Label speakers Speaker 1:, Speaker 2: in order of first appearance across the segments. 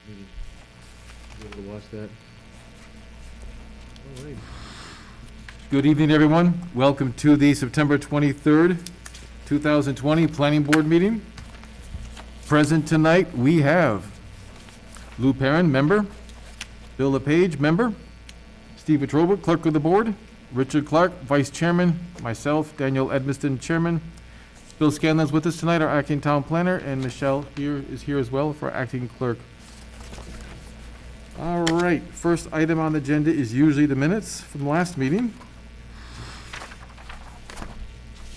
Speaker 1: Be able to watch that. All right.
Speaker 2: Good evening, everyone. Welcome to the September 23rd, 2020 Planning Board meeting. Present tonight, we have Lou Perrin, member, Bill LePage, member, Steve Petrova, clerk of the board, Richard Clark, vice chairman, myself, Daniel Edmiston, chairman. Bill Scanlon's with us tonight, our acting town planner, and Michelle is here as well for acting clerk. All right, first item on the agenda is usually the minutes from the last meeting.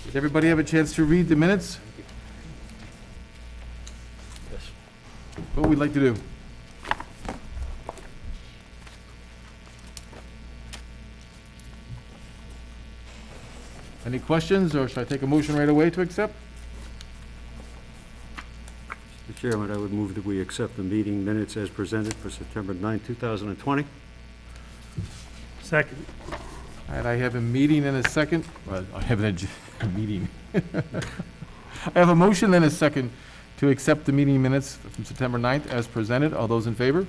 Speaker 2: Did everybody have a chance to read the minutes?
Speaker 1: Yes.
Speaker 2: What would we like to do? Any questions, or should I take a motion right away to accept?
Speaker 3: Mr. Chairman, I would move that we accept the meeting minutes as presented for September 9, 2020.
Speaker 4: Second.
Speaker 2: All right, I have a meeting and a second. Well, I have a meeting. I have a motion and a second to accept the meeting minutes from September 9th as presented. All those in favor?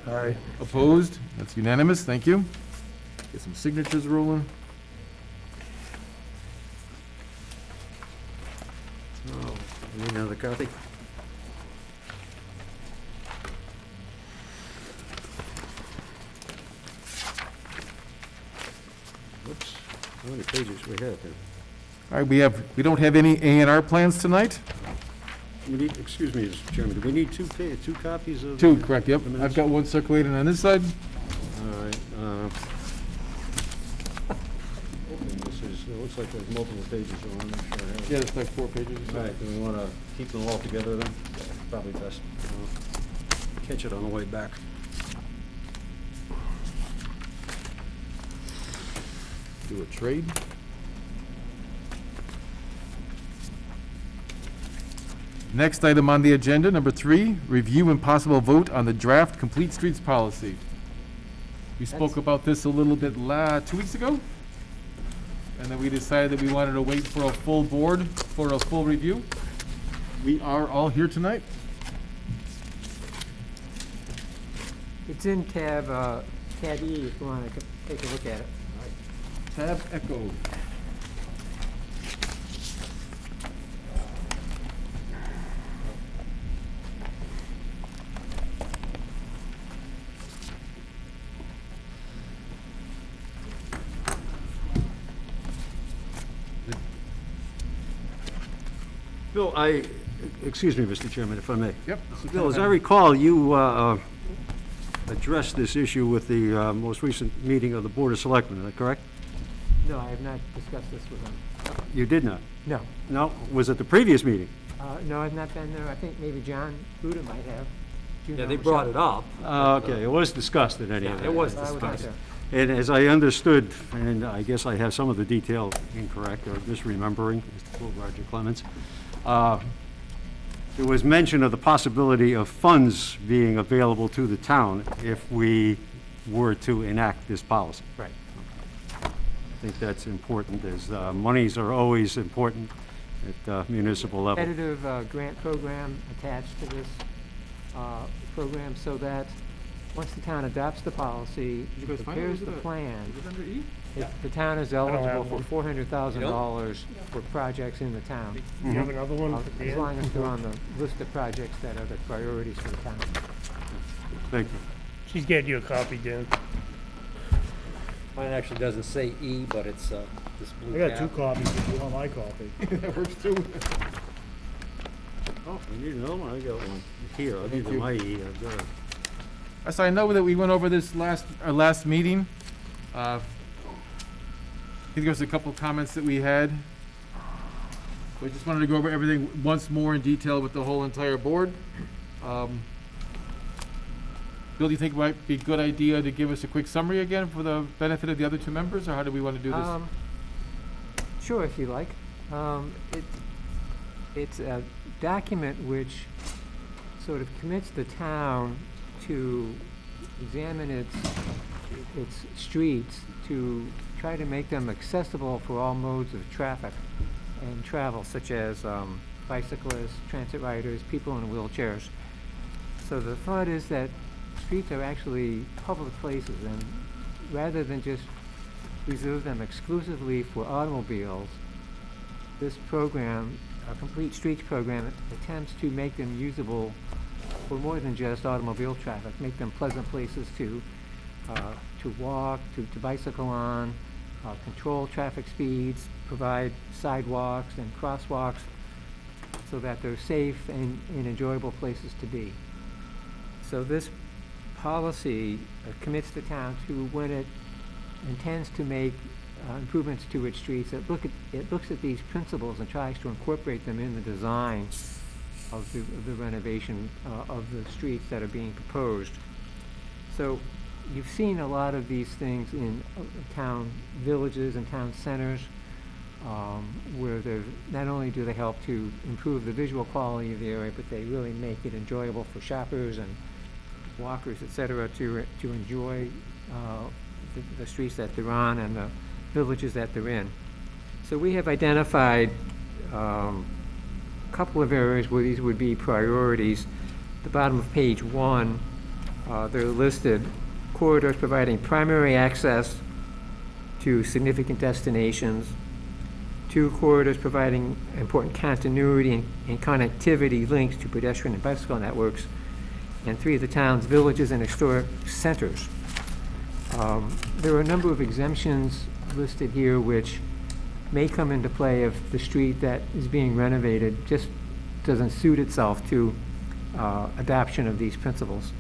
Speaker 4: Aye.
Speaker 2: Opposed? That's unanimous. Thank you. Get some signatures rolling.
Speaker 3: Need another copy? Whoops, how many pages we have here?
Speaker 2: All right, we don't have any A&R plans tonight?
Speaker 3: We need, excuse me, Mr. Chairman, do we need two copies of?
Speaker 2: Two, correct, yep.
Speaker 3: the minutes?
Speaker 2: I've got one circulating on this side.
Speaker 3: All right, this is, it looks like there's multiple pages, so I'm not sure. I have it.
Speaker 2: Yeah, it's like 4 pages.
Speaker 3: All right, do we want to keep them all together then? Probably best. Catch it on the way back.
Speaker 2: Do a trade. Next item on the agenda, number 3, review and possible vote on the draft complete streets policy. We spoke about this a little bit 2 weeks ago, and then we decided that we wanted to wait for a full board for a full review. We are all here tonight.
Speaker 5: It's in tab E if you want to take a look at it.
Speaker 2: Tab Echo.
Speaker 3: Bill, excuse me, Mr. Chairman, if I may.
Speaker 2: Yep.
Speaker 3: Bill, as I recall, you addressed this issue with the most recent meeting of the Board of Selectmen, is that correct?
Speaker 5: No, I have not discussed this with them.
Speaker 3: You did not?
Speaker 5: No.
Speaker 3: No? Was it the previous meeting?
Speaker 5: No, I've not been there. I think maybe John Buda might have.
Speaker 4: Yeah, they brought it up.
Speaker 3: Okay, it was discussed at any event.
Speaker 4: It was
Speaker 5: I was not
Speaker 4: discussed.
Speaker 5: there.
Speaker 3: And as I understood, and I guess I have some of the detail incorrect or misremembering, Mr. Roger Clements, there was mention of the possibility of funds being available to the town if we were to enact this policy.
Speaker 5: Right.
Speaker 3: I think that's important, as monies are always important at the municipal level.
Speaker 5: Competitive grant program attached to this program so that once the town adopts the policy, prepares the plan, the town is eligible for $400,000 for projects in the town.
Speaker 4: You have another one?
Speaker 5: As long as they're on the list of projects that are the priorities for the town.
Speaker 3: Thank you.
Speaker 4: She's getting you a copy, Dan.
Speaker 6: Mine actually doesn't say E, but it's this blue
Speaker 4: I got
Speaker 6: cap.
Speaker 4: 2 copies if you want my copy.
Speaker 2: That works too.
Speaker 3: Oh, you need another one? I got one. Here, I'll give you my E. I've got it.
Speaker 2: So I know that we went over this our last meeting. I think there was a couple comments that we had. We just wanted to go over everything once more in detail with the whole entire board. Bill, do you think it might be a good idea to give us a quick summary again for the benefit of the other 2 members, or how do we want to do this?
Speaker 5: Sure, if you like. It's a document which sort of commits the town to examine its streets to try to make them accessible for all modes of traffic and travel, such as bicyclists, transit riders, people in wheelchairs. So the thought is that streets are actually public places, and rather than just reserve them exclusively for automobiles, this program, a complete streets program, attempts to make them usable for more than just automobile traffic, make them pleasant places to walk, to bicycle on, control traffic speeds, provide sidewalks and crosswalks so that they're safe and enjoyable places to be. So this policy commits the town to, when it intends to make improvements to its streets, it looks at these principles and tries to incorporate them in the design of the renovation of the streets that are being proposed. So you've seen a lot of these things in town villages and town centers, where not only do they help to improve the visual quality of the area, but they really make it enjoyable for shoppers and walkers, et cetera, to enjoy the streets that they're on and the villages that they're in. So we have identified a couple of areas where these would be priorities. At the bottom of page 1, they're listed: corridors providing primary access to significant destinations, 2 corridors providing important continuity and connectivity links to pedestrian and bicycle networks, and 3 of the town's villages and historic centers. There are a number of exemptions listed here which may come into play if the street that is being renovated just doesn't suit itself to adoption of these principles.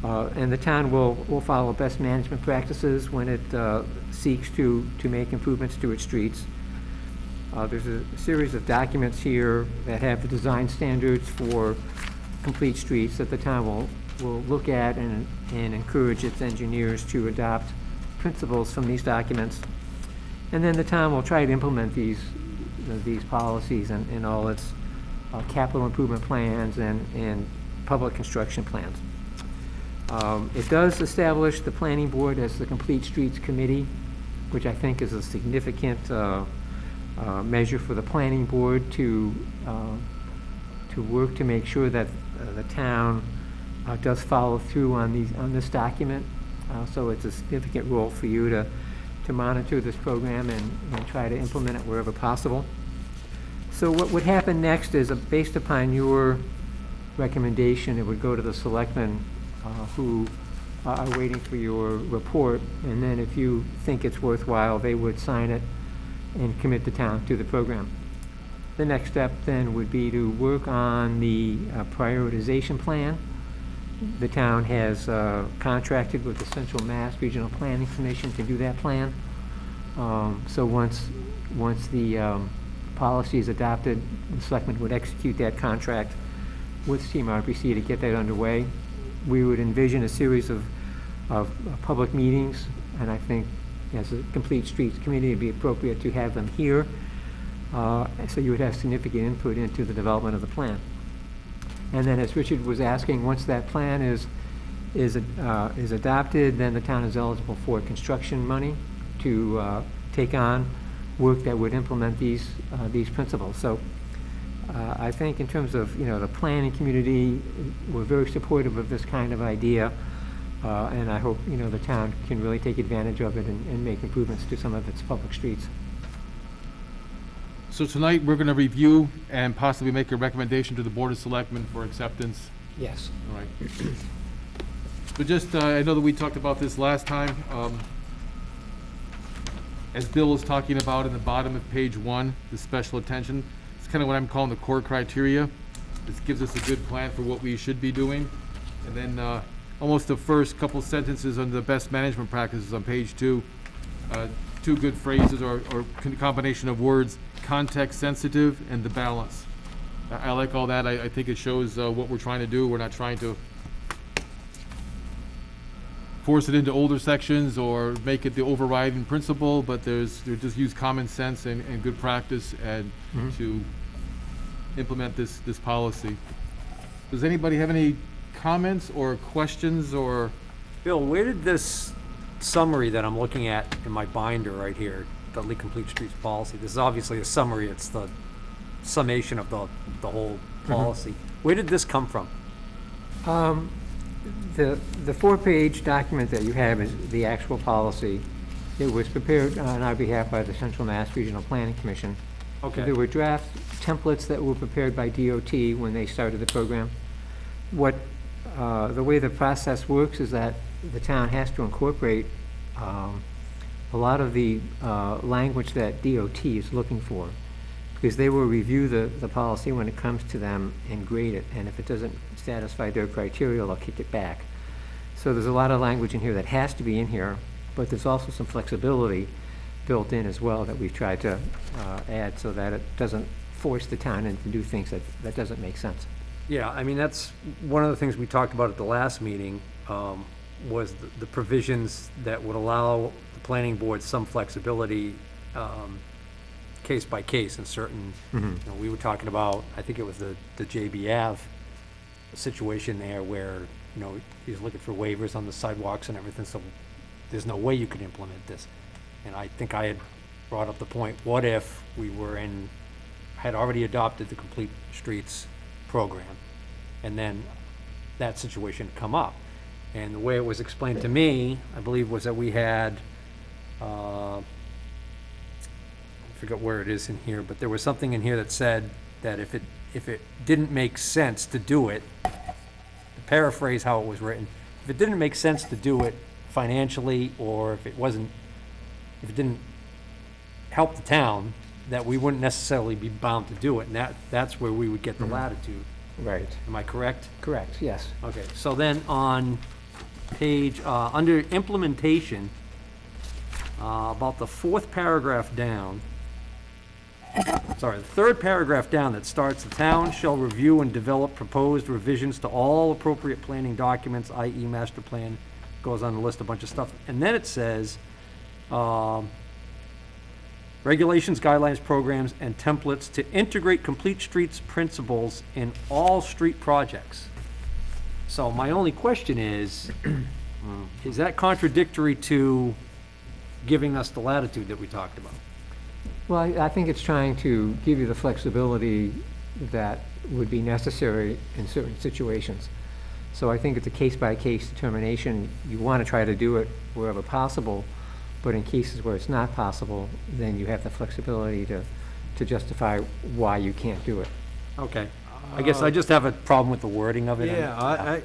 Speaker 5: And the town will follow best management practices when it seeks to make improvements to its streets. There's a series of documents here that have the design standards for complete streets that the town will look at and encourage its engineers to adopt principles from these documents. And then the town will try to implement these policies in all its capital improvement plans and public construction plans. It does establish the planning board as the Complete Streets Committee, which I think is a significant measure for the planning board to work to make sure that the town does follow through on this document. So it's a significant role for you to monitor this program and try to implement it wherever possible. So what would happen next is, based upon your recommendation, it would go to the selectmen who are waiting for your report, and then if you think it's worthwhile, they would sign it and commit the town to the program. The next step then would be to work on the prioritization plan. The town has contracted with the Central Mass Regional Planning Commission to do that plan. So once the policy is adopted, the selectmen would execute that contract with CMRPC to get that underway. We would envision a series of public meetings, and I think as a Complete Streets Committee, it'd be appropriate to have them here. So you would have significant input into the development of the plan. And then, as Richard was asking, once that plan is adopted, then the town is eligible for construction money to take on work that would implement these principles. So I think in terms of the planning community, we're very supportive of this kind of idea, and I hope the town can really take advantage of it and make improvements to some of its public streets.
Speaker 2: So tonight, we're going to review and possibly make a recommendation to the Board of Selectmen for acceptance.
Speaker 5: Yes.
Speaker 2: All right. But just, I know that we talked about this last time. As Bill was talking about in the bottom of page 1, the special attention, it's kind of what I'm calling the core criteria. This gives us a good plan for what we should be doing. And then almost the first couple sentences on the best management practices on page 2, 2 good phrases or combination of words: context sensitive and the balance. I like all that. I think it shows what we're trying to do. We're not trying to force it into older sections or make it the overriding principle, but they just use common sense and good practice and to implement this policy. Does anybody have any comments or questions or?
Speaker 6: Bill, where did this summary that I'm looking at in my binder right here, Dudley Complete Streets Policy, this is obviously a summary, it's the summation of the whole policy. Where did this come from?
Speaker 5: The four-page document that you have is the actual policy. It was prepared on our behalf by the Central Mass Regional Planning Commission.
Speaker 6: Okay.
Speaker 5: There were draft templates that were prepared by DOT when they started the program. The way the process works is that the town has to incorporate a lot of the language that DOT is looking for, because they will review the policy when it comes to them and grade it, and if it doesn't satisfy their criteria, they'll kick it back. So there's a lot of language in here that has to be in here, but there's also some flexibility built in as well that we've tried to add so that it doesn't force the town into do things that doesn't make sense.
Speaker 6: Yeah, I mean, that's one of the things we talked about at the last meeting, was the provisions that would allow the planning board some flexibility, case by case in certain, you know, we were talking about, I think it was the JB Ave situation there where, you know, he's looking for waivers on the sidewalks and everything, so there's no way you could implement this. And I think I had brought up the point, what if we had already adopted the Complete Streets program, and then that situation had come up? And the way it was explained to me, I believe, was that we had, I forget where it is in here, but there was something in here that said that if it didn't make sense to do it, to paraphrase how it was written, if it didn't make sense to do it financially, or if it didn't help the town, that we wouldn't necessarily be bound to do it, and that's where we would get the latitude.
Speaker 5: Right.
Speaker 6: Am I correct?
Speaker 5: Correct, yes.
Speaker 6: Okay, so then on page, under implementation, about the fourth paragraph down, sorry, the third paragraph down that starts, "The town shall review and develop proposed revisions to all appropriate planning documents, i.e. master plan," goes on to list a bunch of stuff. And then it says, regulations, guidelines, programs, and templates to integrate Complete Streets principles in all street projects. So my only question is that contradictory to giving us the latitude that we talked about?
Speaker 5: Well, I think it's trying to give you the flexibility that would be necessary in certain situations. So I think it's a case-by-case determination. You want to try to do it wherever possible, but in cases where it's not possible, then you have the flexibility to justify why you can't do it.
Speaker 6: Okay. I guess I just have a problem with the wording of it.
Speaker 3: Yeah,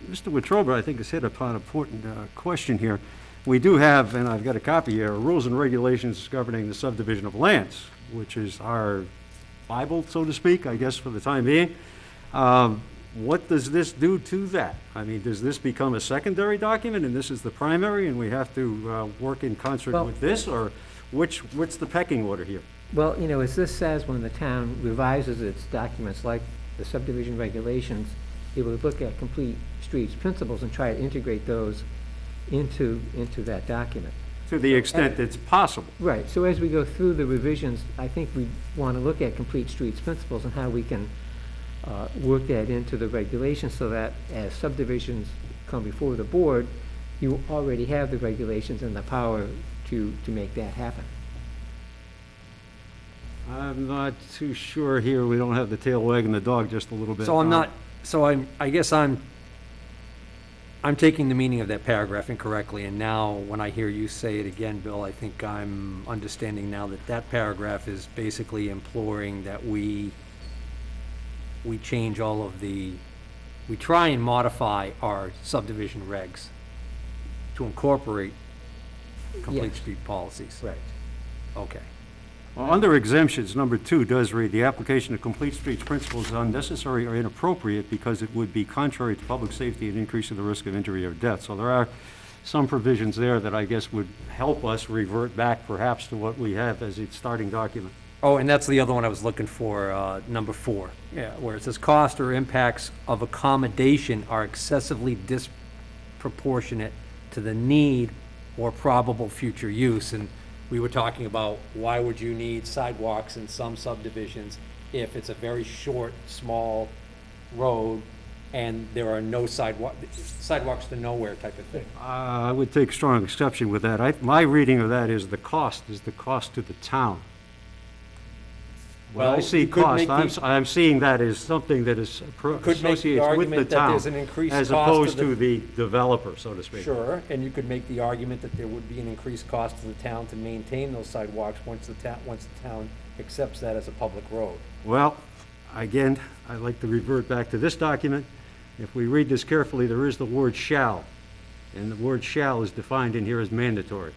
Speaker 3: Mr. Wetruba, I think, has hit upon an important question here. We do have, and I've got a copy here, rules and regulations governing the subdivision of lands, which is our Bible, so to speak, I guess, for the time being. What does this do to that? I mean, does this become a secondary document, and this is the primary, and we have to work in concert with this, or what's the pecking order here?
Speaker 5: Well, you know, as this says, when the town revises its documents like the subdivision regulations, it will look at Complete Streets principles and try to integrate those into that document.
Speaker 3: To the extent that's possible.
Speaker 5: Right, so as we go through the revisions, I think we want to look at Complete Streets principles and how we can work that into the regulations so that as subdivisions come before the board, you already have the regulations and the power to make that happen.
Speaker 3: I'm not too sure here. We don't have the tail wagging the dog just a little bit.
Speaker 6: So I guess I'm taking the meaning of that paragraph incorrectly, and now when I hear you say it again, Bill, I think I'm understanding now that that paragraph is basically imploring that we change all of we try and modify our subdivision regs to incorporate Complete
Speaker 5: Yes.
Speaker 6: Street policies.
Speaker 5: Right.
Speaker 6: Okay.
Speaker 3: Well, under exemptions, number 2 does read, "The application of Complete Streets principles is unnecessary or inappropriate because it would be contrary to public safety and increasing the risk of injury or death." So there are some provisions there that I guess would help us revert back perhaps to what we have as its starting document.
Speaker 6: Oh, and that's the other one I was looking for, number 4. Yeah, where it says cost or impacts of accommodation are excessively disproportionate to the need or probable future use. And we were talking about why would you need sidewalks in some subdivisions if it's a very short, small road and there are no sidewalks to nowhere type of thing.
Speaker 3: I would take strong exception with that. My reading of that is the cost to the town. When I
Speaker 6: Well,
Speaker 3: see
Speaker 6: you could
Speaker 3: cost,
Speaker 6: make
Speaker 3: I'm seeing that as something that is
Speaker 6: Could make the
Speaker 3: associated with the
Speaker 6: argument that
Speaker 3: town,
Speaker 6: there's an increased
Speaker 3: as
Speaker 6: cost
Speaker 3: opposed
Speaker 6: to
Speaker 3: to the developer, so to speak.
Speaker 6: Sure, and you could make the argument that there would be an increased cost to the town to maintain those sidewalks once the town accepts that as a public road.
Speaker 3: Well, again, I'd like to revert back to this document. If we read this carefully, there is the word shall, and the word shall is defined in here as mandatory.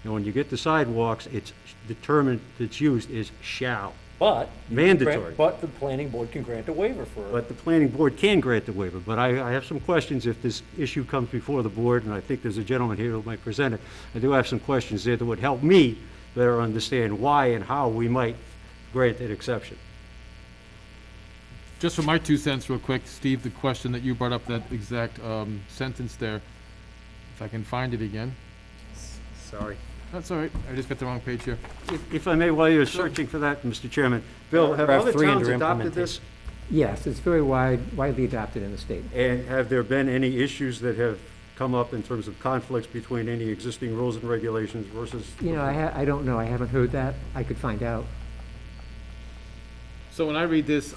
Speaker 3: And when you get to sidewalks, it's determined, it's used is shall.
Speaker 6: But. you can
Speaker 3: Mandatory.
Speaker 6: grant- But the planning board can grant a waiver for it.
Speaker 3: But the planning board can grant the waiver, but I have some questions if this issue comes before the board, and I think there's a gentleman here who might present it. I do have some questions there that would help me better understand why and how we might grant that exception.
Speaker 2: Just for my 2 cents real quick, Steve, the question that you brought up, that exact sentence there, if I can find it again.
Speaker 6: Sorry.
Speaker 2: That's all right, I just got the wrong page here.
Speaker 3: If I may, while you're searching for that, Mr. Chairman, Bill, have
Speaker 6: Paragraph
Speaker 3: other
Speaker 6: 3
Speaker 3: towns
Speaker 6: under
Speaker 3: adopted this?
Speaker 5: Yes, it's very widely adopted in the state.
Speaker 3: And have there been any issues that have come up in terms of conflicts between any existing rules and regulations versus?
Speaker 5: You know, I don't know, I haven't heard that. I could find out.
Speaker 2: So when I read this,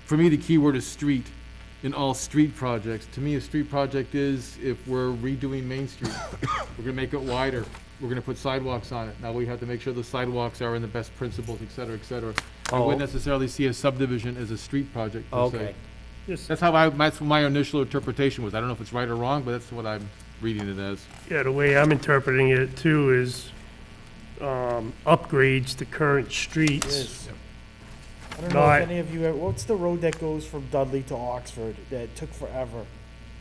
Speaker 2: for me, the key word is street in all street projects. To me, a street project is if we're redoing Main Street, we're gonna make it wider, we're gonna put sidewalks on it. Now, we have to make sure the sidewalks are in the best principles, et cetera, et cetera. I wouldn't necessarily see a subdivision as a street project per se.
Speaker 6: Okay.
Speaker 4: Just,
Speaker 2: That's what my initial interpretation was. I don't know if it's right or wrong, but that's what I'm reading it as.
Speaker 4: yeah, the way I'm interpreting it too is, upgrades to current streets.
Speaker 7: I don't know
Speaker 4: Not-
Speaker 7: if any of you, what's the road that goes from Dudley to Oxford that took forever?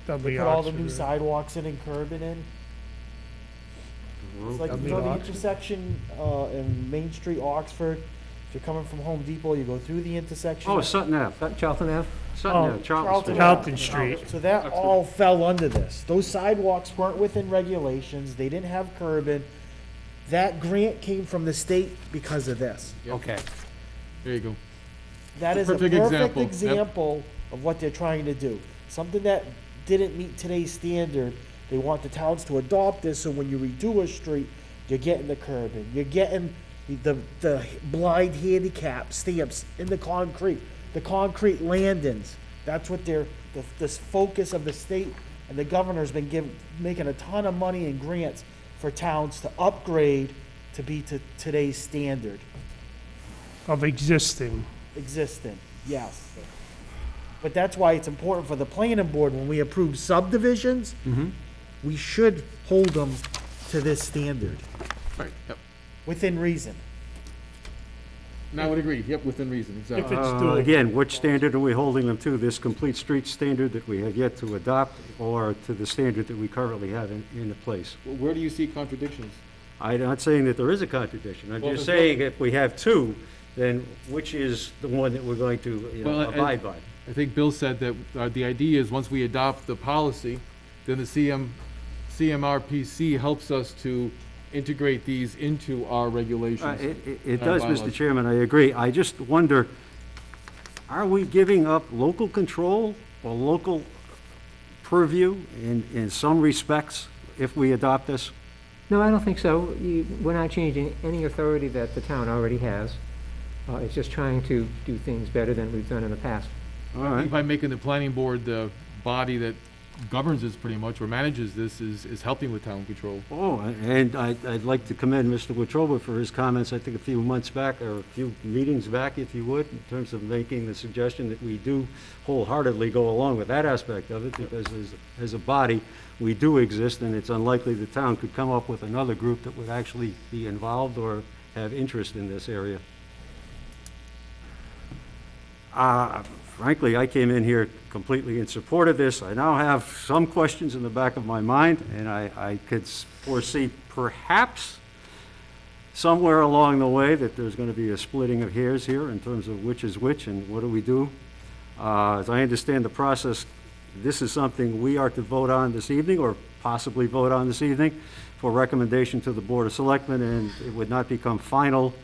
Speaker 4: Dudley
Speaker 7: Put all the new
Speaker 4: Oxford.
Speaker 7: sidewalks in and curbing in? It's like, you
Speaker 4: Dudley
Speaker 7: know, the
Speaker 4: Oxford?
Speaker 7: intersection, in Main Street, Oxford, if you're coming from Home Depot, you go through the intersection.
Speaker 3: Oh, Sutton Ave.
Speaker 5: Charlton Ave?
Speaker 3: Sutton
Speaker 4: Oh,
Speaker 3: Ave, Charlton
Speaker 7: Charlton
Speaker 3: Street.
Speaker 4: Charlton Street.
Speaker 7: So that all fell under this. Those sidewalks weren't within regulations, they didn't have curbing. That grant came from the state because of this.
Speaker 6: Okay.
Speaker 2: There you go.
Speaker 7: That is a
Speaker 2: Perfect
Speaker 7: perfect
Speaker 2: example. Yep.
Speaker 7: example of what they're trying to do. Something that didn't meet today's standard, they want the towns to adopt this, so when you redo a street, you're getting the curbing, you're getting the blind handicap stamps in the concrete landings. That's what this focus of the state and the governor's been making a ton of money in grants for towns to upgrade to be to today's standard.
Speaker 4: Of existing.
Speaker 7: Existing, yes. But that's why it's important for the planning board, when we approve subdivisions, we should hold them to this standard,
Speaker 2: Right, yep.
Speaker 7: within reason.
Speaker 2: And I would agree, yep, within reason, exactly.
Speaker 4: If it's doable.
Speaker 3: Again, which standard are we holding them to? This complete street standard that we have yet to adopt, or to the standard that we currently have in place?
Speaker 2: Where do you see contradictions?
Speaker 3: I'm not saying that there is a contradiction. I'm
Speaker 2: Well,
Speaker 3: just
Speaker 2: there's
Speaker 3: saying if we have two, then which is the one that we're going to,
Speaker 2: Well,
Speaker 3: abide by?
Speaker 2: I think Bill said that the idea is, once we adopt the policy, then the CMRPC helps us to integrate these into our regulations.
Speaker 3: It
Speaker 2: Our
Speaker 3: does,
Speaker 2: bylaws.
Speaker 3: Mr. Chairman, I agree. I just wonder, are we giving up local control or local purview in some respects if we adopt this?
Speaker 5: No, I don't think so. We're not changing any authority that the town already has. It's just trying to do things better than we've done in the past.
Speaker 3: All
Speaker 2: I
Speaker 3: right.
Speaker 2: think by making the planning board the body that governs this pretty much, or manages this, is helping with town control.
Speaker 3: Oh, and I'd like to commend Mr. Wetruba for his comments, I think a few months back, or a few meetings back, if you would, in terms of making the suggestion that we do wholeheartedly go along with that aspect of it, because as a body, we do exist, and it's unlikely the town could come up with another group that would actually be involved or have interest in this area. Frankly, I came in here completely in support of this. I now have some questions in the back of my mind, and I could foresee perhaps somewhere along the way that there's going to be a splitting of hairs here in terms of which is which and what do we do. As I understand the process, this is something we are to vote on this evening, or possibly vote on this evening, for recommendation to the Board of Selectmen, and it would not become final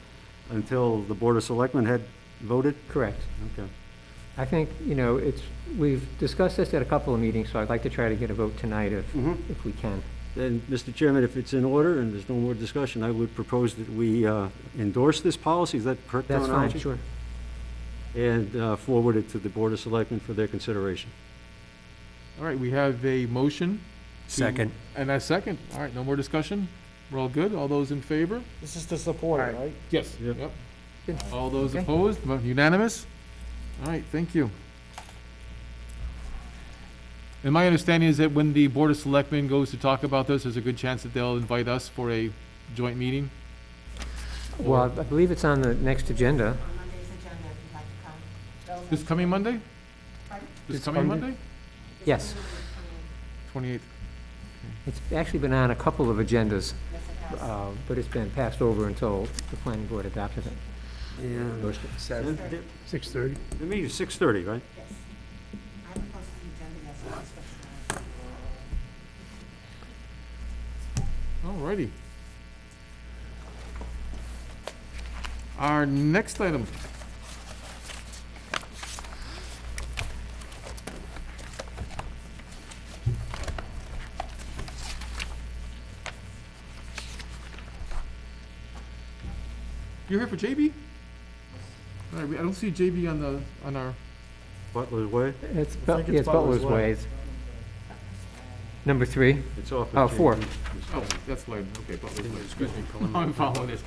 Speaker 3: until the Board of Selectmen had voted?
Speaker 5: Correct.
Speaker 3: Okay.
Speaker 5: I think, we've discussed this at a couple of meetings, so I'd like to try to get a vote tonight if we can.
Speaker 3: Then, Mr. Chairman, if it's in order and there's no more discussion, I would propose that we endorse this policy. Is that correct
Speaker 5: That's fine,
Speaker 3: terminology?
Speaker 5: sure.
Speaker 3: and forward it to the Board of Selectmen for their consideration.
Speaker 2: All right, we have a motion. to-
Speaker 6: Second.
Speaker 2: And a second. All right, no more discussion? We're all good? All those in favor?
Speaker 7: This is to support it, right?
Speaker 2: Yes.
Speaker 3: Yep.
Speaker 2: Yep. All those
Speaker 5: Okay.
Speaker 2: opposed? Unanimous? All right, thank you. And my understanding is that when the Board of Selectmen goes to talk about this, there's a good chance that they'll invite us for a joint meeting?
Speaker 5: Well, I believe it's on the next agenda.
Speaker 8: On Monday's agenda, if you'd like to come.
Speaker 2: This coming Monday? This
Speaker 4: This
Speaker 2: coming
Speaker 4: Monday?
Speaker 2: Monday?
Speaker 5: Yes,
Speaker 2: 28th.
Speaker 5: it's actually been on a couple of agendas,
Speaker 8: Yes, it has.
Speaker 5: but it's been passed over until the planning board adopted it.
Speaker 3: And
Speaker 6: Saturday.
Speaker 3: their
Speaker 4: 6:30.
Speaker 3: meeting is 6:30, right?
Speaker 8: Yes. I haven't posted the agenda yet, so it's fixed now.
Speaker 2: All righty. Our next item. You're here for JB? All right, I don't see JB on our,
Speaker 3: Butler's Way?
Speaker 5: It's,
Speaker 7: think
Speaker 5: yeah,
Speaker 7: it's
Speaker 5: it's Butler's
Speaker 7: Butler's Way.
Speaker 5: Ways. Number 3.
Speaker 3: It's off.
Speaker 5: Oh, 4.
Speaker 2: oh, that's why, okay, Butler's Way.
Speaker 6: Excuse me,
Speaker 2: I'm following it.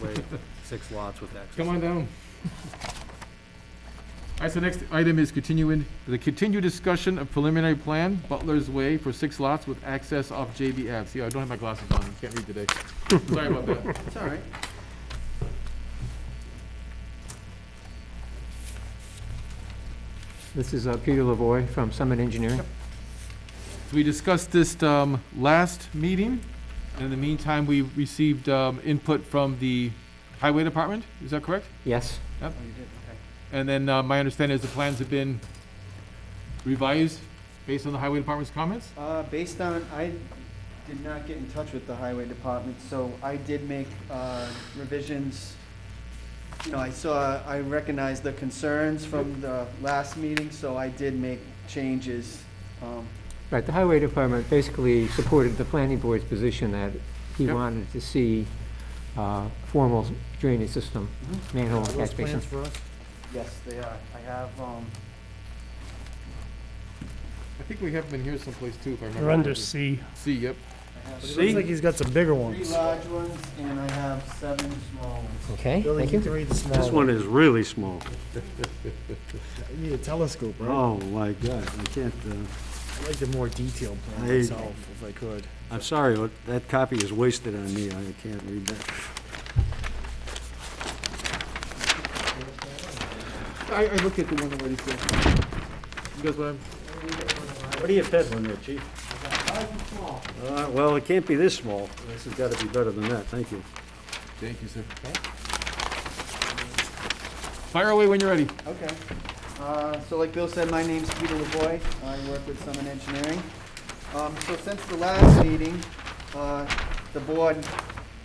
Speaker 6: 6 lots with access.
Speaker 2: Come on down. All right, so next item is the continued discussion of preliminary plan, Butler's Way for 6 lots with access off JB Ave. See, I don't have my glasses on, I can't read today. Sorry about that.
Speaker 9: It's all right.
Speaker 5: This is Peter Lavoy from Summit Engineering.
Speaker 2: So we discussed this last meeting, and in the meantime, we received input from the Highway Department, is that correct?
Speaker 5: Yes,
Speaker 9: Oh, you did, okay.
Speaker 2: And then my understanding is the plans have been revised based on the Highway Department's comments?
Speaker 9: Based on, I did not get in touch with the highway department, so I did make revisions. You know, I recognized the concerns from the last meeting, so I did make changes.
Speaker 5: right, the Highway Department basically supported the planning board's position that he
Speaker 2: Yep.
Speaker 5: wanted to see formal drainage system, manhole
Speaker 7: Are
Speaker 5: and
Speaker 7: those
Speaker 5: catch basin.
Speaker 7: plans for us?
Speaker 9: Yes, they are. I have,
Speaker 2: I think we have them in here someplace too, if I remember.
Speaker 4: They're under
Speaker 2: correctly.
Speaker 4: C.
Speaker 2: C, yep.
Speaker 9: I have
Speaker 7: It
Speaker 3: See?
Speaker 7: looks like he's got some bigger
Speaker 9: 3
Speaker 7: ones.
Speaker 9: large ones, and I have 7 small ones.
Speaker 5: Okay,
Speaker 7: Billy,
Speaker 5: thank
Speaker 7: you
Speaker 5: you.
Speaker 7: can read the small
Speaker 3: This one is really small.
Speaker 7: You need a telescope, right?
Speaker 3: Oh, my God, I can't,
Speaker 7: I'd like the more detailed plan
Speaker 3: I-
Speaker 7: myself, if I could.
Speaker 3: I'm sorry, but that copy is wasted on me. I can't read that.
Speaker 2: I looked at the one already, so. You guys want
Speaker 3: What are you peddling there, chief? Well, it can't be this small. This has got to be better than that. Thank you.
Speaker 2: Thank you, sir. Fire away when you're ready.
Speaker 9: Okay. So like Bill said, my name's Peter Lavoy. I work with Summit Engineering. So since the last meeting, the board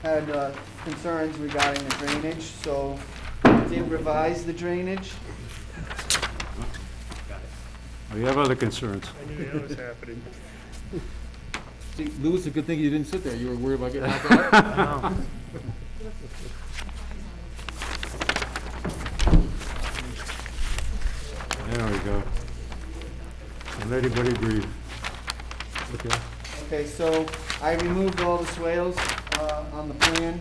Speaker 9: had concerns regarding the drainage, so we did revise the drainage.
Speaker 3: Oh, you have other concerns?
Speaker 4: I knew that was happening.
Speaker 2: See, Lou, it's a good thing you didn't sit there. You were worried about getting knocked out.
Speaker 3: There we go. And let everybody breathe. Okay.
Speaker 9: Okay, so I removed all the swales on the plan.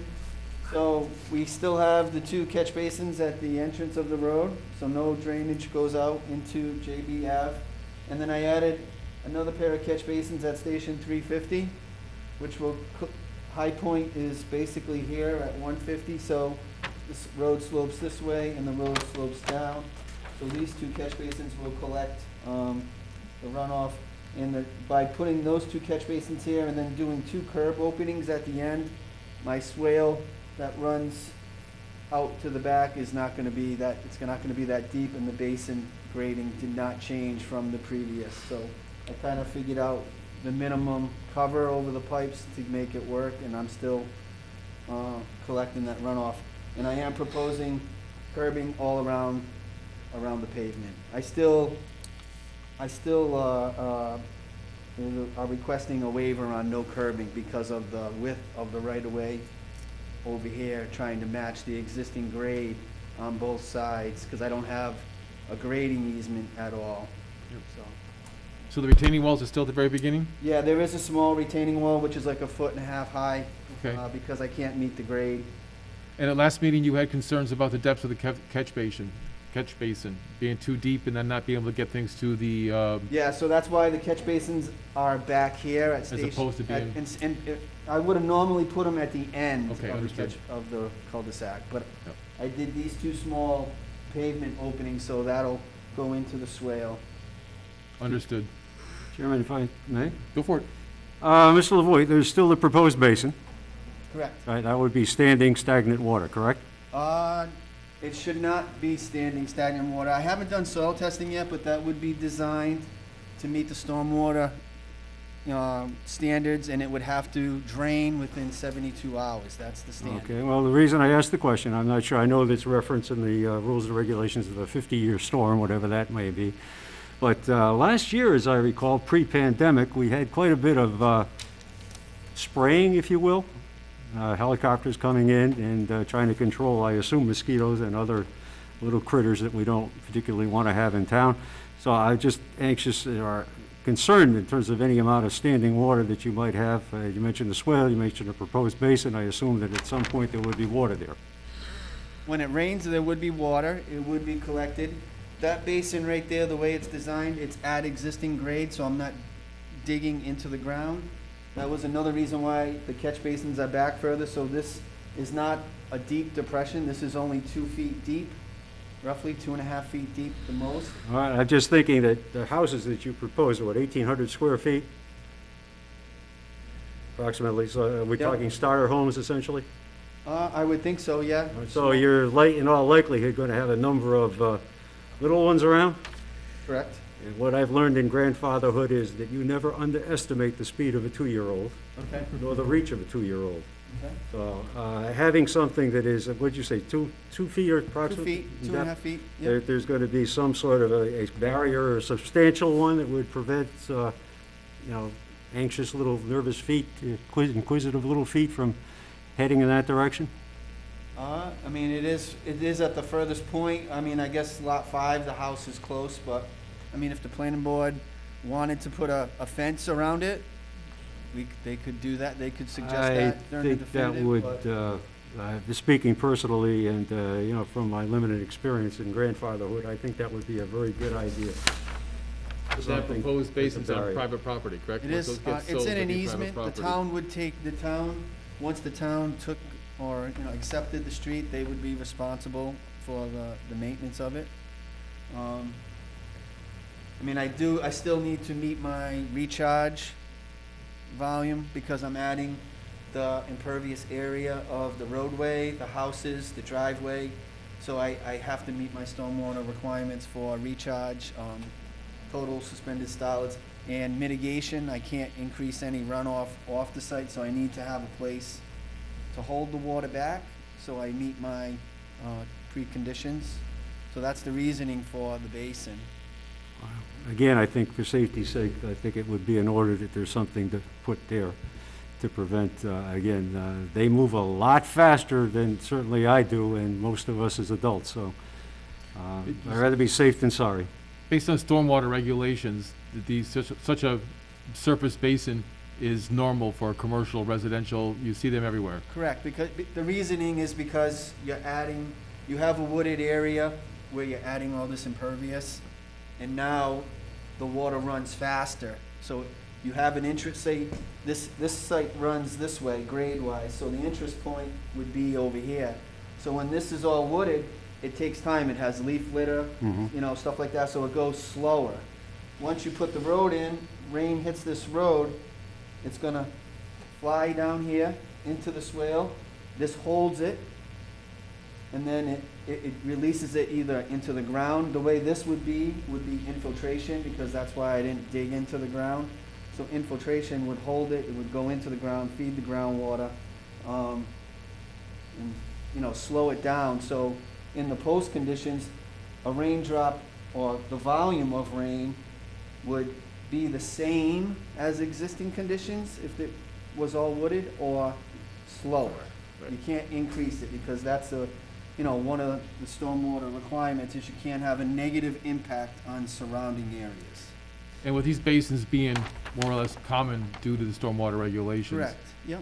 Speaker 9: So we still have the 2 catch basins at the entrance of the road, so no drainage goes out into JB Ave. And then I added another pair of catch basins at Station 350, which will, high point is basically here at 150, so this road slopes this way and the road slopes down. So these 2 catch basins will collect the runoff. And by putting those 2 catch basins here and then doing 2 curb openings at the end, my swale that runs out to the back is not gonna be that, it's not gonna be that deep, and the basin grading did not change from the previous. So I kind of figured out the minimum cover over the pipes to make it work, and I'm still collecting that runoff. And I am proposing curbing all around the pavement. I still are requesting a waiver on no curbing because of the width of the right-of-way over here, trying to match the existing grade on both sides, because I don't have a grading easement at all, so.
Speaker 2: So the retaining walls are still at the very beginning?
Speaker 9: Yeah, there is a small retaining wall, which is like 1.5 feet high,
Speaker 2: Okay.
Speaker 9: because I can't meet the grade.
Speaker 2: And at last meeting, you had concerns about the depth of the catch basin being too deep and then not being able to get things to the,
Speaker 9: Yeah, so that's why the catch basins are back here at
Speaker 2: as
Speaker 9: station.
Speaker 2: opposed to being,
Speaker 9: I would have normally put them at the end
Speaker 2: Okay,
Speaker 9: of the
Speaker 2: understood.
Speaker 9: of the cul-de-sac, but
Speaker 2: Yep.
Speaker 9: I did these two small pavement openings, so that'll go into the swale.
Speaker 2: understood.
Speaker 3: Chairman, if I may?
Speaker 2: Go for it.
Speaker 3: Mr. Lavoy, there's still the proposed basin,
Speaker 9: Correct.
Speaker 3: right? That would be standing stagnant water, correct?
Speaker 9: It should not be standing stagnant water. I haven't done soil testing yet, but that would be designed to meet the stormwater standards, and it would have to drain within 72 hours. That's the standard.
Speaker 3: Okay, well, the reason I asked the question, I'm not sure, I know that's referenced in the rules and regulations of a 50-year storm, whatever that may be. But last year, as I recall, pre-pandemic, we had quite a bit of spraying, if you will. Helicopters coming in and trying to control, I assume, mosquitoes and other little critters that we don't particularly want to have in town. So I'm just anxious or concerned in terms of any amount of standing water that you might have. You mentioned the swale, you mentioned a proposed basin. I assume that at some point there would be water there.
Speaker 9: When it rains, there would be water. It would be collected. That basin right there, the way it's designed, it's at existing grade, so I'm not digging into the ground. That was another reason why the catch basins are back further, so this is not a deep depression. This is only 2 feet deep, roughly 2.5 feet deep the most.
Speaker 3: All right, I'm just thinking that the houses that you propose are what, 1,800 square feet? Approximately, so we're
Speaker 9: Yep.
Speaker 3: talking starter homes essentially?
Speaker 9: I would think so, yeah.
Speaker 3: So you're in all likelihood going to have a number of little ones around?
Speaker 9: Correct.
Speaker 3: And what I've learned in grandfatherhood is that you never underestimate the speed of a 2-year-old,
Speaker 9: Okay.
Speaker 3: nor the reach of a 2-year-old.
Speaker 9: Okay.
Speaker 3: So having something that is, what'd you say, 2 feet or
Speaker 9: 2
Speaker 3: approximately?
Speaker 9: feet, 2.5 feet,
Speaker 3: There's going to be some sort of a barrier or a substantial one that would prevent, anxious little nervous feet, inquisitive little feet from heading in that direction?
Speaker 9: I mean, it is at the furthest point. I mean, I guess lot 5, the house is close, but, I mean, if the planning board wanted to put a fence around it, they could do that. They could suggest that during the
Speaker 3: I think that
Speaker 9: definitive,
Speaker 3: would, speaking personally and, from my limited experience in grandfatherhood, I think that would be a very good idea.
Speaker 2: That
Speaker 3: Something
Speaker 2: proposed
Speaker 3: as a
Speaker 2: basins on
Speaker 3: barrier.
Speaker 2: private property, correct?
Speaker 9: It
Speaker 2: Once
Speaker 9: is,
Speaker 2: those get
Speaker 9: it's
Speaker 2: sold,
Speaker 9: in
Speaker 2: they'll
Speaker 9: an
Speaker 2: be private
Speaker 9: easement. The
Speaker 2: property.
Speaker 9: town would take, once the town took or, accepted the street, they would be responsible for the maintenance of it. I mean, I still need to meet my recharge volume because I'm adding the impervious area of the roadway, the houses, the driveway. So I have to meet my stormwater requirements for recharge, total suspended solids, and mitigation. I can't increase any runoff off the site, so I need to have a place to hold the water back, so I meet my preconditions. So that's the reasoning for the basin.
Speaker 3: Again, I think for safety's sake, I think it would be in order that there's something to put there to prevent, they move a lot faster than certainly I do and most of us as adults, so I'd rather be safe than sorry.
Speaker 2: Based on stormwater regulations, such a surface basin is normal for commercial, residential, you see them everywhere.
Speaker 9: Correct, because the reasoning is because you have a wooded area where you're adding all this impervious, and now the water runs faster. So you have an interest, say, this site runs this way, grade-wise, so the interest point would be over here. So when this is all wooded, it takes time, it has leaf litter, stuff like that, so it goes slower. Once you put the road in, rain hits this road, it's gonna fly down here into the swale. This holds it, and then it releases it either into the ground. The way this would be infiltration, because that's why I didn't dig into the ground. So infiltration would hold it, it would go into the ground, feed the groundwater, and, slow it down. So in the post conditions, a raindrop or the volume of rain would be the same as existing conditions if it was all wooded, or slower. You can't increase it because that's one of the stormwater requirements is you can't have a negative impact on surrounding areas.
Speaker 2: And with these basins being more or less common due to the stormwater regulations.
Speaker 9: Correct, yep.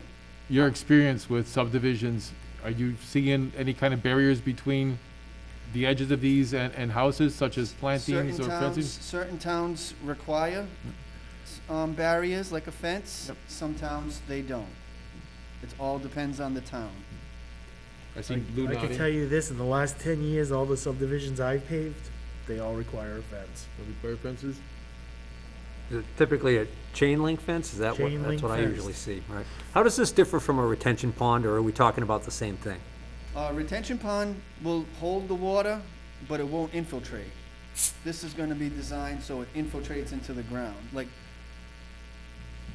Speaker 2: Your experience with subdivisions, are you seeing any kind of barriers between the edges of these and houses, such as plantings or fencing?
Speaker 9: Certain towns require barriers, like a fence.
Speaker 2: Yep.
Speaker 9: Some towns, they don't. It all depends on the town.
Speaker 2: I see blue
Speaker 7: I can
Speaker 2: nodding.
Speaker 7: tell you this, in the last 10 years, all the subdivisions I've paved, they all require a fence.
Speaker 2: No required fences?
Speaker 6: Is it typically a chain link fence? Is that what,
Speaker 7: Chain
Speaker 6: that's
Speaker 7: link
Speaker 6: what I
Speaker 7: fence.
Speaker 6: usually see, right? How does this differ from a retention pond, or are we talking about the same thing?
Speaker 9: Retention pond will hold the water, but it won't infiltrate. This is gonna be designed so it infiltrates into the ground. Like,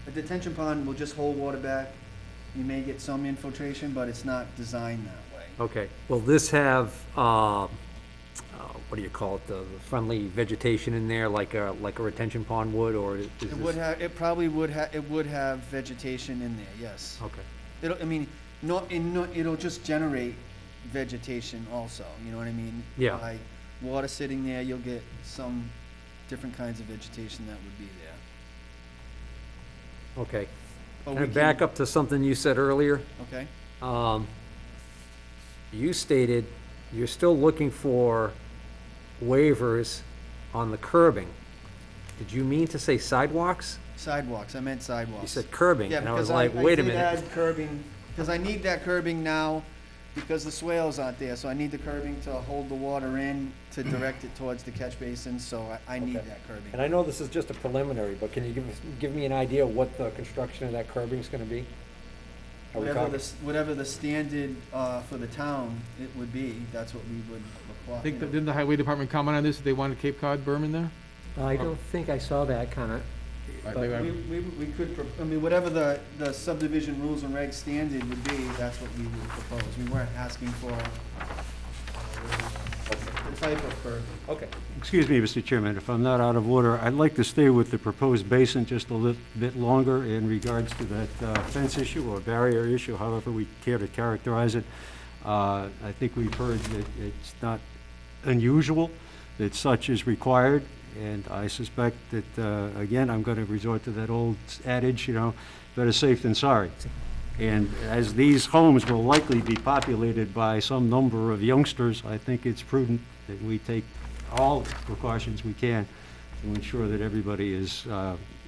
Speaker 9: a detention pond will just hold water back. You may get some infiltration, but it's not designed that way.
Speaker 6: Okay, will this have, what do you call it, the friendly vegetation in there, like a retention pond would, or is this?
Speaker 9: It would have, it probably would have, it would have vegetation in there, yes.
Speaker 6: Okay,
Speaker 9: It'll just generate vegetation also, you know what I mean?
Speaker 6: Yeah.
Speaker 9: By water sitting there, you'll get some different kinds of vegetation that would be there.
Speaker 6: okay.
Speaker 9: But
Speaker 6: Can I
Speaker 9: we
Speaker 6: back up to something you said earlier?
Speaker 9: Okay,
Speaker 6: You stated you're still looking for waivers on the curbing. Did you mean to say sidewalks?
Speaker 9: sidewalks, I meant sidewalks.
Speaker 6: You said curbing,
Speaker 9: Yeah,
Speaker 6: and I was
Speaker 9: because
Speaker 6: like, wait a
Speaker 9: did
Speaker 6: minute.
Speaker 9: add curbing, because I need that curbing now, because the swales aren't there, so I need the curbing to hold the water in, to direct it towards the catch basin, so I need
Speaker 6: Okay.
Speaker 9: that curbing.
Speaker 6: And I know this is just a preliminary, but can you give me an idea of what the construction of that curbing is gonna be? Are we talking?
Speaker 9: Whatever the standard, for the town, it would be, that's what we would require.
Speaker 2: I think, didn't the highway department comment on this, that they wanted Cape Cod berm in there?
Speaker 5: I don't think I saw that kind of,
Speaker 9: We could, whatever the subdivision rules and regs standard would be, that's what we would propose. We weren't asking for the type of curbing.
Speaker 6: Okay.
Speaker 3: Excuse me, Mr. Chairman, if I'm not out of order, I'd like to stay with the proposed basin just a little bit longer in regards to that fence issue or barrier issue, however we care to characterize it. I think we've heard that it's not unusual that such is required, and I suspect that, again, I'm going to resort to that old adage, better safe than sorry. And as these homes will likely be populated by some number of youngsters, I think it's prudent that we take all precautions we can to ensure that everybody is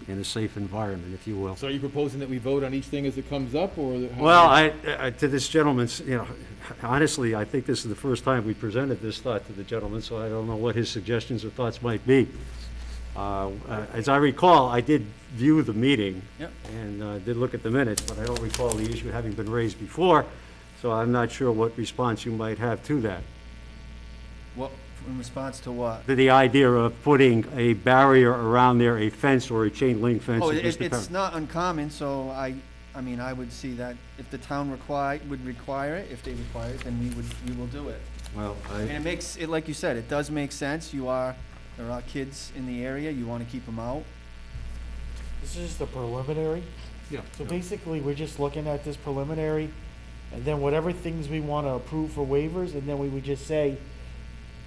Speaker 3: in a safe environment, if you will.
Speaker 2: So are you proposing that we vote on each thing as it comes up, or?
Speaker 3: Well, to this gentleman's, honestly, I think this is the first time we presented this thought to the gentleman, so I don't know what his suggestions or thoughts might be. As I recall, I did view the meeting.
Speaker 9: Yep.
Speaker 3: And did look at the minutes, but I don't recall the issue having been raised before, so I'm not sure what response you might have to that.
Speaker 9: What, in response to what?
Speaker 3: To the idea of putting a barrier around there, a fence or a chain link fence.
Speaker 9: Oh,
Speaker 3: as Mr.
Speaker 9: it's
Speaker 3: Perrin-
Speaker 9: not uncommon, so I would see that if the town would require it, if they require it, then we will do it.
Speaker 3: Well,
Speaker 9: And it makes, it, like you said, it does make sense. There are kids in the area, you wanna keep them out.
Speaker 7: This is just a preliminary.
Speaker 2: Yeah.
Speaker 7: So basically, we're just looking at this preliminary, and then whatever things we want to approve for waivers, and then we would just say,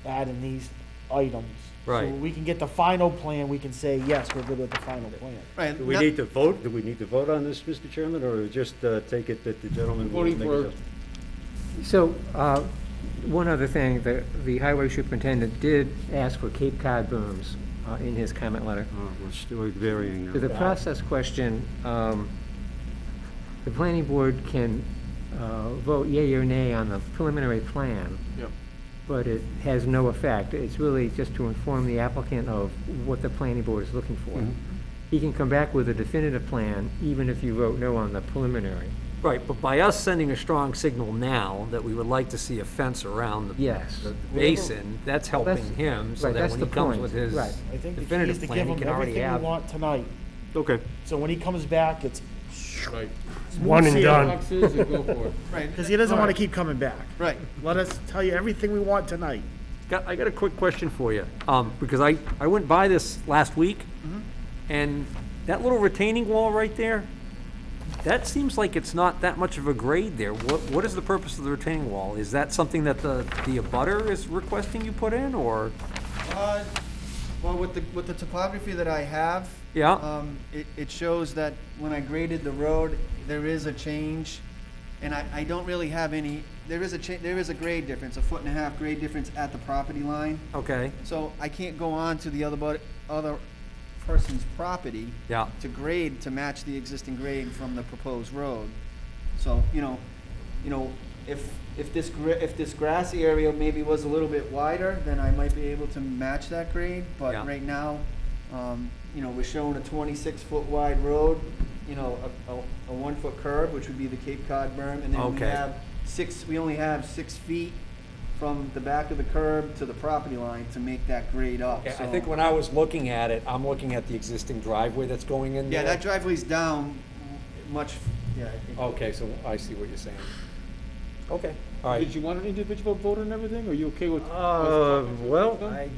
Speaker 7: add in these items.
Speaker 6: Right.
Speaker 7: So we can get the final plan, we can say, yes, we're good with the final plan.
Speaker 9: Right.
Speaker 3: do we need to vote? Do we need to vote on this, Mr. Chairman, or just take it that the gentleman will
Speaker 2: Voting
Speaker 3: make
Speaker 2: for-
Speaker 3: it?
Speaker 5: so, one other thing, the highway superintendent did ask for Cape Cod berms in his comment letter.
Speaker 3: We're still varying
Speaker 5: To the
Speaker 3: now.
Speaker 5: process question, the planning board can vote yea or nay on the preliminary plan,
Speaker 2: Yep.
Speaker 5: but it has no effect. It's really just to inform the applicant of what the planning board is looking for.
Speaker 3: Mhm.
Speaker 5: He can come back with a definitive plan, even if you vote no on the preliminary.
Speaker 6: Right, but by us sending a strong signal now that we would like to see a fence around the
Speaker 5: Yes.
Speaker 6: the basin, that's helping
Speaker 5: That's-
Speaker 6: him, so
Speaker 5: right,
Speaker 6: that
Speaker 5: that's
Speaker 6: when he
Speaker 5: the
Speaker 6: comes
Speaker 5: point.
Speaker 6: with his
Speaker 5: Right.
Speaker 7: I think the key is
Speaker 6: definitive
Speaker 7: to
Speaker 6: plan,
Speaker 7: give
Speaker 6: he
Speaker 7: him
Speaker 6: can already
Speaker 7: everything we
Speaker 6: have.
Speaker 7: want tonight.
Speaker 3: Okay.
Speaker 7: So when he comes back, it's
Speaker 2: Right.
Speaker 4: One and
Speaker 7: sailing.
Speaker 4: done.
Speaker 2: Boxes and go for it.
Speaker 9: Right.
Speaker 7: Because he doesn't want to keep coming back.
Speaker 9: Right.
Speaker 7: Let us tell you everything we want tonight.
Speaker 6: I got a quick question for you, because I went by this last week, and that little retaining wall right there, that seems like it's not that much of a grade there. What is the purpose of the retaining wall? Is that something that the abutter is requesting you put in, or?
Speaker 9: Well, with the topography that I have,
Speaker 6: Yeah.
Speaker 9: it shows that when I graded the road, there is a change, and I don't really have any, there is a grade difference, 1.5 foot grade difference at the property line.
Speaker 6: Okay,
Speaker 9: So I can't go on to the other person's property
Speaker 6: yeah,
Speaker 9: to grade to match the existing grade from the proposed road. So, if this grassy area maybe was a little bit wider, then I might be able to match that grade.
Speaker 6: Yeah.
Speaker 9: But right now, we're showing a 26-foot wide road, a 1 foot curb, which would be the Cape Cod berm, and then
Speaker 6: Okay.
Speaker 9: we only have 6 feet from the back of the curb to the property line to make that grade up.
Speaker 6: I
Speaker 9: So-
Speaker 6: think when I was looking at it, I'm looking at the existing driveway that's going in there.
Speaker 9: Yeah, that driveway's down much, yeah, I think.
Speaker 6: Okay, so I see what you're saying. Okay, all right.
Speaker 2: Did you want an individual vote and everything, or are you okay with?
Speaker 3: Well, I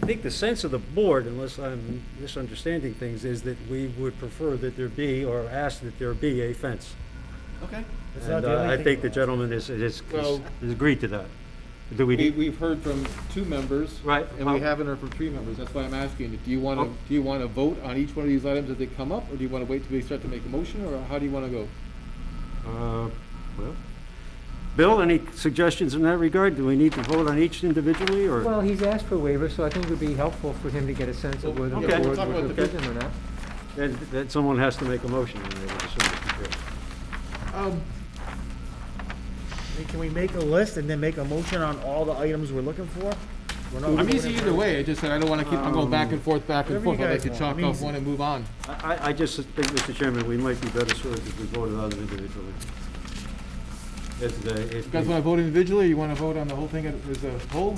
Speaker 3: think the sense of the board, unless I'm misunderstanding things, is that we would prefer that there be, or ask that there be a fence.
Speaker 9: Okay.
Speaker 7: It's not
Speaker 3: And
Speaker 7: the only
Speaker 3: I
Speaker 7: thing
Speaker 3: think the
Speaker 7: we're
Speaker 3: gentleman has
Speaker 2: Well-
Speaker 3: agreed to that. Do we?
Speaker 2: We've heard from 2 members.
Speaker 3: Right.
Speaker 2: And we haven't heard from 3 members, that's why I'm asking you, do you want to vote on each one of these items as they come up, or do you want to wait till we start to make a motion, or how do you want to go?
Speaker 3: Well, Bill, any suggestions in that regard? Do we need to vote on each individually, or?
Speaker 5: Well, he's asked for waiver, so I think it would be helpful for him to get a sense of whether
Speaker 3: Okay.
Speaker 5: the
Speaker 3: We'll
Speaker 5: board
Speaker 2: talk about
Speaker 5: would
Speaker 2: the
Speaker 5: approve them or not.
Speaker 3: Then someone has to make a motion, and they would assume it's true.
Speaker 7: Can we make a list and then make a motion on all the items we're looking for? We're not
Speaker 2: I'm easy
Speaker 7: voting
Speaker 2: either
Speaker 7: for-
Speaker 2: way, I just said I don't want to keep, I'm going back and forth.
Speaker 7: Whatever you
Speaker 2: I'd like
Speaker 7: guys
Speaker 2: to
Speaker 7: want.
Speaker 2: chalk
Speaker 7: I'm
Speaker 2: off
Speaker 7: easy.
Speaker 2: one and move on.
Speaker 3: I just think, Mr. Chairman, we might be better served if we voted on them individually.
Speaker 2: You guys want to vote individually, or you want to vote on the whole thing as a whole?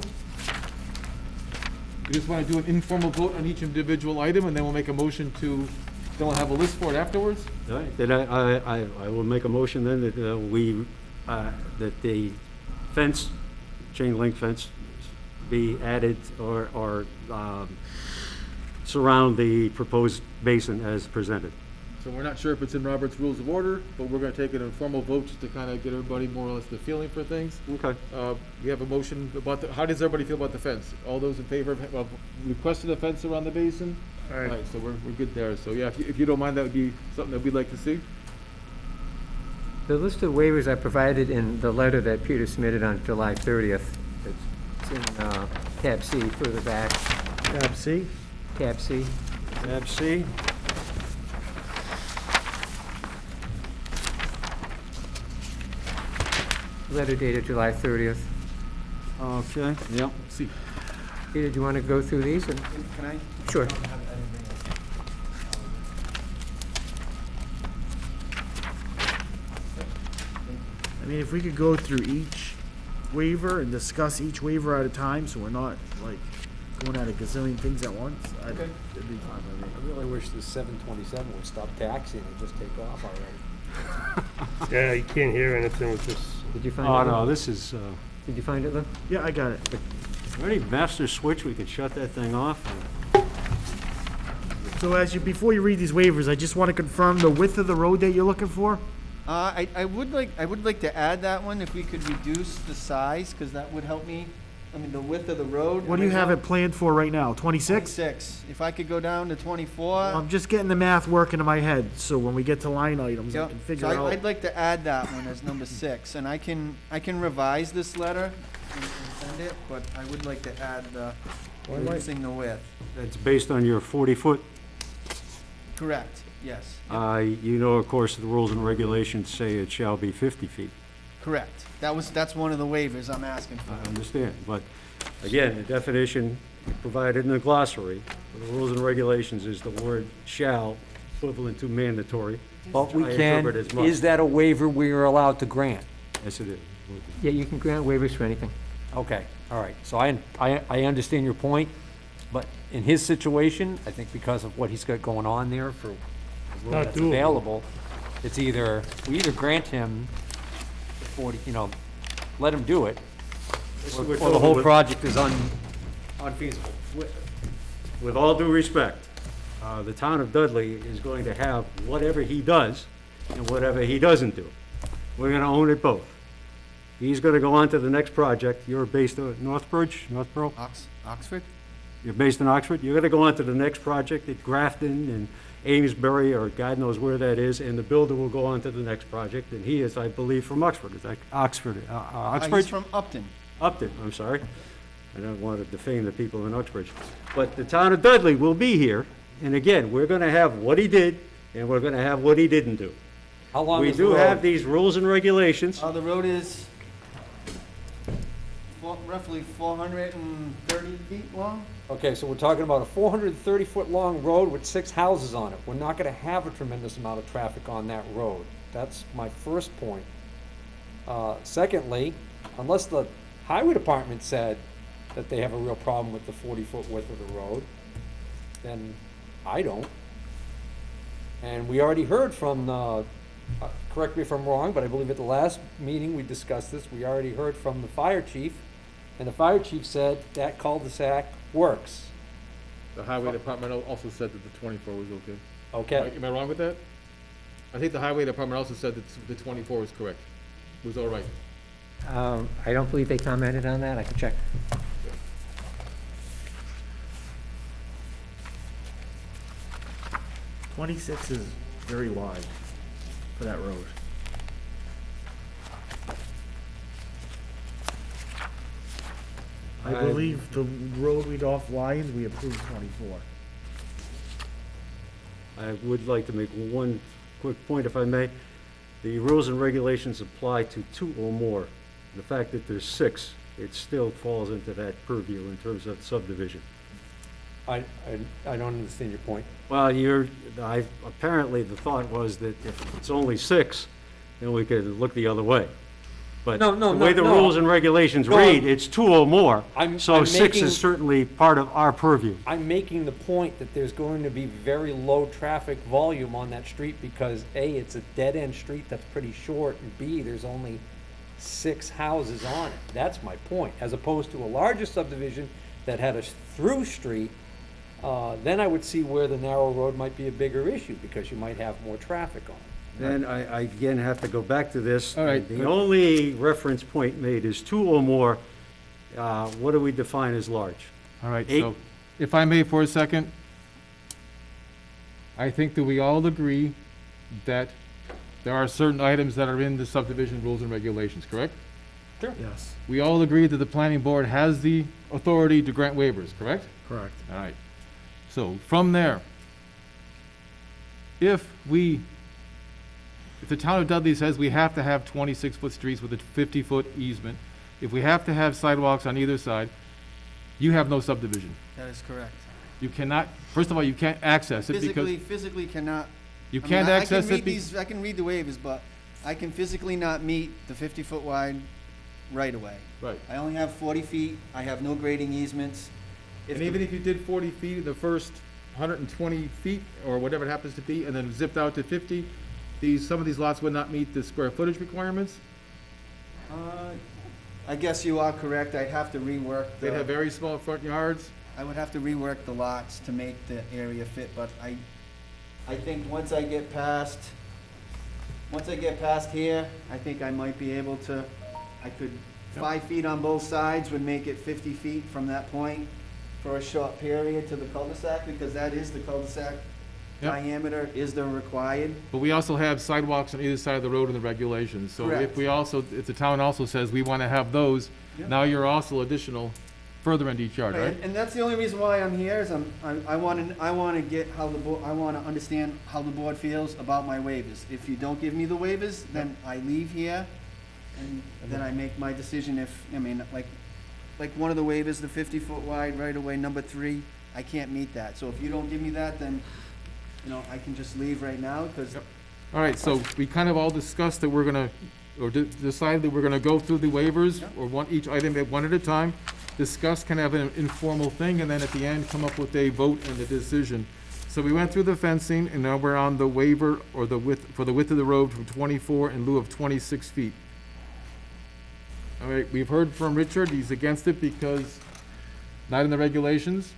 Speaker 2: You just want to do an informal vote on each individual item, and then we'll make a motion to, then we'll have a list for it afterwards?
Speaker 3: All right, then I will make a motion then that that the fence, chain link fence, be added or surround the proposed basin as presented.
Speaker 2: So we're not sure if it's in Robert's Rules of Order, but we're going to take an informal vote just to kind of get everybody more or less the feeling for things.
Speaker 3: Okay.
Speaker 2: We have a motion about how does everybody feel about the fence? All those in favor of requesting a fence around the basin?
Speaker 4: All right.
Speaker 2: So we're good there. So yeah, if you don't mind, that would be something that we'd like to see.
Speaker 5: The list of waivers I provided in the letter that Peter submitted on July 30th, it's in tab C, further back,
Speaker 7: Tab C?
Speaker 5: tab C.
Speaker 3: Tab C.
Speaker 5: Letter dated July 30th.
Speaker 3: Okay, yeah.
Speaker 2: See.
Speaker 5: Peter, do you want to go through these? And-
Speaker 9: Can I?
Speaker 5: Sure.
Speaker 7: I mean, if we could go through each waiver and discuss each waiver at a time, so we're not like going at a gazillion things at once, it'd be fine by me.
Speaker 6: I really wish the 727 would stop taxiing and just take off already.
Speaker 4: Yeah, you can't hear anything with this.
Speaker 5: Did you find
Speaker 3: Oh,
Speaker 5: it?
Speaker 3: no,
Speaker 5: Lou?
Speaker 3: this is,
Speaker 5: Did you find it, Lou?
Speaker 7: Yeah, I got it.
Speaker 3: is there any master switch we could shut that thing off?
Speaker 7: So before you read these waivers, I just want to confirm the width of the road that you're looking for?
Speaker 9: I would like to add that one if we could reduce the size, because that would help me. I mean, the width of the road.
Speaker 7: What do you have it planned for right now, 26?
Speaker 9: 26. If I could go down to 24.
Speaker 7: I'm just getting the math working in my head, so when we get to line items, I
Speaker 9: Yep.
Speaker 7: can
Speaker 9: So
Speaker 7: figure out.
Speaker 9: I'd like to add that one as number 6, and I can revise this letter and send it, but I would like to add the reducing the width.
Speaker 3: That's based on your 40-foot.
Speaker 9: Correct, yes.
Speaker 3: You know, of course, the rules and regulations say it shall be 50 feet.
Speaker 9: Correct. That's one of the waivers I'm asking
Speaker 3: I
Speaker 9: for.
Speaker 3: understand, but again, the definition provided in the glossary for the rules and regulations is the word shall, equivalent to mandatory.
Speaker 6: But we
Speaker 3: I
Speaker 6: can,
Speaker 3: interpret as must.
Speaker 6: is that a waiver we are allowed to grant?
Speaker 3: Yes, it is.
Speaker 5: Yeah, you can grant waivers for anything.
Speaker 6: Okay, all right. So I understand your point, but in his situation, I think because of what he's got going on there for as little
Speaker 4: Not
Speaker 6: that's
Speaker 4: doable.
Speaker 6: available, it's either, we either grant him 40, let him do it, or the whole project is unfeasible.
Speaker 3: With all due respect, the town of Dudley is going to have whatever he does and whatever he doesn't do. We're gonna own it both. He's gonna go on to the next project. You're based in Northborough?
Speaker 9: Oxford?
Speaker 3: You're based in Oxford. You're gonna go on to the next project at Grafton and Amesbury, or God knows where that is, and the builder will go on to the next project, and he is, I believe, from Oxford. Is that Oxford? Oxford?
Speaker 9: He's from Upton.
Speaker 3: Upton, I'm sorry. I don't want to defame the people in Uxbridge. But the town of Dudley will be here, and again, we're gonna have what he did, and we're gonna have what he didn't do.
Speaker 6: How long
Speaker 3: We
Speaker 6: is the
Speaker 3: do have
Speaker 6: road?
Speaker 3: these rules and regulations.
Speaker 9: The road is roughly 430 feet long.
Speaker 6: Okay, so we're talking about a 430-foot-long road with 6 houses on it. We're not gonna have a tremendous amount of traffic on that road. That's my first point. Secondly, unless the highway department said that they have a real problem with the 40-foot width of the road, then I don't. And we already heard from correct me if I'm wrong, but I believe at the last meeting we discussed this, we already heard from the fire chief, and the fire chief said that cul-de-sac works.
Speaker 2: The highway department also said that the 24 was okay.
Speaker 6: Okay,
Speaker 2: Am I wrong with that? I think the highway department also said that the 24 was correct. Was all right.
Speaker 5: I don't believe they commented on that. I can check.
Speaker 7: 26 is very wide for that road. I believe the road we'd off Lions, we approved 24.
Speaker 3: I would like to make one quick point, if I may. The rules and regulations apply to 2 or more. The fact that there's 6, it still falls into that purview in terms of subdivision.
Speaker 6: I don't understand your point.
Speaker 3: Well, apparently the thought was that if it's only 6, then we could look the other way. But
Speaker 6: No,
Speaker 3: the way the
Speaker 6: no.
Speaker 3: rules and regulations
Speaker 6: No,
Speaker 3: read, it's 2 or more. So
Speaker 6: I'm
Speaker 3: 6
Speaker 6: making-
Speaker 3: is certainly part of our purview.
Speaker 6: I'm making the point that there's going to be very low traffic volume on that street because A, it's a dead-end street that's pretty short, and B, there's only 6 houses on it. That's my point. As opposed to a larger subdivision that had a through street, then I would see where the narrow road might be a bigger issue because you might have more traffic on it.
Speaker 3: Then I again have to go back to this.
Speaker 2: All right.
Speaker 3: The only reference point made is 2 or more. What do we define as large?
Speaker 2: All right,
Speaker 3: 8.
Speaker 2: so if I may for a second, I think that we all agree that there are certain items that are in the subdivision rules and regulations, correct?
Speaker 7: Yes,
Speaker 2: We all agree that the planning board has the authority to grant waivers, correct?
Speaker 7: correct.
Speaker 2: All right. So from there, if the town of Dudley says we have to have 26-foot streets with a 50-foot easement, if we have to have sidewalks on either side, you have no subdivision.
Speaker 9: That is correct.
Speaker 2: You cannot, first of all, you can't access it because
Speaker 9: Physically cannot.
Speaker 2: you
Speaker 9: I mean,
Speaker 2: can't
Speaker 9: I
Speaker 2: access
Speaker 9: can read
Speaker 2: it.
Speaker 9: these, I can read the waivers, but I can physically not meet the 50-foot wide right-of-way.
Speaker 2: Right.
Speaker 9: I only have 40 feet, I have no grading easements.
Speaker 2: And even if you did 40 feet in the first 120 feet, or whatever it happens to be, and then zipped out to 50, some of these lots would not meet the square footage requirements.
Speaker 9: I guess you are correct, I'd have to rework
Speaker 2: They'd have
Speaker 9: the,
Speaker 2: very small front yards.
Speaker 9: I would have to rework the lots to make the area fit, but I think once I get past here, I think I might be able to, 5 feet on both sides would make it 50 feet from that point for a short period to the cul-de-sac, because that is the cul-de-sac
Speaker 2: Yep.
Speaker 9: diameter is the required.
Speaker 2: But we also have sidewalks on either side of the road in the regulations. So
Speaker 9: Correct.
Speaker 2: if the town also says we want to have those,
Speaker 9: Yep.
Speaker 2: now you're also additional further into each yard, right?
Speaker 9: And that's the only reason why I'm here, is I want to get how the board, I want to understand how the board feels about my waivers. If you don't give me the waivers, then I leave here, and then I make my decision if, like one of the waivers, the 50-foot wide right-of-way, number 3, I can't meet that. So if you don't give me that, then, I can just leave right now, because
Speaker 2: Yep. All right, so we kind of all discussed that we're gonna, or decided that we're gonna go through the waivers,
Speaker 9: Yep.
Speaker 2: or each item at one at a time, discuss, kind of an informal thing, and then at the end, come up with a vote and a decision. So we went through the fencing, and now we're on the waiver, or the width, for the width of the road from 24 in lieu of 26 feet. All right, we've heard from Richard, he's against it because not in the regulations.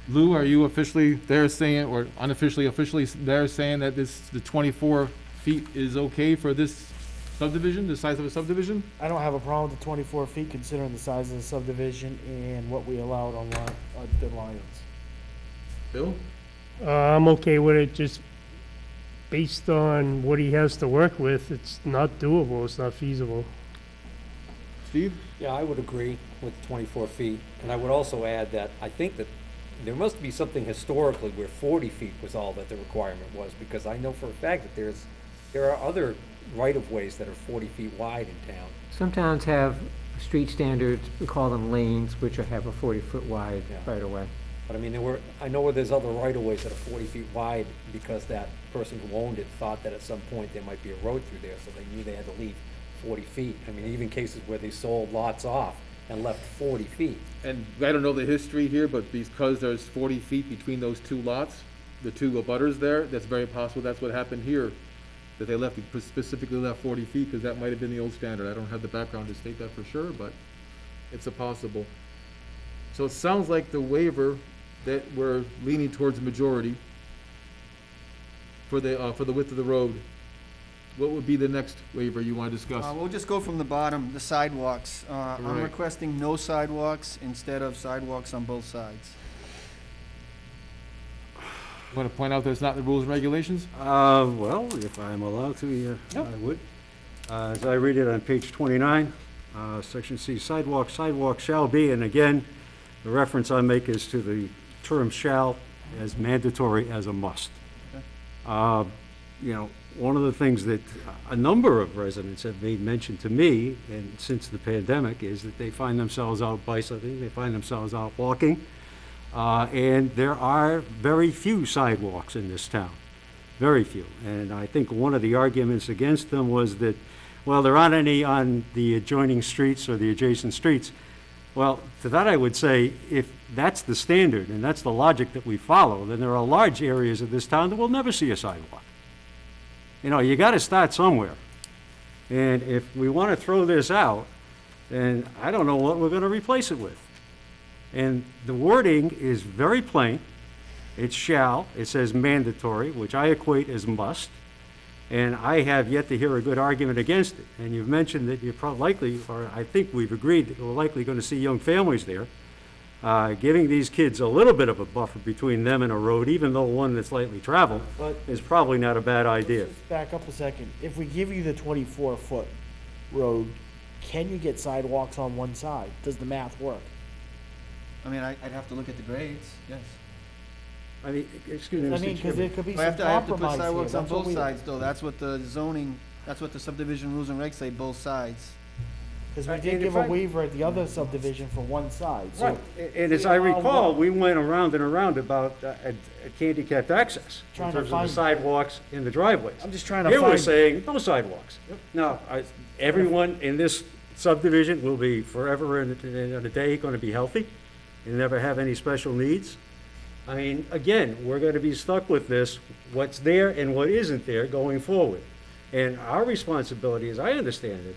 Speaker 2: Lou, are you officially there saying, or unofficially, officially there saying that the 24 feet is okay for this subdivision, the size of a subdivision?
Speaker 7: I don't have a problem with the 24 feet considering the size of the subdivision and what we allowed on the Lions.
Speaker 2: Bill?
Speaker 4: I'm okay with it, just based on what he has to work with, it's not doable, it's not feasible.
Speaker 2: Steve?
Speaker 6: Yeah, I would agree with 24 feet, and I would also add that I think that there must be something historically where 40 feet was all that the requirement was, because I know for a fact that there are other right-of-ways that are 40 feet wide in town.
Speaker 5: Some towns have street standards, we call them lanes, which have a 40-foot wide
Speaker 6: Yeah.
Speaker 5: right of way.
Speaker 6: But I mean, I know where there's other right-of-ways that are 40 feet wide because that person who owned it thought that at some point there might be a road through there, so they knew they had to leave 40 feet. I mean, even cases where they sold lots off and left 40 feet.
Speaker 2: And I don't know the history here, but because there's 40 feet between those two lots, the two abutters there, that's very possible that's what happened here. That they specifically left 40 feet, because that might have been the old standard. I don't have the background to state that for sure, but it's a possible. So it sounds like the waiver that we're leaning towards a majority for the width of the road. What would be the next waiver you want to discuss?
Speaker 9: We'll just go from the bottom, the sidewalks. I'm
Speaker 2: Right.
Speaker 9: requesting no sidewalks instead of sidewalks on both sides.
Speaker 2: You want to point out that it's not in the rules and regulations?
Speaker 3: Well, if I'm allowed to, I would. As I read it on page 29, section C, sidewalk shall be, and again, the reference I make is to the term shall as mandatory as a must. You know, one of the things that a number of residents have made mention to me, and since the pandemic, is that they find themselves out bicycling, they find themselves out walking, and there are very few sidewalks in this town, very few. And I think one of the arguments against them was that, well, there aren't any on the adjoining streets or the adjacent streets. Well, to that I would say, if that's the standard and that's the logic that we follow, then there are large areas of this town that will never see a sidewalk. You know, you got to start somewhere. And if we want to throw this out, then I don't know what we're going to replace it with. And the wording is very plain. It shall, it says mandatory, which I equate as must. And I have yet to hear a good argument against it. And you've mentioned that you're likely, or I think we've agreed that we're likely going to see young families there. Giving these kids a little bit of a buffer between them and a road, even though one that's lightly traveled,
Speaker 7: But
Speaker 3: is probably not a bad idea.
Speaker 7: just back up a second. If we give you the 24-foot road, can you get sidewalks on one side? Does the math work?
Speaker 9: I mean, I'd have to look at the grades, yes.
Speaker 3: I mean, excuse me,
Speaker 7: I
Speaker 3: Mr.
Speaker 7: mean, because
Speaker 3: Chairman.
Speaker 7: there could be
Speaker 9: I
Speaker 7: some
Speaker 9: have to put
Speaker 7: compromise here.
Speaker 9: sidewalks on
Speaker 7: That's what
Speaker 9: both
Speaker 7: we-
Speaker 9: sides, though. That's what the zoning, that's what the subdivision rules and regs say, both sides.
Speaker 7: Because we
Speaker 3: And
Speaker 7: did
Speaker 3: if
Speaker 7: give a
Speaker 3: I-
Speaker 7: waiver at the other subdivision for one side, so.
Speaker 3: Right, and as I recall, we went around and around about handicapped access in
Speaker 7: Trying to
Speaker 3: terms of the
Speaker 7: find-
Speaker 3: sidewalks in the driveways.
Speaker 7: I'm just trying to
Speaker 3: Here we're
Speaker 7: find,
Speaker 3: saying no sidewalks. Now, everyone in this subdivision will be forever in a day going to be healthy and never have any special needs. I mean, again, we're going to be stuck with this, what's there and what isn't there going forward. And our responsibility, as I understand it,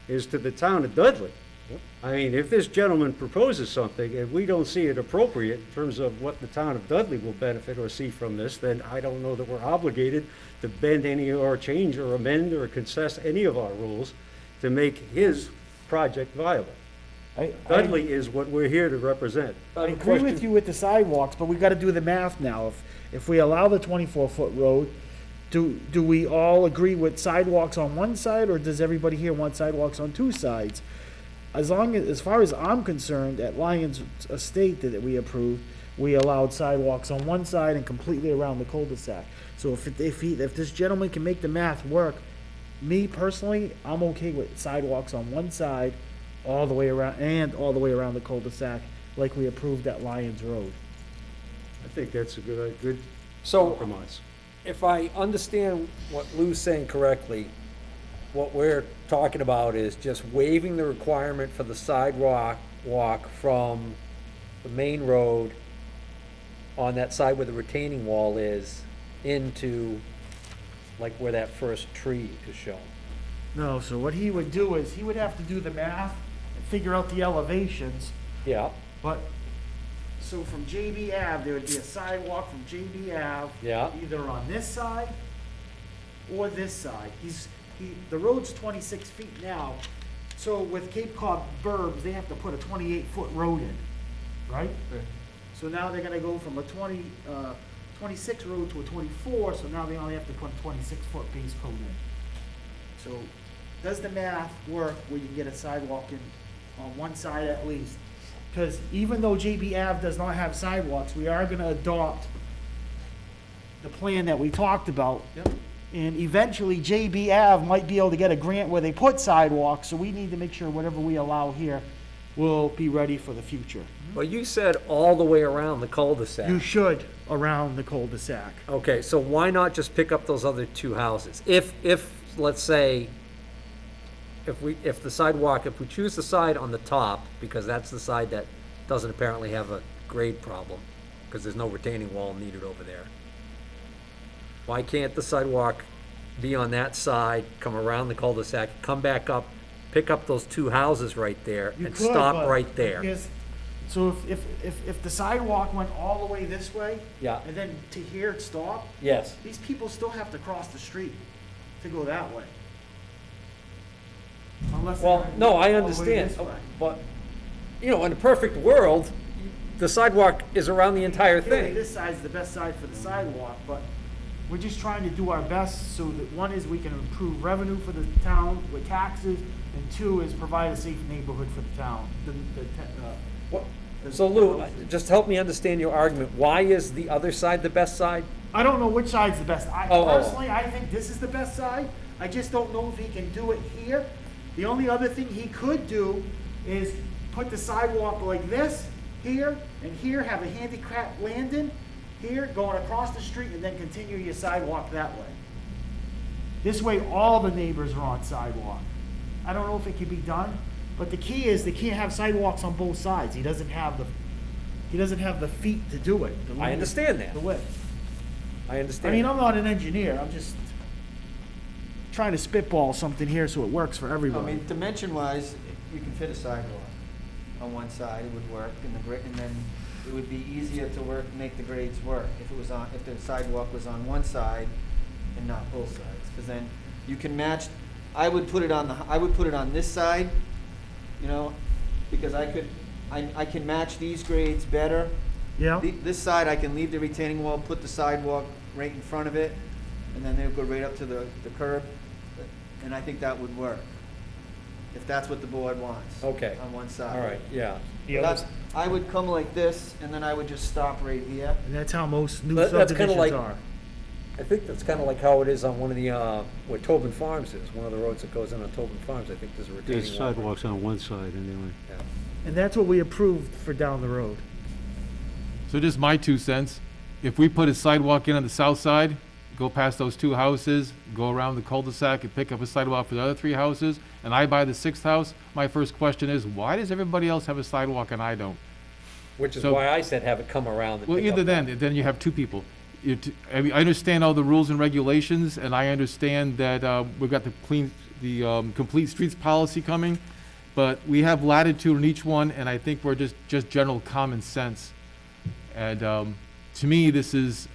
Speaker 3: is to the town of Dudley. I mean, if this gentleman proposes something and we don't see it appropriate in terms of what the town of Dudley will benefit or see from this, then I don't know that we're obligated to bend any or change or amend or concess any of our rules to make his project viable. Dudley is what we're here to represent.
Speaker 7: I agree with you with the sidewalks, but we gotta do the math now. If we allow the 24-foot road, do we all agree with sidewalks on one side, or does everybody here want sidewalks on two sides? As far as I'm concerned, at Lions Estate that we approved, we allowed sidewalks on one side and completely around the cul-de-sac. So if this gentleman can make the math work, me personally, I'm okay with sidewalks on one side, all the way around, and all the way around the cul-de-sac, like we approved at Lions Road.
Speaker 3: I think that's a good
Speaker 6: So
Speaker 3: compromise.
Speaker 6: if I understand what Lou's saying correctly, what we're talking about is just waiving the requirement for the sidewalk walk from the main road on that side where the retaining wall is into like where that first tree is shown.
Speaker 7: No, so what he would do is, he would have to do the math and figure out the elevations,
Speaker 6: Yeah,
Speaker 7: but So from JB Ave, there would be a sidewalk from JB Ave.
Speaker 6: Yeah.
Speaker 7: Either on this side or this side. The road's 26 feet now, so with Cape Cod Burbs, they have to put a 28-foot road in, right?
Speaker 9: Right.
Speaker 7: So now they're gonna go from a 26 road to a 24, so now they only have to put a 26-foot base coat in. So, does the math work where you can get a sidewalk in on one side at least? Because even though JB Ave does not have sidewalks, we are gonna adopt the plan that we talked about.
Speaker 9: Yep.
Speaker 7: And eventually JB Ave might be able to get a grant where they put sidewalks, so we need to make sure whatever we allow here will be ready for the future.
Speaker 6: Well, you said all the way around the cul-de-sac.
Speaker 7: You should around the cul-de-sac.
Speaker 6: Okay, so why not just pick up those other two houses? If, let's say, if we choose the side on the top, because that's the side that doesn't apparently have a grade problem, because there's no retaining wall needed over there. Why can't the sidewalk be on that side, come around the cul-de-sac, come back up, pick up those two houses right there,
Speaker 7: You
Speaker 6: and
Speaker 7: could,
Speaker 6: stop
Speaker 7: but
Speaker 6: right there?
Speaker 7: So if the sidewalk went all the way this way,
Speaker 6: Yeah,
Speaker 7: and then to here it stopped,
Speaker 6: yes.
Speaker 7: these people still have to cross the street to go that way. Unless they're
Speaker 6: Well,
Speaker 7: gonna
Speaker 6: no,
Speaker 7: go
Speaker 6: I
Speaker 7: all the way
Speaker 6: understand,
Speaker 7: this way.
Speaker 6: but, in a perfect world, the sidewalk is around the entire
Speaker 7: Clearly,
Speaker 6: thing.
Speaker 7: this side's the best side for the sidewalk, but we're just trying to do our best so that, one is we can improve revenue for the town with taxes, and two is provide a safe neighborhood for the town.
Speaker 6: So Lou, just help me understand your argument. Why is the other side the best side?
Speaker 7: I don't know which side's the best.
Speaker 6: Oh.
Speaker 7: Personally, I think this is the best side. I just don't know if he can do it here. The only other thing he could do is put the sidewalk like this, here, and here, have a handicap landing, here, going across the street, and then continue your sidewalk that way. This way, all the neighbors are on sidewalk. I don't know if it can be done, but the key is they can't have sidewalks on both sides. He doesn't have the feet to do it.
Speaker 6: I understand that.
Speaker 7: The width.
Speaker 6: I
Speaker 7: I
Speaker 6: understand.
Speaker 7: mean, I'm not an engineer, I'm just trying to spitball something here so it works for
Speaker 9: I
Speaker 7: everybody.
Speaker 9: mean, dimension-wise, you can fit a sidewalk on one side, it would work, and then it would be easier to make the grades work if the sidewalk was on one side and not both sides, because then you can match. I would put it on this side, because I can match these grades better.
Speaker 7: Yeah,
Speaker 9: This side, I can leave the retaining wall, put the sidewalk right in front of it, and then they'll go right up to the curb, and I think that would work, if that's what the board wants.
Speaker 6: Okay.
Speaker 9: On one side.
Speaker 6: All right, yeah.
Speaker 9: I would come like this, and then I would just stop right here.
Speaker 7: and that's how most new
Speaker 6: That's kinda
Speaker 7: subdivisions
Speaker 6: like-
Speaker 7: are.
Speaker 6: I think that's kind of like how it is on one of the, where Tobin Farms is, one of the roads that goes in on Tobin Farms. I think there's a retaining
Speaker 3: There's
Speaker 6: wall.
Speaker 3: sidewalks on one side anyway.
Speaker 6: Yeah.
Speaker 7: And that's what we approved for down the road.
Speaker 2: So just my 2 cents, if we put a sidewalk in on the south side, go past those 2 houses, go around the cul-de-sac and pick up a sidewalk for the other 3 houses, and I buy the 6th house, my first question is, why does everybody else have a sidewalk and I don't?
Speaker 6: Which is
Speaker 2: So-
Speaker 6: why I said have it come around and
Speaker 2: Well,
Speaker 6: pick
Speaker 2: either
Speaker 6: up.
Speaker 2: then you have 2 people. I mean, I understand all the rules and regulations, and I understand that we've got the complete streets policy coming, but we have latitude in each one, and I think we're just general common sense. And to me, this is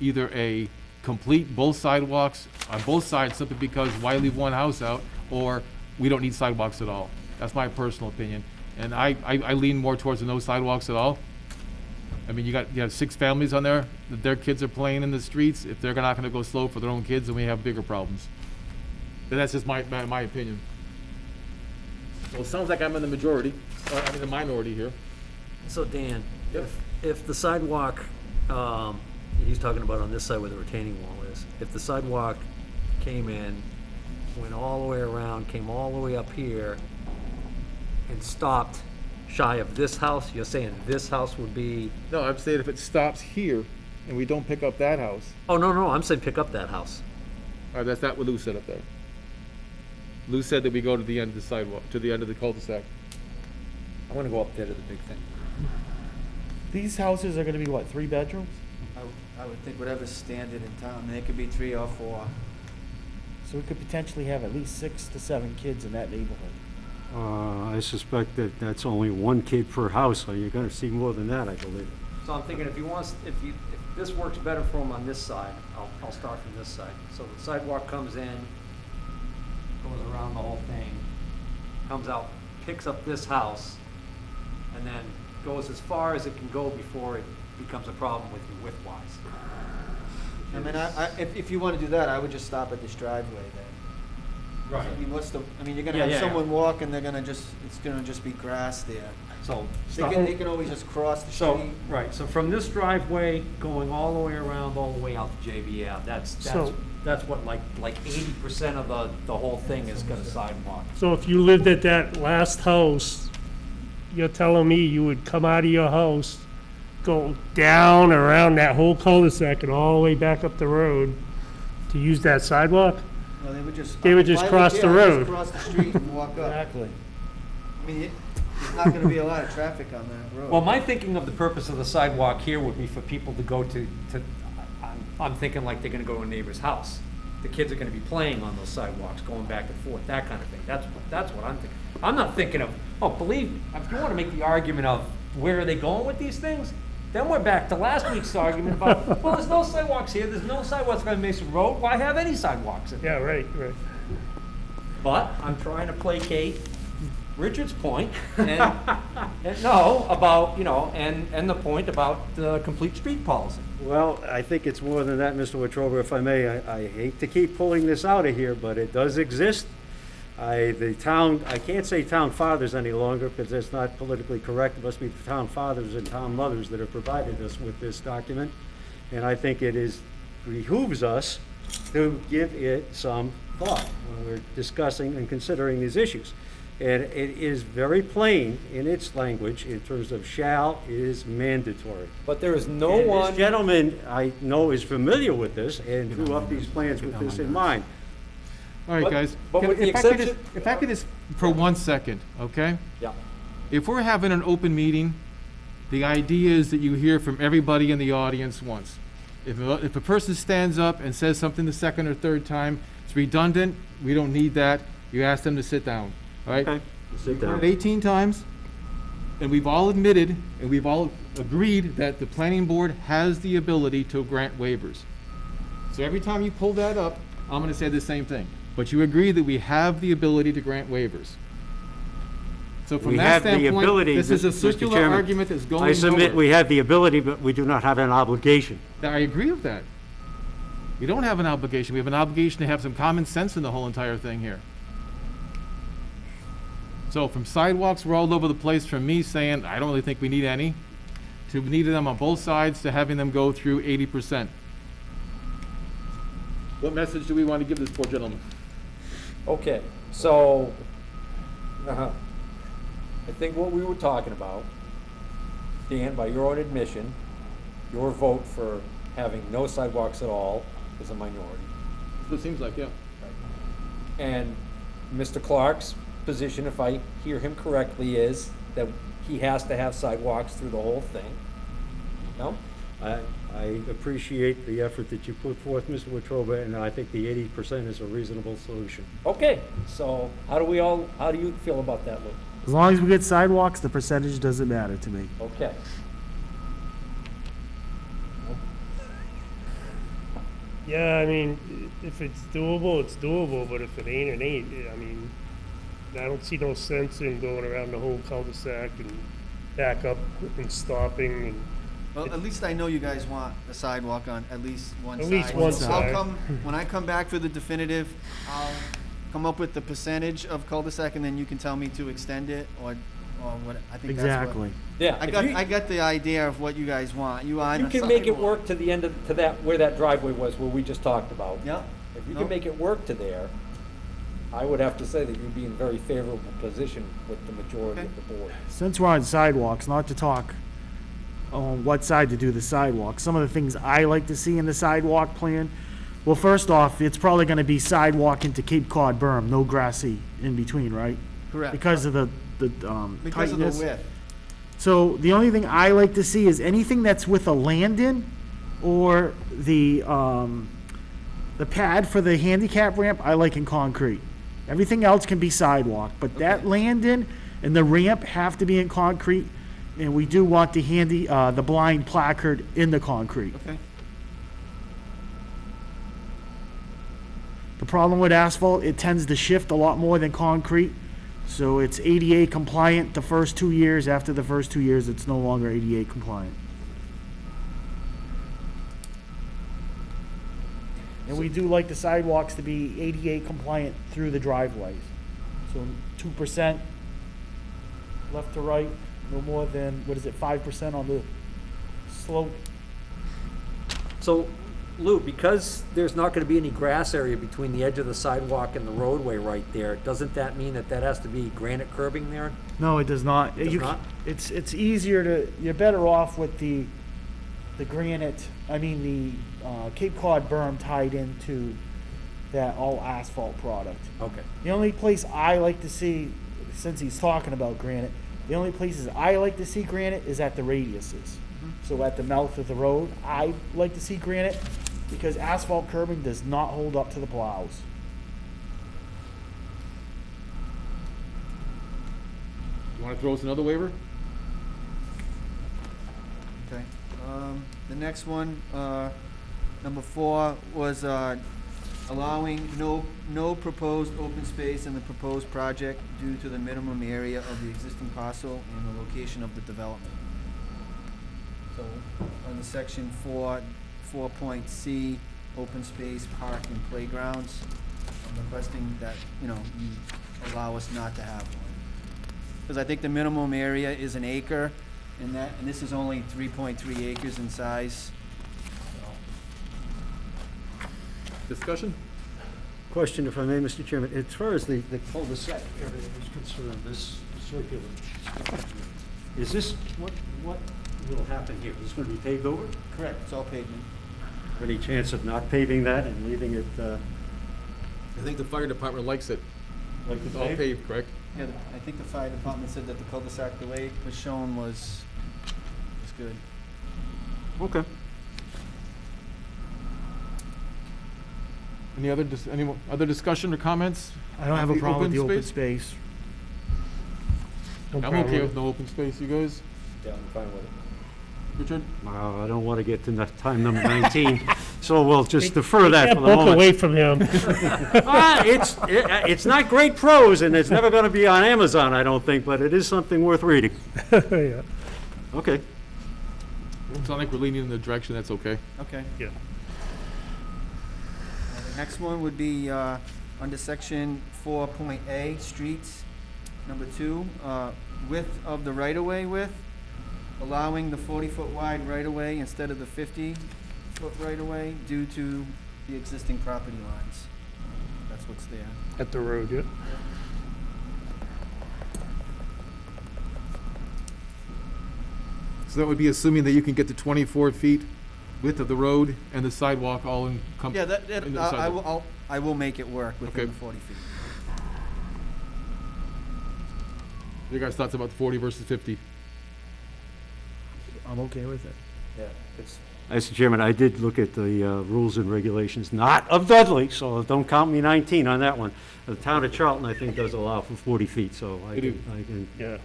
Speaker 2: either a complete both sidewalks on both sides simply because why leave one house out, or we don't need sidewalks at all. That's my personal opinion. And I lean more towards the no sidewalks at all. I mean, you have 6 families on there, that their kids are playing in the streets. If they're not gonna go slow for their own kids, then we have bigger problems. And that's just my opinion. Well, it sounds like I'm in the majority, or I'm in the minority here.
Speaker 6: So Dan,
Speaker 2: Yep.
Speaker 6: if the sidewalk, he's talking about on this side where the retaining wall is, if the sidewalk came in, went all the way around, came all the way up here, and stopped shy of this house, you're saying this house would be,
Speaker 2: No, I'm saying if it stops here and we don't pick up that house,
Speaker 6: oh, no, I'm saying pick up that house.
Speaker 2: that's not what Lou said up there. Lou said that we go to the end of the sidewalk, to the end of the cul-de-sac.
Speaker 6: I wanna go up there to the big thing.
Speaker 7: These houses are gonna be what, 3 bedrooms?
Speaker 9: I would think whatever's standard in town, and it could be 3 or 4.
Speaker 7: So we could potentially have at least 6 to 7 kids in that neighborhood.
Speaker 3: I suspect that that's only one kid per house, so you're gonna see more than that, I believe.
Speaker 6: So I'm thinking if if this works better for him on this side, I'll start from this side. So the sidewalk comes in, goes around the whole thing, comes out, picks up this house, and then goes as far as it can go before it becomes a problem with you width-wise.
Speaker 9: I mean, if you want to do that, I would just stop at this driveway then.
Speaker 6: Right.
Speaker 9: I mean, you're gonna
Speaker 6: Yeah,
Speaker 9: have
Speaker 6: yeah,
Speaker 9: someone walk and it's gonna just be grass there.
Speaker 6: So,
Speaker 9: They can always just cross the
Speaker 6: so,
Speaker 9: street.
Speaker 6: right, so from this driveway, going all the way around, all the way out to JB Ave,
Speaker 4: So-
Speaker 6: that's what, like 80% of the whole thing is gonna sidewalk.
Speaker 4: So if you lived at that last house, you're telling me you would come out of your house, go down around that whole cul-de-sac and all the way back up the road to use that sidewalk?
Speaker 9: No, they would just.
Speaker 4: They would just
Speaker 9: if I
Speaker 4: cross
Speaker 9: lived
Speaker 4: the
Speaker 9: here, I'd just
Speaker 4: road.
Speaker 9: cross the street and walk up.
Speaker 7: Exactly.
Speaker 9: I mean, there's not gonna be a lot of traffic on that road.
Speaker 6: Well, my thinking of the purpose of the sidewalk here would be for people to go I'm thinking like they're gonna go to a neighbor's house. The kids are gonna be playing on those sidewalks, going back and forth, that kind of thing. That's what I'm thinking. I'm not thinking of, believe me, if you wanna make the argument of where are they going with these things, then we're back to last week's argument about, well, there's no sidewalks here, there's no sidewalks on Mason Road, why have any sidewalks in there?
Speaker 4: Yeah, right.
Speaker 6: But I'm trying to placate Richard's point and no, about, and the point about the complete street policy.
Speaker 3: Well, I think it's more than that, Mr. Wetruba, if I may. I hate to keep pulling this out of here, but it does exist. I can't say town fathers any longer because that's not politically correct. It must be the town fathers and town mothers that have provided us with this document. And I think it behooves us to give it some thought when we're discussing and considering these issues. And it is very plain in its language in terms of shall is mandatory.
Speaker 6: But there is no
Speaker 3: And
Speaker 6: one.
Speaker 3: this gentleman, I know, is familiar with this and drew up these plans with this in mind.
Speaker 2: All right,
Speaker 6: But-
Speaker 2: guys.
Speaker 6: but with the
Speaker 2: If I could
Speaker 6: exception-
Speaker 2: if I could just, for 1 second, okay?
Speaker 6: Yeah.
Speaker 2: If we're having an open meeting, the idea is that you hear from everybody in the audience once. If a person stands up and says something the second or third time, it's redundant, we don't need that, you ask them to sit down, all right?
Speaker 3: Okay, sit
Speaker 2: We've heard
Speaker 3: down.
Speaker 2: it 18 times, and we've all admitted, and we've all agreed that the planning board has the ability to grant waivers. So every time you pull that up, I'm gonna say the same thing. But you agree that we have the ability to grant waivers. So from
Speaker 3: We
Speaker 2: that
Speaker 3: have the
Speaker 2: standpoint,
Speaker 3: ability,
Speaker 2: this is a
Speaker 3: Mr.
Speaker 2: circular
Speaker 3: Chairman.
Speaker 2: argument that's going
Speaker 3: I submit
Speaker 2: nowhere.
Speaker 3: we have the ability, but we do not have an obligation.
Speaker 2: I agree with that. We don't have an obligation. We have an obligation to have some common sense in the whole entire thing here. So from sidewalks, we're all over the place, from me saying, I don't really think we need any, to we needed them on both sides, to having them go through 80%. What message do we want to give this poor gentleman?
Speaker 6: Okay, so, I think what we were talking about, Dan, by your own admission, your vote for having no sidewalks at all is a minority.
Speaker 2: It seems like, yeah.
Speaker 6: And Mr. Clark's position, if I hear him correctly, is that he has to have sidewalks through the whole thing. No?
Speaker 3: I appreciate the effort that you put forth, Mr. Wetruba, and I think the 80% is a reasonable solution.
Speaker 6: Okay, so how do you feel about that, Lou?
Speaker 7: As long as we get sidewalks, the percentage doesn't matter to me.
Speaker 6: Okay.
Speaker 4: Yeah, I mean, if it's doable, it's doable, but if it ain't, it ain't. I mean, I don't see no sense in going around the whole cul-de-sac and back up and stopping and,
Speaker 9: Well, at least I know you guys want a sidewalk on at least one
Speaker 4: At
Speaker 9: side.
Speaker 4: least one side.
Speaker 9: When I come back for the definitive, I'll come up with the percentage of cul-de-sac, and then you can tell me to extend it, or what, I think that's what.
Speaker 7: Exactly.
Speaker 6: Yeah.
Speaker 9: I got the idea of what you guys want. You want
Speaker 6: You
Speaker 9: a
Speaker 6: can make it
Speaker 9: sidewalk.
Speaker 6: work to the end of, to that, where that driveway was, where we just talked about.
Speaker 9: Yeah.
Speaker 6: If you
Speaker 9: No.
Speaker 6: can make it work to there, I would have to say that you'd be in a very favorable position with the majority of the board.
Speaker 7: Since we're on sidewalks, not to talk on what side to do the sidewalk, some of the things I like to see in the sidewalk plan, well, first off, it's probably gonna be sidewalk into Cape Cod berm, no grassy in between, right?
Speaker 9: Correct.
Speaker 7: Because of the
Speaker 9: Because of the
Speaker 7: tightness.
Speaker 9: width.
Speaker 7: So the only thing I like to see is anything that's with a land-in or the pad for the handicap ramp, I like in concrete. Everything else can be sidewalk, but that landing and the ramp have to be in concrete, and we do want the blind placard in the concrete.
Speaker 9: Okay.
Speaker 7: The problem with asphalt, it tends to shift a lot more than concrete, so it's ADA compliant the first 2 years. After the first 2 years, it's no longer ADA compliant. And we do like the sidewalks to be ADA compliant through the driveways. So 2% left to right, no more than, 5% on the slope?
Speaker 6: So, Lou, because there's not gonna be any grass area between the edge of the sidewalk and the roadway right there, doesn't that mean that that has to be granite curbing there?
Speaker 7: No, it does not.
Speaker 6: Does not?
Speaker 7: It's easier to, you're better off with the granite, the Cape Cod berm tied into that all asphalt product.
Speaker 6: Okay.
Speaker 7: The only place I like to see, since he's talking about granite, the only places I like to see granite is at the radiuses. So at the mouth of the road, I like to see granite because asphalt curbing does not hold up to the plows.
Speaker 2: You wanna throw us another waiver?
Speaker 9: Okay. The next one, number 4, was allowing no proposed open space in the proposed project due to the minimum area of the existing parcel and the location of the development. So, on the section 4.C, open space, park, and playgrounds, I'm requesting that, you allow us not to have one. Because I think the minimum area is an acre, and this is only 3.3 acres in size.
Speaker 2: Discussion?
Speaker 3: Question, if I may, Mr. Chairman. As far as the cul-de-sac area is concerned, this circular, is this, what will happen here? Is this going to be paved over?
Speaker 9: Correct. It's all pavement.
Speaker 3: Any chance of not paving that and leaving it
Speaker 2: I think the fire department likes it.
Speaker 3: like
Speaker 2: It's
Speaker 3: the
Speaker 2: all
Speaker 3: paved?
Speaker 2: paved, correct?
Speaker 9: Yeah, I think the fire department said that the cul-de-sac, the way it was shown was good.
Speaker 3: Okay.
Speaker 2: Any other discussion or comments?
Speaker 7: I don't have a
Speaker 2: The
Speaker 7: problem with the
Speaker 2: open
Speaker 7: open space.
Speaker 4: No
Speaker 2: I'm
Speaker 4: problem
Speaker 2: okay
Speaker 4: with
Speaker 2: with no open space, you guys?
Speaker 6: Yeah, I'm fine with it.
Speaker 2: Richard?
Speaker 3: I don't want to get to time number 19, so we'll just defer that
Speaker 4: Get
Speaker 3: for the
Speaker 4: book
Speaker 3: moment.
Speaker 4: away from him.
Speaker 3: It's not great prose, and it's never going to be on Amazon, I don't think, but it is something worth reading.
Speaker 4: Yeah.
Speaker 3: Okay.
Speaker 2: Sound like we're leaning in the direction, that's okay.
Speaker 9: Okay.
Speaker 4: Yeah.
Speaker 9: The next one would be under section 4.A, streets. Number 2, width of the right-of-way width, allowing the 40-foot wide right-of-way instead of the 50-foot right-of-way due to the existing property lines. That's what's there.
Speaker 4: At the road, yeah.
Speaker 2: So that would be assuming that you can get to 24 feet width of the road and the sidewalk all in.
Speaker 9: Yeah,
Speaker 2: in the sidewalk.
Speaker 9: I will make it work within
Speaker 2: Okay.
Speaker 9: the 40 feet.
Speaker 2: You guys' thoughts about the 40 versus 50?
Speaker 7: I'm okay with it.
Speaker 6: Yeah, it's,
Speaker 3: Mr. Chairman, I did look at the rules and regulations, not of Dudley, so don't count me 19 on that one. The town of Charlton, I think, does allow for 40 feet, so I
Speaker 2: They do.
Speaker 3: can,
Speaker 4: Yeah.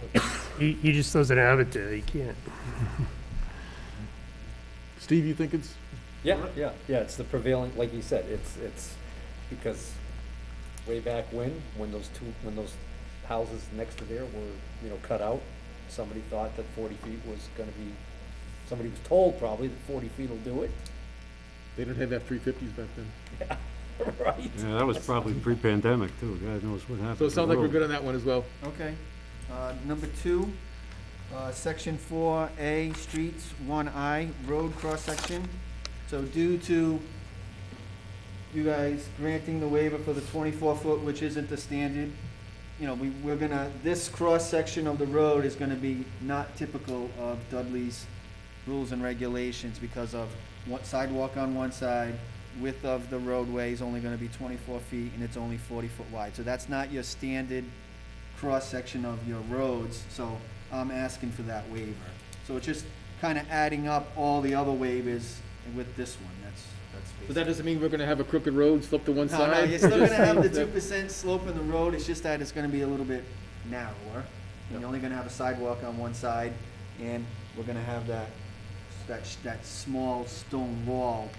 Speaker 4: He just doesn't have it there. He can't.
Speaker 2: Steve, you think it's?
Speaker 6: yeah, it's the prevailing, like you said, it's because way back when those houses next to there were, cut out, somebody thought that 40 feet was gonna be, somebody was told probably that 40 feet will do it.
Speaker 2: They didn't have F-350s back then.
Speaker 6: Right.
Speaker 3: yeah, that was probably pre-pandemic, too. God knows what happened.
Speaker 2: So it
Speaker 3: to
Speaker 2: sounds
Speaker 3: the
Speaker 2: like we're
Speaker 3: road.
Speaker 2: good on that one as well.
Speaker 9: Okay. Number 2, section 4A, streets, 1I, road cross-section. So due to you guys granting the waiver for the 24-foot, which isn't the standard, this cross-section of the road is gonna be not typical of Dudley's rules and regulations because of what sidewalk on one side, width of the roadway is only gonna be 24 feet and it's only 40 foot wide. So that's not your standard cross-section of your roads, so I'm asking for that waiver. So it's just kinda adding up all the other waivers with this one, that's
Speaker 2: So that doesn't mean we're gonna have a crooked road, slope to one
Speaker 9: No,
Speaker 2: side?
Speaker 9: no, you're still gonna have the
Speaker 2: Just means
Speaker 9: 2% slope in the road, it's just that it's gonna be a little bit narrower. And you're only gonna have a sidewalk on one side, and we're gonna have that small stone wall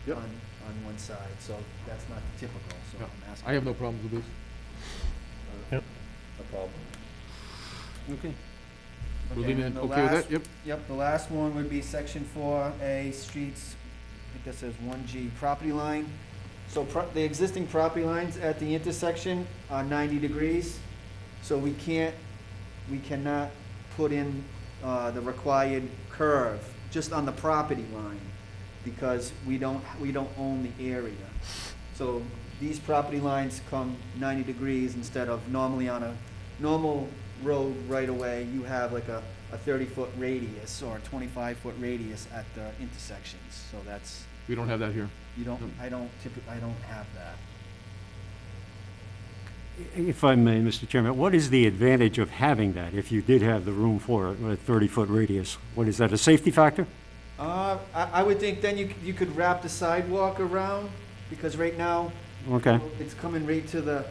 Speaker 2: Yep.
Speaker 9: on one side, so that's not typical, so
Speaker 2: Yeah.
Speaker 9: I'm asking.
Speaker 2: I have no problems with this.
Speaker 6: No problem.
Speaker 3: Okay.
Speaker 2: We're
Speaker 9: Okay,
Speaker 2: leaving
Speaker 9: and
Speaker 2: it
Speaker 9: the
Speaker 2: okay with
Speaker 9: last-
Speaker 2: that? Yep.
Speaker 9: Yep, the last one would be section 4A, streets, I think that says 1G, property line. So the existing property lines at the intersection are 90 degrees, so we cannot put in the required curve just on the property line, because we don't own the area. So these property lines come 90 degrees instead of normally on a normal road right away, you have like a 30-foot radius or a 25-foot radius at the intersections. So that's,
Speaker 2: We don't have that here.
Speaker 9: I don't have that.
Speaker 3: If I may, Mr. Chairman, what is the advantage of having that, if you did have the room for it, with a 30-foot radius? What is that, a safety factor?
Speaker 9: I would think then you could wrap the sidewalk around, because right now,
Speaker 3: Okay,
Speaker 9: it's coming right to the,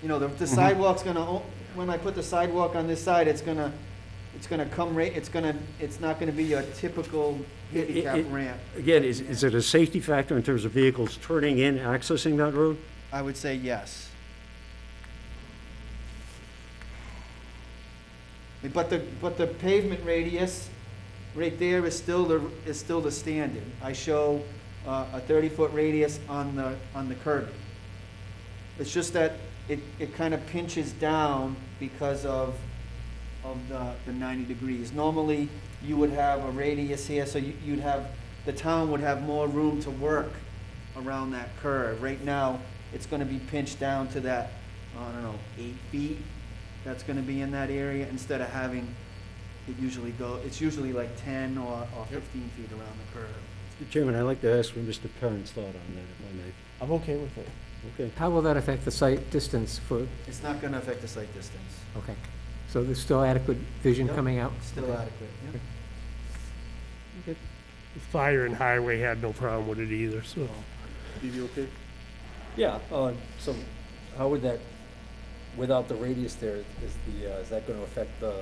Speaker 9: the sidewalk's gonna, when I put the sidewalk on this side, it's gonna come right, it's not gonna be your typical handicap ramp.
Speaker 3: again, is it a safety factor in terms of vehicles turning in, accessing that road?
Speaker 9: I would say yes. But the pavement radius right there is still the standard. I show a 30-foot radius on the curbing. It's just that it kind of pinches down because of the 90 degrees. Normally, you would have a radius here, so the town would have more room to work around that curve. Right now, it's gonna be pinched down to that, I don't know, 8 feet that's gonna be in that area, instead of having it's usually like 10 or 15 feet around the curve.
Speaker 3: Mr. Chairman, I'd like to ask what Mr. Perrin's thought on that, if I may.
Speaker 7: I'm okay with it.
Speaker 3: Okay.
Speaker 6: How will that affect the site distance for,
Speaker 9: It's not gonna affect the site distance.
Speaker 6: okay. So there's still adequate vision
Speaker 9: Yep.
Speaker 6: coming out?
Speaker 9: It's still
Speaker 6: Okay.
Speaker 9: adequate, yeah.
Speaker 4: Fire and highway had no problem with it either, so.
Speaker 2: Steve, you okay?
Speaker 6: Yeah, so how would that, without the radius there, is that gonna affect the?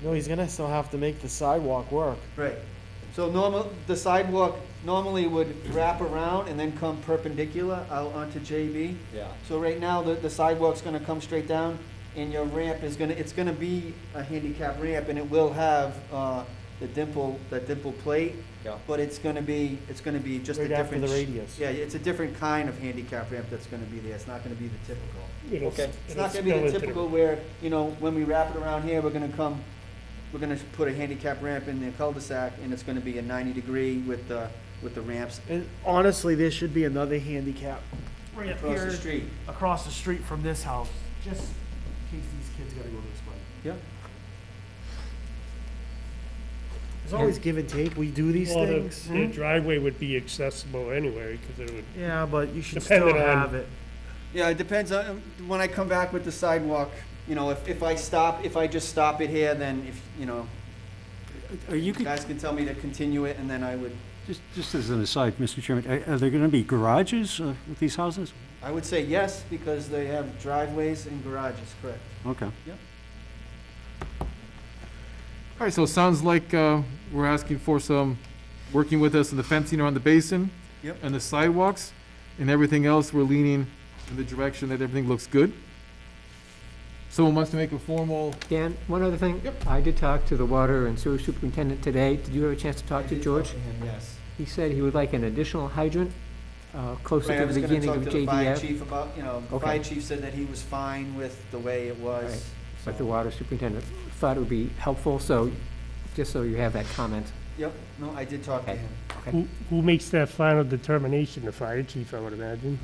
Speaker 7: No, he's gonna still have to make the sidewalk work.
Speaker 9: Right. So the sidewalk normally would wrap around and then come perpendicular out onto JB.
Speaker 6: Yeah.
Speaker 9: So right now, the sidewalk's gonna come straight down, and your ramp it's gonna be a handicap ramp, and it will have, the dimple plate.
Speaker 6: Yeah.
Speaker 9: But it's gonna be just a
Speaker 7: Right after
Speaker 9: different.
Speaker 7: the radius.
Speaker 9: Yeah, it's a different kind of handicap ramp that's gonna be there. It's not gonna be the typical.
Speaker 6: Okay.
Speaker 9: It's not gonna be the typical where, when we wrap it around here, we're gonna put a handicap ramp in the cul-de-sac, and it's gonna be a 90-degree with the ramps
Speaker 7: And honestly, there should be another handicap right up
Speaker 9: across the
Speaker 7: here,
Speaker 9: street.
Speaker 7: across the street from this house, just in case these kids gotta go this way.
Speaker 9: Yep.
Speaker 7: There's always give and take. We do these
Speaker 4: Well,
Speaker 7: things.
Speaker 4: the driveway would be accessible anyway, because it would,
Speaker 7: Yeah, but you should
Speaker 4: Depending
Speaker 7: still
Speaker 4: on-
Speaker 7: have it.
Speaker 9: Yeah, it depends on, when I come back with the sidewalk, if I just stop it here, then
Speaker 3: Are you,
Speaker 9: you guys can tell me to continue it, and then I would,
Speaker 3: just as an aside, Mr. Chairman, are there gonna be garages with these houses?
Speaker 9: I would say yes, because they have driveways and garages, correct?
Speaker 3: Okay.
Speaker 2: All right, so it sounds like we're asking for some, working with us in the fencing around the basin.
Speaker 9: Yep.
Speaker 2: And the sidewalks, and everything else, we're leaning in the direction that everything looks good. Someone wants to make a formal,
Speaker 6: Dan, one other thing.
Speaker 2: Yep.
Speaker 6: I did talk to the water and sewer superintendent today. Did you have a chance to talk to George?
Speaker 9: Yes.
Speaker 6: He said he would like an additional hydrant closer
Speaker 9: Right, I
Speaker 6: to
Speaker 9: was
Speaker 6: the
Speaker 9: gonna
Speaker 6: beginning
Speaker 9: talk
Speaker 6: of
Speaker 9: to the fire
Speaker 6: JDF.
Speaker 9: chief about, the
Speaker 6: Okay.
Speaker 9: fire chief said that he was fine with the way it was.
Speaker 6: Right. But the
Speaker 9: so-
Speaker 6: water superintendent thought it would be helpful, so, just so you have that comment.
Speaker 9: Yep, no, I did talk to
Speaker 6: Okay.
Speaker 9: him.
Speaker 6: Okay.
Speaker 4: who makes that final determination? The fire chief, I would imagine.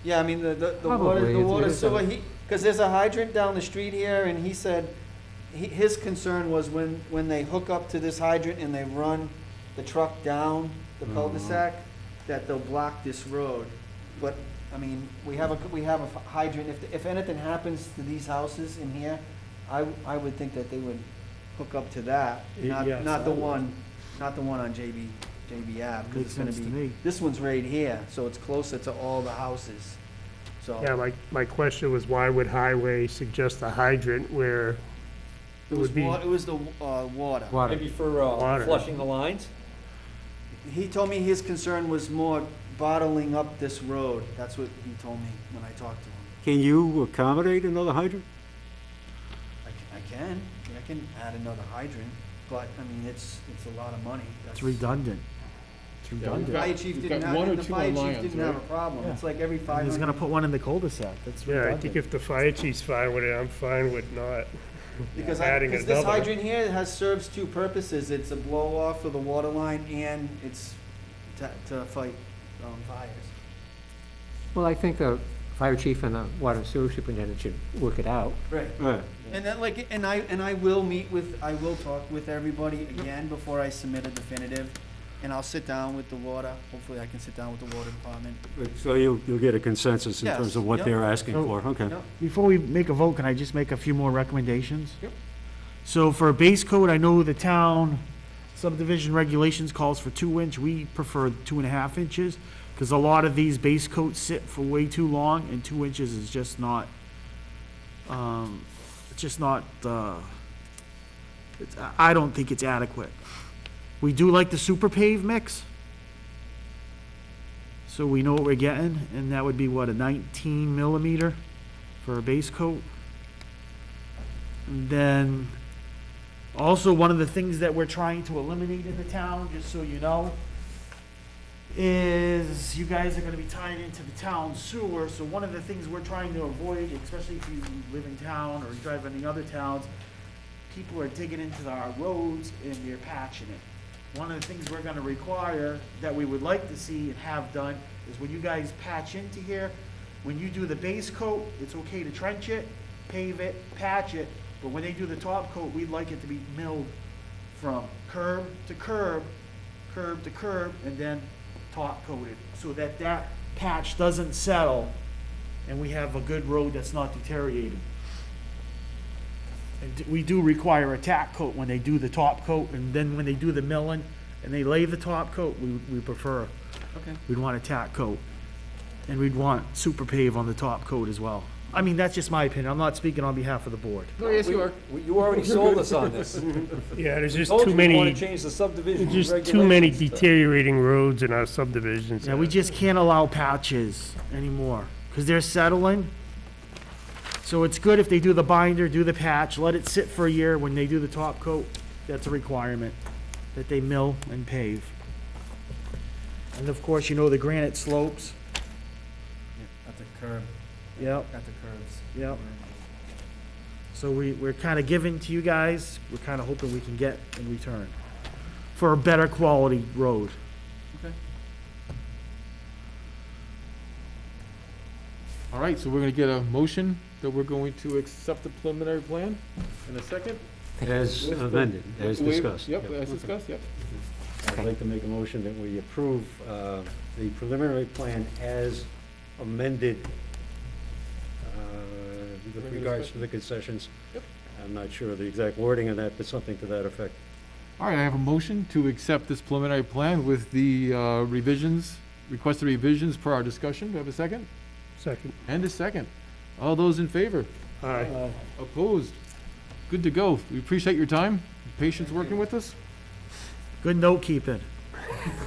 Speaker 9: Yeah, I mean, the
Speaker 6: Probably,
Speaker 9: water
Speaker 6: it is
Speaker 9: sewer,
Speaker 6: a-
Speaker 9: because there's a hydrant down the street here, and he said, his concern was when they hook up to this hydrant and they run the truck down the cul-de-sac, that they'll block this road. But, I mean, we have a hydrant, if anything happens to these houses in here, I would think that they would hook up to that,
Speaker 4: Yes,
Speaker 9: not
Speaker 4: I
Speaker 9: the
Speaker 4: would.
Speaker 9: one on JB JB Ave. 'cause
Speaker 7: Makes
Speaker 9: it's gonna
Speaker 7: sense to
Speaker 9: be-
Speaker 7: me.
Speaker 9: This one's right here, so it's closer to all the houses, so.
Speaker 4: Yeah, my question was, why would highway suggest a hydrant where
Speaker 9: It
Speaker 4: it
Speaker 9: was
Speaker 4: would be?
Speaker 9: it was the, water.
Speaker 6: Water.
Speaker 10: Maybe for
Speaker 4: Water.
Speaker 10: flushing the lines?
Speaker 9: He told me his concern was more bottling up this road. That's what he told me when I talked to him.
Speaker 3: Can you accommodate another hydrant?
Speaker 9: I can add another hydrant, but, I mean, it's a lot of money.
Speaker 7: It's redundant. It's
Speaker 2: Yeah, we've
Speaker 7: redundant.
Speaker 2: got-
Speaker 9: Fire chief
Speaker 2: we've
Speaker 9: didn't
Speaker 2: got
Speaker 9: have,
Speaker 2: one or
Speaker 9: the
Speaker 2: two
Speaker 9: fire
Speaker 2: on
Speaker 9: chief
Speaker 2: Lyons,
Speaker 9: didn't have a
Speaker 2: right?
Speaker 9: problem.
Speaker 7: Yeah.
Speaker 9: It's like every
Speaker 7: And
Speaker 9: 500.
Speaker 7: he's gonna put one in the cul-de-sac, that's
Speaker 4: Yeah, I
Speaker 7: redundant.
Speaker 4: think if the fire chief's fine with it, I'm fine with not.
Speaker 9: Because
Speaker 4: adding
Speaker 9: this
Speaker 4: another.
Speaker 9: hydrant here serves two purposes. It's a blow off for the water line and it's to fight fires.
Speaker 5: Well, I think the fire chief and the water and sewer superintendent should work it out.
Speaker 9: Right.
Speaker 3: Right.
Speaker 9: And then I will talk with everybody again before I submit a definitive. And I'll sit down with the water. Hopefully I can sit down with the water department.
Speaker 3: So you'll get a consensus in
Speaker 9: Yes,
Speaker 3: terms of what
Speaker 9: yep.
Speaker 3: they're asking
Speaker 7: So-
Speaker 3: for, okay.
Speaker 9: Yep.
Speaker 7: Before we make a vote, can I just make a few more recommendations?
Speaker 9: Yep.
Speaker 7: So for a base coat, I know the town subdivision regulations calls for 2 inch. We prefer 2.5 inches, because a lot of these base coats sit for way too long, and 2 inches is just not, I don't think it's adequate. We do like the super pave mix. So we know what we're getting, and that would be what, a 19 millimeter for a base coat? And then, also, one of the things that we're trying to eliminate in the town, just so you know, is you guys are gonna be tying into the town sewer, so one of the things we're trying to avoid, especially if you live in town or you drive any other towns, people are digging into our roads and they're patching it. One of the things we're gonna require, that we would like to see and have done, is when you guys patch into here, when you do the base coat, it's okay to trench it, pave it, patch it, but when they do the top coat, we'd like it to be milled from curb to curb, curb to curb, and then top coated, so that that patch doesn't settle, and we have a good road that's not deteriorating. And we do require a tack coat when they do the top coat, and then when they do the milling, and they lay the top coat, we prefer,
Speaker 9: Okay.
Speaker 7: we'd want a tack coat. And we'd want super pave on the top coat as well. I mean, that's just my opinion, I'm not speaking on behalf of the board.
Speaker 2: Oh, yes, you are.
Speaker 10: You already sold us on this.
Speaker 4: Yeah, there's just
Speaker 10: Told
Speaker 4: too
Speaker 10: you we want
Speaker 4: many,
Speaker 10: to change the subdivision
Speaker 4: there's just too many
Speaker 10: regulations to-
Speaker 4: deteriorating roads in our subdivisions.
Speaker 7: Yeah, we just can't allow patches anymore, because they're settling. So it's good if they do the binder, do the patch, let it sit for a year. When they do the top coat, that's a requirement, that they mill and pave. And of course, you know the granite slopes.
Speaker 9: At the curb,
Speaker 7: Yep,
Speaker 9: at the curbs.
Speaker 7: yep. So we're kind of giving to you guys, we're kind of hoping we can get in return for a better quality road.
Speaker 9: Okay.
Speaker 2: All right, so we're gonna get a motion that we're going to accept the preliminary plan in a second?
Speaker 3: As amended, as
Speaker 2: Waive-
Speaker 3: discussed.
Speaker 2: Yep, as discussed, yep.
Speaker 3: I'd like to make a motion that we approve the preliminary plan as amended with regards to the concessions.
Speaker 2: Yep.
Speaker 3: I'm not sure of the exact wording of that, but something to that effect.
Speaker 2: All right, I have a motion to accept this preliminary plan with the revisions, requested revisions per our discussion. Do I have a second?
Speaker 4: Second.
Speaker 2: And a second. All those in favor?
Speaker 4: Aye.
Speaker 2: Opposed? Good to go. We appreciate your time, patience working with us.
Speaker 7: Good note keeping.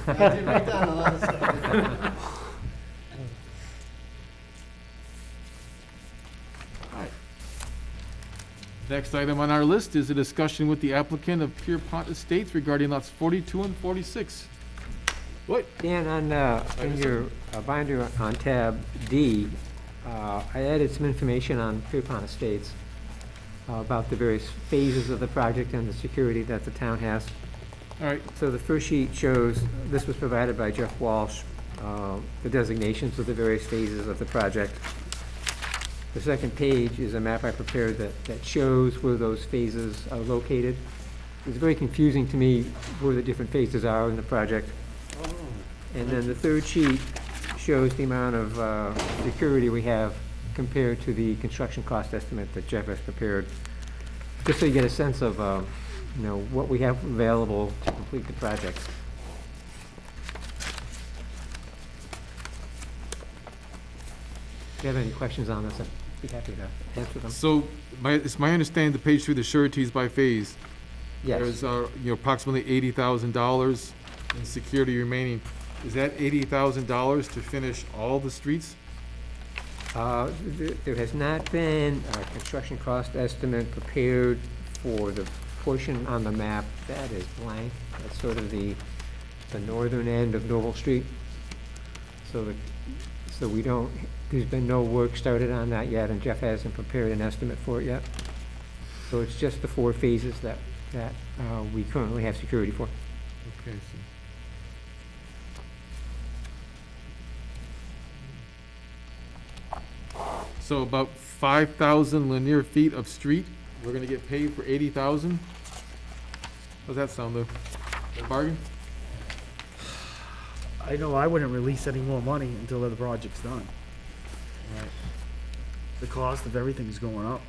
Speaker 9: I did write down a lot of stuff.
Speaker 2: Next item on our list is a discussion with the applicant of Pierpont Estates regarding lots 42 and 46. What?
Speaker 5: Dan, on your binder on tab D, I added some information on Pierpont Estates about the various phases of the project and the security that the town has.
Speaker 2: All right,
Speaker 5: So the first sheet shows, this was provided by Jeff Walsh, the designations of the various phases of the project. The second page is a map I prepared that shows where those phases are located. It's very confusing to me where the different phases are in the project. And then the third sheet shows the amount of security we have compared to the construction cost estimate that Jeff has prepared, just so you get a sense of, what we have available to complete the project. If you have any questions on this, I'd be happy to answer them.
Speaker 2: So, it's my understanding, the page 3, the sureties by phase,
Speaker 5: Yes.
Speaker 2: there's, approximately $80,000 in security remaining. Is that $80,000 to finish all the streets?
Speaker 5: There has not been a construction cost estimate prepared for the portion on the map that is blank. That's sort of the northern end of Noble Street. So we don't, there's been no work started on that yet, and Jeff hasn't prepared an estimate for it yet. So it's just the 4 phases that we currently have security for.
Speaker 2: Okay, so about 5,000 linear feet of street, we're gonna get paid for 80,000? How's that sound, Lou? A bargain?
Speaker 7: I know I wouldn't release any more money until the project's done.
Speaker 2: Right.
Speaker 7: The cost of everything's going up.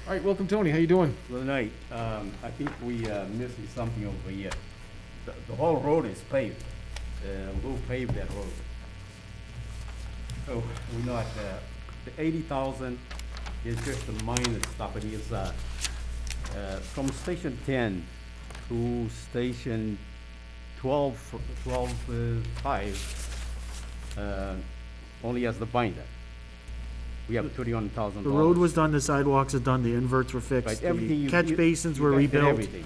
Speaker 2: All right, welcome, Tony, how you doing?
Speaker 11: Good night. I think we missing something over here. The whole road is paved. We'll pave that road. So we not, the 80,000 is just a minor stuff. It is from station 10 to station 12, 5, only as the binder. We have $31,000.
Speaker 7: The road was done, the sidewalks are done, the inverts were fixed,
Speaker 11: Right, everything
Speaker 7: the catch basins were
Speaker 11: you guys did
Speaker 7: rebuilt.
Speaker 11: everything.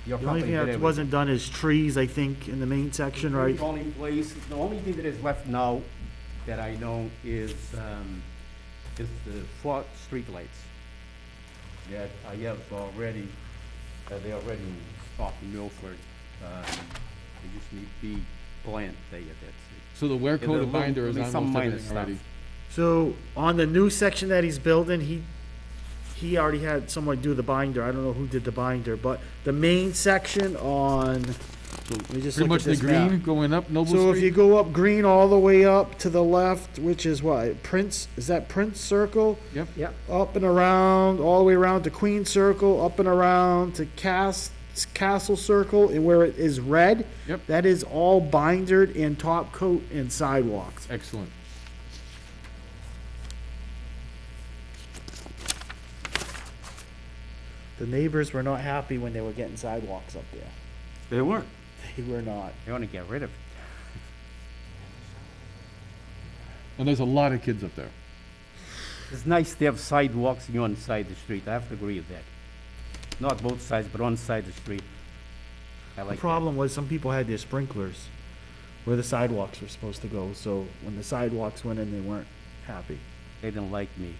Speaker 11: Your
Speaker 7: The only
Speaker 11: company
Speaker 7: thing
Speaker 11: did
Speaker 7: that
Speaker 11: everything.
Speaker 7: wasn't done is trees, I think, in the main section, right?
Speaker 11: The only place, the only thing that is left now that I know is the 4 streetlights that I have already, they already stopped in Milford. They just need to be planned there, that's it.
Speaker 2: So the wear
Speaker 11: Yeah,
Speaker 2: code
Speaker 11: the
Speaker 2: of binder is
Speaker 11: little- some
Speaker 2: almost
Speaker 11: minor
Speaker 2: everything
Speaker 11: stuff.
Speaker 2: already.
Speaker 7: So, on the new section that he's building, he already had someone do the binder, I don't know who did the binder, but the main section on, let me just
Speaker 2: Pretty
Speaker 7: look
Speaker 2: much
Speaker 7: at
Speaker 2: the
Speaker 7: this map.
Speaker 2: green going up Noble
Speaker 7: So if you
Speaker 2: Street?
Speaker 7: go up Green all the way up to the left, which is what, Prince, is that Prince Circle?
Speaker 2: Yep.
Speaker 5: Yep.
Speaker 7: Up and around, all the way around to Queen Circle, up and around to Castle Circle, and where it is red.
Speaker 2: Yep.
Speaker 7: That is all bindered and top coat and sidewalks.
Speaker 2: Excellent.
Speaker 7: The neighbors were not happy when they were getting sidewalks up there.
Speaker 3: They weren't.
Speaker 7: They were not.
Speaker 11: They want to get rid of it.
Speaker 2: And there's a lot of kids up there.
Speaker 11: It's nice to have sidewalks on side the street, I have to agree with that. Not both sides, but on side the street. I
Speaker 7: The
Speaker 11: like that.
Speaker 7: problem was some people had their sprinklers where the sidewalks were supposed to go, so when the sidewalks went in, they weren't happy.
Speaker 11: They didn't like me.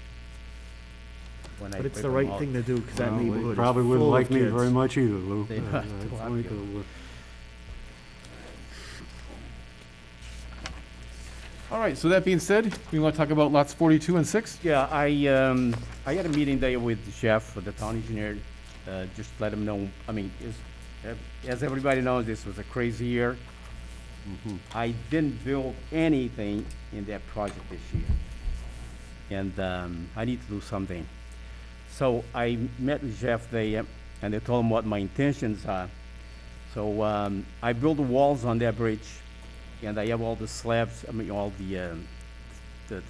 Speaker 11: when I
Speaker 7: But it's
Speaker 11: put
Speaker 7: the
Speaker 11: them
Speaker 7: right
Speaker 11: out.
Speaker 7: thing to do, because that
Speaker 3: Well, they
Speaker 7: neighborhood is
Speaker 3: probably wouldn't
Speaker 7: full of
Speaker 3: like me
Speaker 7: kids.
Speaker 3: very much either, Lou.
Speaker 11: They
Speaker 3: Uh,
Speaker 11: not
Speaker 3: it's
Speaker 11: like
Speaker 3: like,
Speaker 11: you.
Speaker 2: All right, so that being said, we want to talk about lots 42 and 6?
Speaker 11: Yeah, I had a meeting there with the chef, the town engineer, just let him know, I mean, as everybody knows, this was a crazy year. I didn't build anything in that project this year. And I need to do something. So I met with Jeff there, and I told him what my intentions are. So I built the walls on that bridge, and I have all the slabs, I mean, all the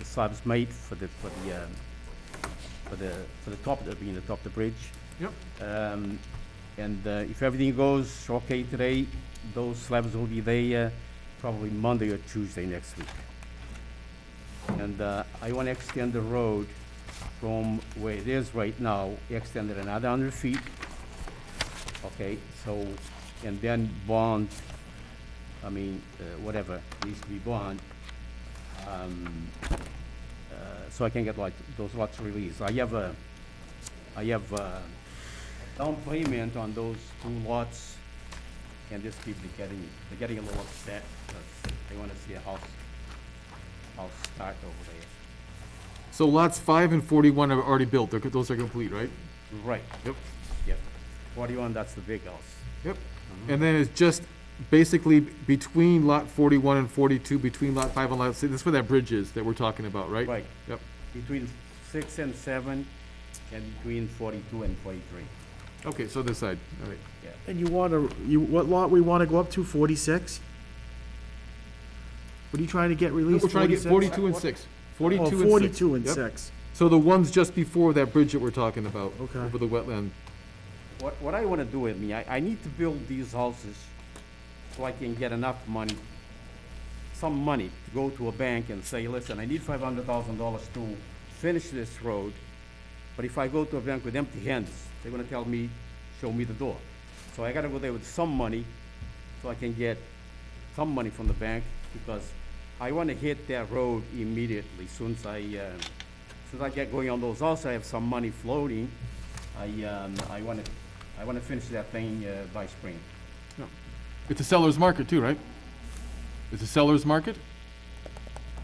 Speaker 11: slabs made for the top, being the top of the bridge.
Speaker 2: Yep.
Speaker 11: And if everything goes okay today, those slabs will be there probably Monday or Tuesday next week. And I want to extend the road from where it is right now, extend it another 100 feet. Okay, so, and then bond, I mean, whatever needs to be bond, so I can get like those lots released. I have down payment on those 2 lots, and these people they're getting a little upset because they want to see a house start over there.
Speaker 2: So lots 5 and 41 are already built, those are complete, right?
Speaker 11: Right.
Speaker 2: Yep.
Speaker 11: Yep. 41, that's the big house.
Speaker 2: Yep. And then it's just basically between lot 41 and 42, between lot 5 and lot 6, that's where that bridge is that we're talking about, right?
Speaker 11: Right.
Speaker 2: Yep.
Speaker 11: Between 6 and 7, and between 42 and 43.
Speaker 2: Okay, so this side, all right.
Speaker 7: And you want to, what lot we want to go up to, 46? What are you trying to get released?
Speaker 2: We're trying to get
Speaker 7: 46?
Speaker 2: 42 and 6.
Speaker 7: Oh,
Speaker 2: 42 and 6.
Speaker 7: 42 and
Speaker 2: Yep.
Speaker 7: 6.
Speaker 2: So the ones just before that bridge that we're talking about,
Speaker 7: Okay.
Speaker 2: over the wetland.
Speaker 11: What I wanna do with me, I need to build these houses so I can get enough money, some money, to go to a bank and say, listen, I need $500,000 to finish this road, but if I go to a bank with empty hands, they're gonna tell me, show me the door. So I gotta go there with some money, so I can get some money from the bank, because I wanna hit that road immediately, soon as I get going on those houses, I have some money floating, I wanna finish that thing, by spring.
Speaker 2: It's a seller's market too, right? It's a seller's market?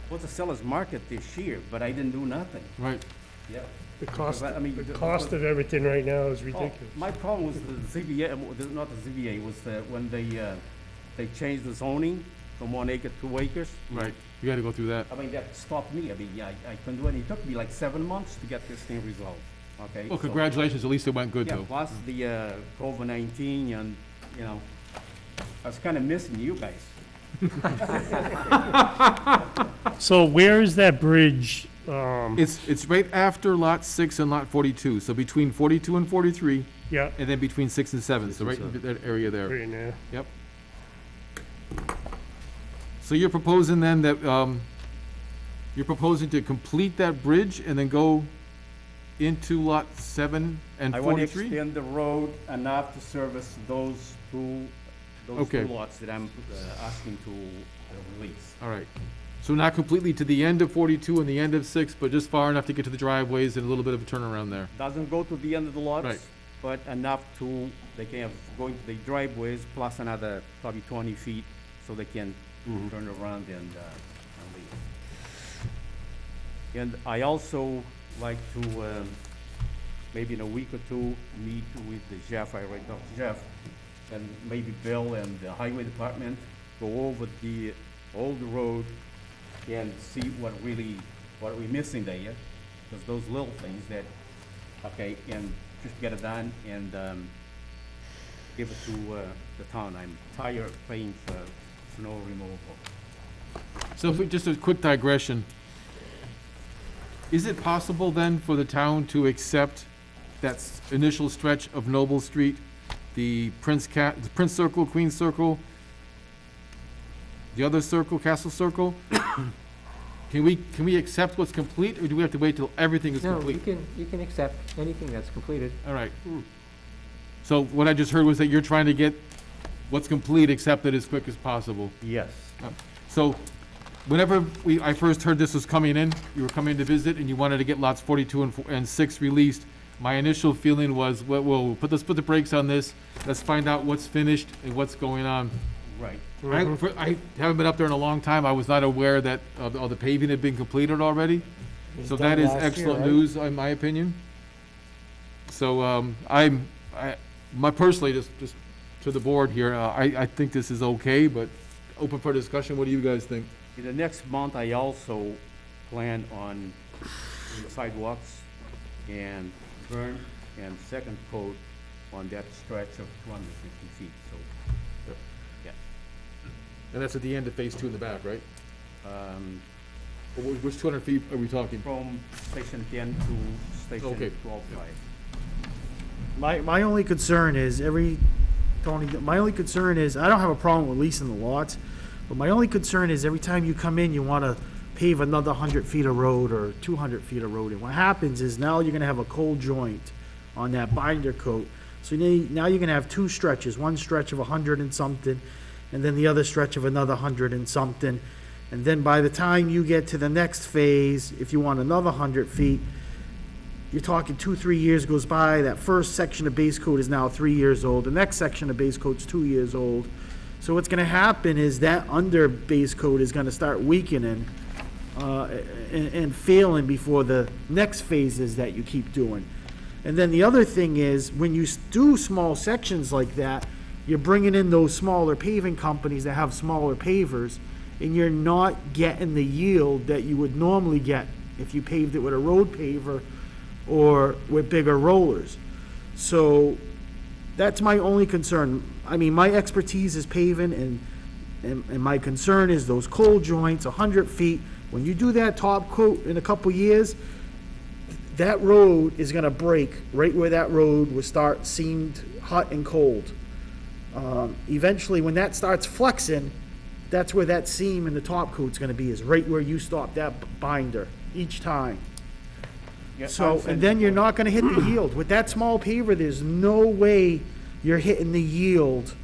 Speaker 11: Well, it's a seller's market this year, but I didn't do nothing.
Speaker 2: Right.
Speaker 11: Yeah.
Speaker 4: The cost,
Speaker 11: I mean,
Speaker 4: the cost of everything right now is
Speaker 11: Oh,
Speaker 4: ridiculous.
Speaker 11: my problem was the ZBA, not the ZBA, was when they changed the zoning from 1 acre to 2 acres.
Speaker 2: Right. You gotta go through that.
Speaker 11: I mean, that stopped me. I mean, yeah, I couldn't do it. It took me like 7 months to get this thing resolved, okay?
Speaker 2: Well,
Speaker 11: So-
Speaker 2: congratulations, at least it went good
Speaker 11: Yeah,
Speaker 2: though.
Speaker 11: plus the COVID-19 and, you know, I was kind of missing you guys.
Speaker 4: So where is that bridge?
Speaker 2: It's right after lot 6 and lot 42, so between 42 and 43,
Speaker 4: Yeah,
Speaker 2: and then between 6 and 7, so right in that area there.
Speaker 4: right now.
Speaker 2: Yep. So you're proposing then that, you're proposing to complete that bridge and then go into lot 7 and
Speaker 11: I want to
Speaker 2: 43?
Speaker 11: extend the road enough to service those two
Speaker 2: Okay.
Speaker 11: lots that I'm asking to release.
Speaker 2: All right. So not completely to the end of 42 and the end of 6, but just far enough to get to the driveways and a little bit of a turnaround there.
Speaker 11: Doesn't go to the end of the lots.
Speaker 2: Right.
Speaker 11: But enough to, they can have, going to the driveways plus another probably 20 feet, so they can turn around and leave. And I also like to, maybe in a week or two, meet with the Jeff, I already talked to Jeff, and maybe Bill and the highway department, go over the old road and see what we're missing there, because those little things that, okay, and just get it done and give it to the town. I'm tired of paying for snow removal.
Speaker 2: So if we, just a quick digression. Is it possible then for the town to accept that initial stretch of Noble Street, the Prince Circle, Queen Circle, the other circle, Castle Circle? Can we accept what's complete, or do we have to wait till everything is
Speaker 5: No,
Speaker 2: complete?
Speaker 5: you can accept anything that's completed.
Speaker 2: All right. So what I just heard was that you're trying to get what's complete accepted as quick as possible.
Speaker 11: Yes.
Speaker 2: So whenever I first heard this was coming in, you were coming to visit and you wanted to get lots 42 and 6 released, my initial feeling was, well, let's put the brakes on this. Let's find out what's finished and what's going on.
Speaker 11: Right.
Speaker 2: I haven't been up there in a long time. I was not aware that all the paving had been completed already.
Speaker 7: was
Speaker 2: So
Speaker 7: done
Speaker 2: that is
Speaker 7: last year,
Speaker 2: excellent
Speaker 7: right?
Speaker 2: news, in my opinion. So, personally, just to the board here, I think this is okay, but open for discussion. What do you guys think?
Speaker 11: In the next month, I also plan on doing the sidewalks and burn and second coat on that stretch of 250 feet, so, yeah.
Speaker 2: And that's at the end of phase 2 in the back, right? Which 200 feet are we talking?
Speaker 11: From station 10 to station
Speaker 2: Okay.
Speaker 11: 12-5.
Speaker 7: My only concern is my only concern is, I don't have a problem with leasing the lots, but my only concern is every time you come in, you wanna pave another 100 feet of road or 200 feet of road. And what happens is now you're gonna have a cold joint on that binder coat. So now you're gonna have two stretches, one stretch of 100 and something, and then the other stretch of another 100 and something. And then by the time you get to the next phase, if you want another 100 feet, you're talking 2-3 years goes by, that first section of base coat is now 3 years old, the next section of base coat's 2 years old. So what's gonna happen is that under base coat is gonna start weakening, and failing before the next phases that you keep doing. And then the other thing is, when you do small sections like that, you're bringing in those smaller paving companies that have smaller pavers, and you're not getting the yield that you would normally get if you paved it with a road paver or with bigger rollers. So that's my only concern. I mean, my expertise is paving, and And my concern is those cold joints, 100 feet, when you do that top coat in a couple years, that road is gonna break right where that road will start seamed hot and cold. Eventually, when that starts flexing, that's where that seam in the top coat's gonna be, is right where you stop that binder each time. So, and then you're not gonna hit the yield. With that small paver, there's no way you're hitting the yield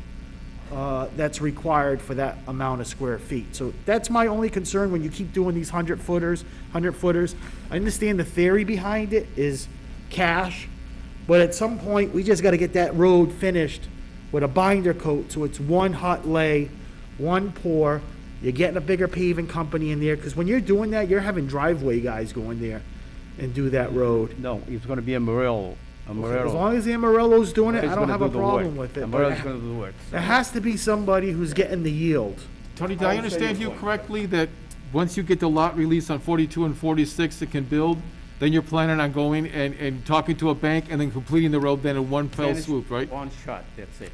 Speaker 7: that's required for that amount of square feet. So that's my only concern when you keep doing these 100-footers. I understand the theory behind it is cash, but at some point, we just gotta get that road finished with a binder coat, so it's one hot lay, one pour. You're getting a bigger paving company in there, because when you're doing that, you're having driveway guys go in there and do that road.
Speaker 11: No, it's gonna be a Murillo,
Speaker 7: As long as the Amarillo's doing it, I don't have a problem with it. But
Speaker 11: Murillo's gonna do the work.
Speaker 7: it has to be somebody who's getting the yield.
Speaker 2: Tony, did I understand you correctly that once you get the lot release on 42 and 46 that can build, then you're planning on going and talking to a bank and then completing the road then in one fell
Speaker 11: Finish
Speaker 2: swoop, right?
Speaker 11: One shot, that's it.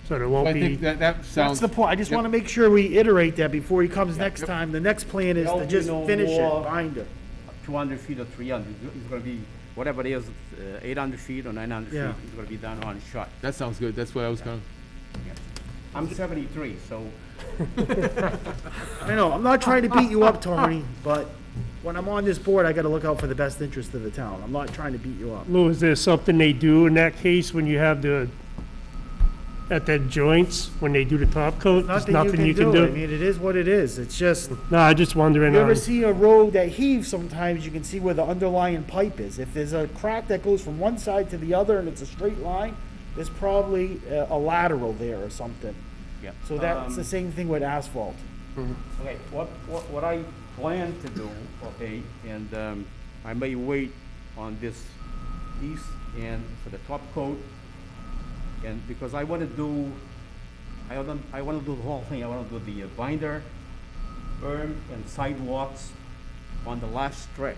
Speaker 4: So there won't
Speaker 2: I think
Speaker 4: be,
Speaker 2: that
Speaker 7: That's
Speaker 2: sounds,
Speaker 7: the point. I just
Speaker 2: Yep.
Speaker 7: want to make sure we iterate that before he comes next time. The next plan is to
Speaker 11: There'll be
Speaker 7: just
Speaker 11: no
Speaker 7: finish
Speaker 11: more-
Speaker 7: it, binder.
Speaker 11: 200 feet or 300, it's gonna be, whatever it is, 800 feet or 900
Speaker 7: Yeah.
Speaker 11: feet, it's gonna be done on shot.
Speaker 2: that sounds good. That's what I was gonna,
Speaker 11: I'm 73, so
Speaker 7: I know, I'm not trying to beat you up, Tony, but when I'm on this board, I got to look out for the best interest of the town. I'm not trying to beat you up.
Speaker 4: Lou, is there something they do in that case when you have at the joints, when they do the top coat? There's
Speaker 7: Nothing
Speaker 4: nothing you can
Speaker 7: do. I
Speaker 4: do?
Speaker 7: mean, it is what it is. It's just,
Speaker 4: No, I just wondering,
Speaker 7: you ever see a road that heaves, sometimes you can see where the underlying pipe is. If there's a crack that goes from one side to the other and it's a straight line, there's probably a lateral there or something.
Speaker 11: yeah.
Speaker 7: So that's the same thing with asphalt.
Speaker 11: Okay, what I plan to do, okay, and I may wait on this piece and for the top coat, and because I want to do, I want to do the whole thing. I want to do the binder, berm, and sidewalks on the last stretch.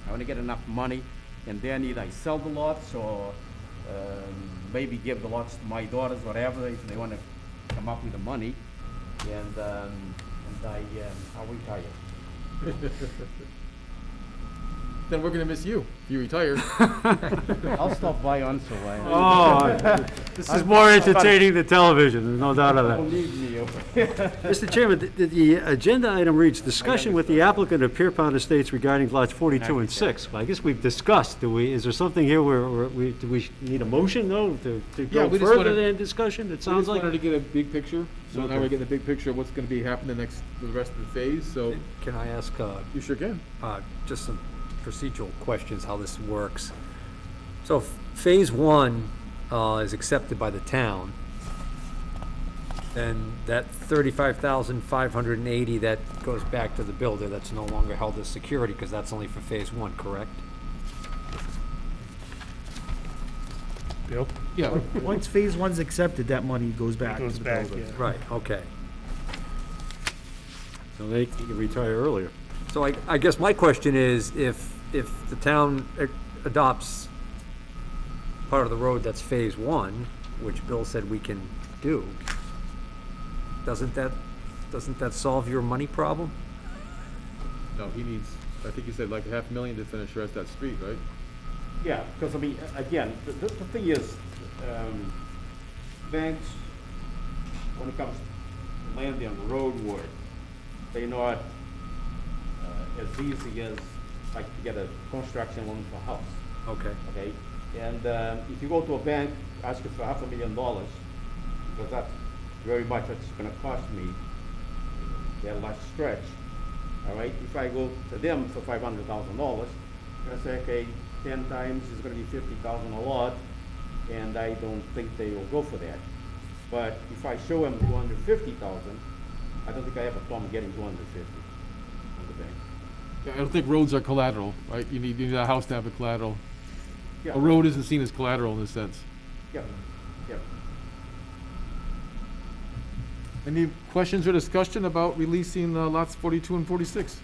Speaker 11: I want to get enough money, and then either I sell the lots or maybe give the lots to my daughters, whatever, if they want to come up with the money, and I'll retire.
Speaker 2: then we're gonna miss you. If you retire.
Speaker 11: I'll stop by once in a while.
Speaker 3: Oh, this is more entertaining than television, there's no doubt of that.
Speaker 11: Don't need me.
Speaker 3: Mr. Chairman, the agenda item reads, discussion with the applicant of Pierpont Estates regarding lots 42 and 6. Well, I guess we've discussed, is there something here where do we need a motion, though, to
Speaker 2: Yeah,
Speaker 3: go
Speaker 2: we just
Speaker 3: further
Speaker 2: wanted-
Speaker 3: than discussion? It
Speaker 2: We
Speaker 3: sounds
Speaker 2: just
Speaker 3: like.
Speaker 2: wanted to get a big picture, so now
Speaker 3: Okay.
Speaker 2: we're getting a big picture of what's gonna be happening the rest of the phase, so
Speaker 6: Can I ask,
Speaker 2: you sure can.
Speaker 6: just some procedural questions, how this works? So if Phase 1 is accepted by the town, then that 35,580 that goes back to the builder, that's no longer held as security, because that's only for Phase 1, correct?
Speaker 4: Bill?
Speaker 2: Yeah,
Speaker 7: Once phase one's accepted, that money goes back to
Speaker 4: Goes
Speaker 7: the
Speaker 4: back,
Speaker 7: builder.
Speaker 4: yeah.
Speaker 6: Right, okay.
Speaker 3: So they can retire earlier.
Speaker 6: So I guess my question is, if the town adopts part of the road that's Phase 1, which Bill said we can do, doesn't that solve your money problem?
Speaker 2: no, he needs, I think you said like $500,000 to finish the rest of that street, right?
Speaker 11: Yeah, because I mean, again, the thing is, banks, when it comes to land and road work, they're not as easy as like to get a construction loan for a house,
Speaker 6: Okay.
Speaker 11: okay? And if you go to a bank, ask you for $500,000, because that's very much what it's gonna cost me, that last stretch, all right? If I go to them for $500,000, they're gonna say, okay, 10 times is gonna be 50,000 a lot, and I don't think they will go for that. But if I show them 250,000, I don't think I have a problem getting 250 from the bank.
Speaker 2: Yeah, I don't think roads are collateral, right? You need a house to have a collateral.
Speaker 11: Yeah.
Speaker 2: A road isn't seen as collateral in this sense.
Speaker 11: Yeah, yeah.
Speaker 2: Any questions or discussion about releasing lots 42 and 46?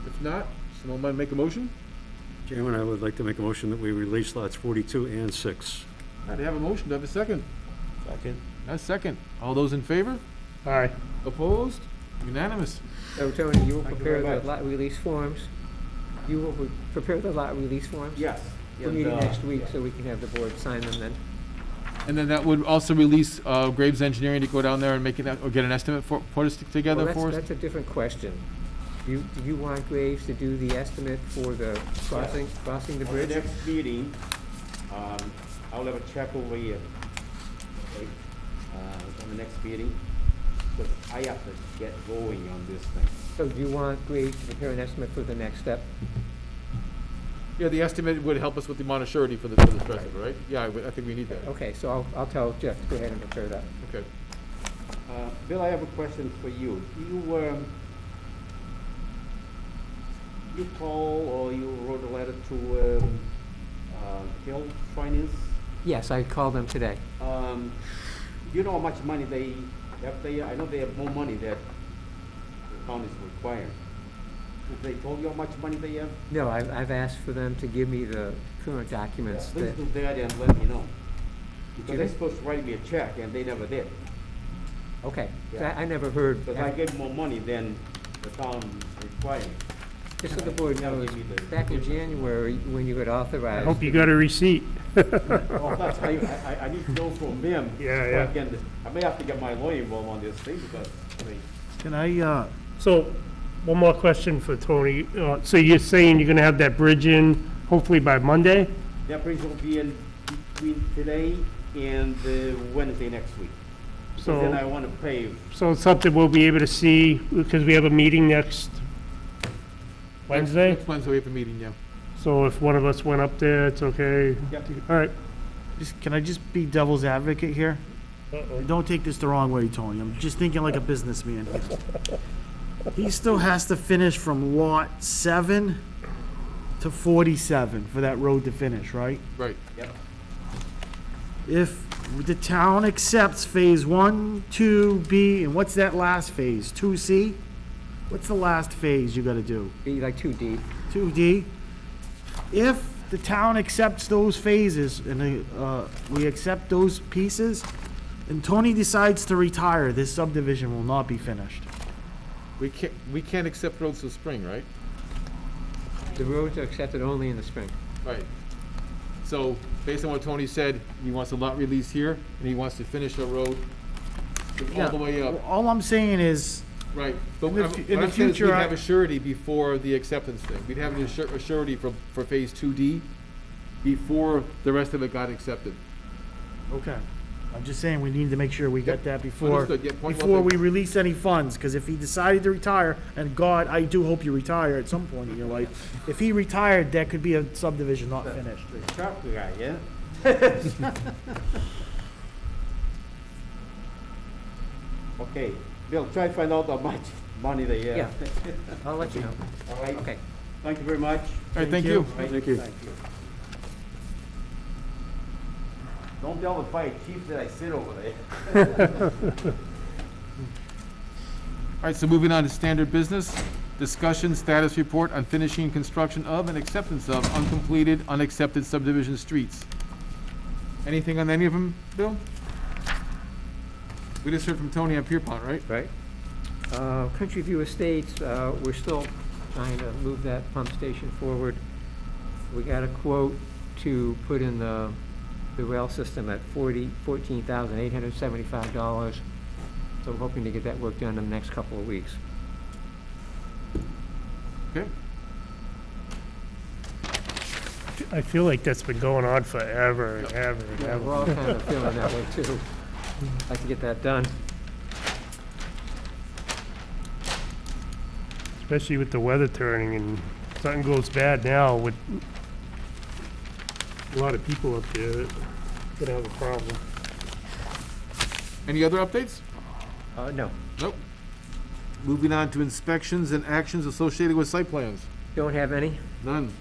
Speaker 2: If not, someone might make a motion?
Speaker 3: Chairman, I would like to make a motion that we release lots 42 and 6.
Speaker 2: I have a motion, do I have a second?
Speaker 7: Second.
Speaker 2: A second. All those in favor?
Speaker 4: Aye.
Speaker 2: Opposed? Unanimous.
Speaker 5: So Tony, you will
Speaker 11: Thank you
Speaker 5: prepare
Speaker 11: very
Speaker 5: the
Speaker 11: much.
Speaker 5: lot release forms? You will prepare the lot release forms?
Speaker 11: Yes.
Speaker 5: We're
Speaker 11: and,
Speaker 5: meeting next week,
Speaker 11: yeah.
Speaker 5: so we can have the board sign them then.
Speaker 2: And then that would also release Graves Engineering to go down there and make it, or get an estimate for us together
Speaker 5: Well,
Speaker 2: for us?
Speaker 5: that's a different question. Do you want Graves to do the estimate for the crossing the
Speaker 11: On the
Speaker 5: bridge?
Speaker 11: next meeting, I'll have a check over here. Okay, on the next meeting, because I have to get going on this thing.
Speaker 5: So do you want Graves to prepare an estimate for the next step?
Speaker 2: Yeah, the estimate would help us with the amount of surety for the rest of it, right? Yeah, I think we need that.
Speaker 5: Okay, so I'll tell Jeff to go ahead and prepare that.
Speaker 2: Okay.
Speaker 11: Bill, I have a question for you. You call or you wrote a letter to Hill Finance?
Speaker 5: Yes, I called them today.
Speaker 11: You know how much money they have there? I know they have more money that the town is requiring. Have they told you how much money they have?
Speaker 5: No, I've asked for them to give me the current documents
Speaker 11: Please
Speaker 5: that,
Speaker 11: do that and let me know. Because
Speaker 5: Give
Speaker 11: they're
Speaker 5: me-
Speaker 11: supposed to write me a check and they never did.
Speaker 5: okay.
Speaker 11: Yeah.
Speaker 5: I never heard,
Speaker 11: Because I gave more money than the town is requiring.
Speaker 5: just so the board
Speaker 11: Now
Speaker 5: knows,
Speaker 11: give me the-
Speaker 5: back in January, when you had
Speaker 4: I
Speaker 5: authorized.
Speaker 4: hope you got a receipt.
Speaker 11: Oh, that's, I need to know from them.
Speaker 4: Yeah,
Speaker 11: so
Speaker 4: yeah.
Speaker 11: I may have to get my lawyer involved on this thing because, I mean,
Speaker 7: Can I,
Speaker 4: So, one more question for Tony. So you're saying you're gonna have that bridge in hopefully by Monday?
Speaker 11: that bridge will be in between today and Wednesday next week. So then I
Speaker 4: So,
Speaker 11: want to pave.
Speaker 4: so it's something we'll be able to see, because we have a meeting next Wednesday?
Speaker 2: Next Wednesday, we have a meeting, yeah.
Speaker 4: So if one of us went up there, it's okay?
Speaker 11: Yep.
Speaker 4: All right.
Speaker 7: can I just be devil's advocate here?
Speaker 4: Uh-oh.
Speaker 7: Don't take this the wrong way, Tony. I'm just thinking like a businessman here. He still has to finish from lot 7 to 47 for that road to finish, right?
Speaker 2: Right.
Speaker 11: Yep.
Speaker 7: If the town accepts phase 1, 2B, and what's that last phase? 2C? What's the last phase you gotta do?
Speaker 5: Be like 2D.
Speaker 7: 2D? If the town accepts those phases and we accept those pieces, and Tony decides to retire, this subdivision will not be finished.
Speaker 2: We can't accept roads till spring, right?
Speaker 5: The roads are accepted only in the spring.
Speaker 2: Right. So, based on what Tony said, he wants a lot release here, and he wants to finish a road all the way up.
Speaker 7: All I'm saying is,
Speaker 2: Right. But
Speaker 7: In the
Speaker 2: what
Speaker 7: fu-
Speaker 2: I'm
Speaker 7: in the
Speaker 2: saying is
Speaker 7: future,
Speaker 2: we'd
Speaker 7: I-
Speaker 2: have a surety before the acceptance thing. We'd have a surety for phase 2D before the rest of it got accepted.
Speaker 7: okay, I'm just saying we need to make sure we get that before,
Speaker 2: Understood. Yeah, point well
Speaker 7: before we
Speaker 2: taken.
Speaker 7: release any funds, because if he decided to retire, and God, I do hope you retire at some point in your life, if he retired, that could be a subdivision not finished.
Speaker 11: The sharp guy, yeah? Okay, Bill, try to find out how much money they have.
Speaker 5: Yeah. I'll let you know.
Speaker 11: All right,
Speaker 5: Okay.
Speaker 11: thank you very much.
Speaker 2: All right, thank you.
Speaker 3: Thank you.
Speaker 11: Don't tell the fire chief that I sit over there.
Speaker 2: All right, so moving on to standard business. Discussion, status report on finishing construction of and acceptance of uncompleted, unaccepted subdivision streets. Anything on any of them, Bill? We just heard from Tony on Pierpont, right?
Speaker 5: Right. Country View Estates, we're still trying to move that pump station forward. We got a quote to put in the rail system at $14,875. So we're hoping to get that work done in the next couple of weeks.
Speaker 2: Okay.
Speaker 4: I feel like that's been going on forever and ever and
Speaker 5: Yeah, we're
Speaker 4: ever.
Speaker 5: all kind of feeling that way too. Like to get that done.
Speaker 4: Especially with the weather turning and something goes bad now with a lot of people up there, gonna have a problem.
Speaker 2: Any other updates?
Speaker 5: No,
Speaker 2: Nope. Moving on to inspections and actions associated with site plans.
Speaker 5: don't have any.
Speaker 2: None.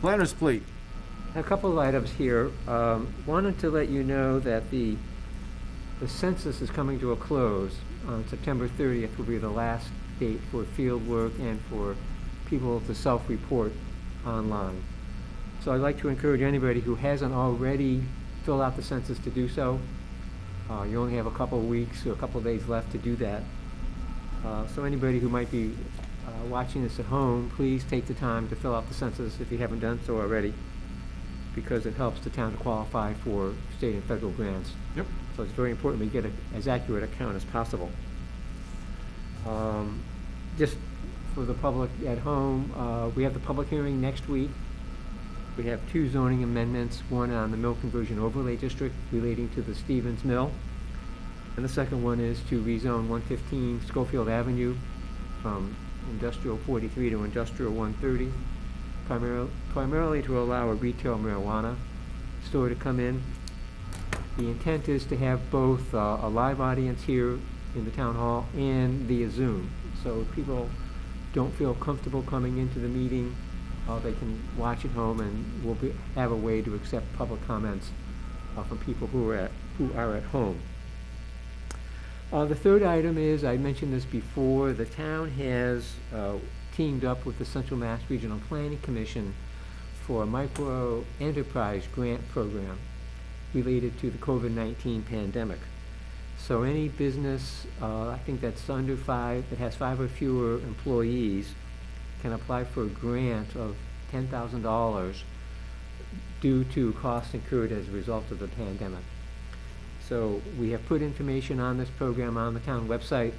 Speaker 2: Planner's plate.
Speaker 5: A couple of items here. Wanted to let you know that the census is coming to a close. On September 30th will be the last date for field work and for people to self-report online. So I'd like to encourage anybody who hasn't already filled out the census to do so. You only have a couple of weeks or a couple of days left to do that. So anybody who might be watching this at home, please take the time to fill out the census if you haven't done so already, because it helps the town to qualify for state and federal grants.
Speaker 2: Yep.
Speaker 5: So it's very important we get as accurate a count as possible. Just for the public at home, we have the public hearing next week. We have 2 zoning amendments, one on the mill conversion overlay district relating to the Stevens Mill, and the second one is to rezone 115 Schofield Avenue from industrial 43 to industrial 130, primarily to allow a retail marijuana store to come in. The intent is to have both a live audience here in the town hall and via Zoom. So if people don't feel comfortable coming into the meeting, they can watch at home, and we'll have a way to accept public comments from people who are at home. The third item is, I mentioned this before, the town has teamed up with the Central Mass Regional Planning Commission for a micro enterprise grant program related to the COVID-19 pandemic. So any business, I think that's under 5, that has 5 or fewer employees, can apply for a grant of $10,000 due to costs incurred as a result of the pandemic. So we have put information on this program on the town website.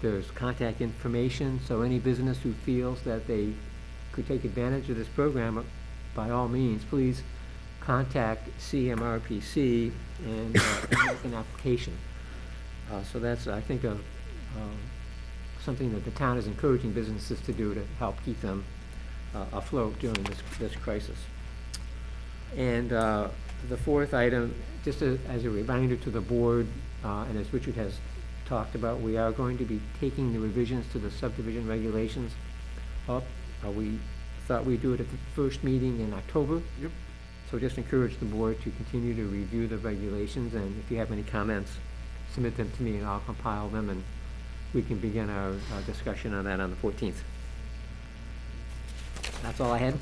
Speaker 5: There's contact information, so any business who feels that they could take advantage of this program, by all means, please contact CMRPC and make an application. So that's, I think, something that the town is encouraging businesses to do to help keep them afloat during this crisis. And the fourth item, just as a reminder to the board, and as Richard has talked about, we are going to be taking the revisions to the subdivision regulations up. We thought we'd do it at the first meeting in October.
Speaker 2: Yep.
Speaker 5: So just encourage the board to continue to review the regulations, and if you have any comments, submit them to me and I'll compile them, and we can begin our discussion on that on the 14th. That's all I had.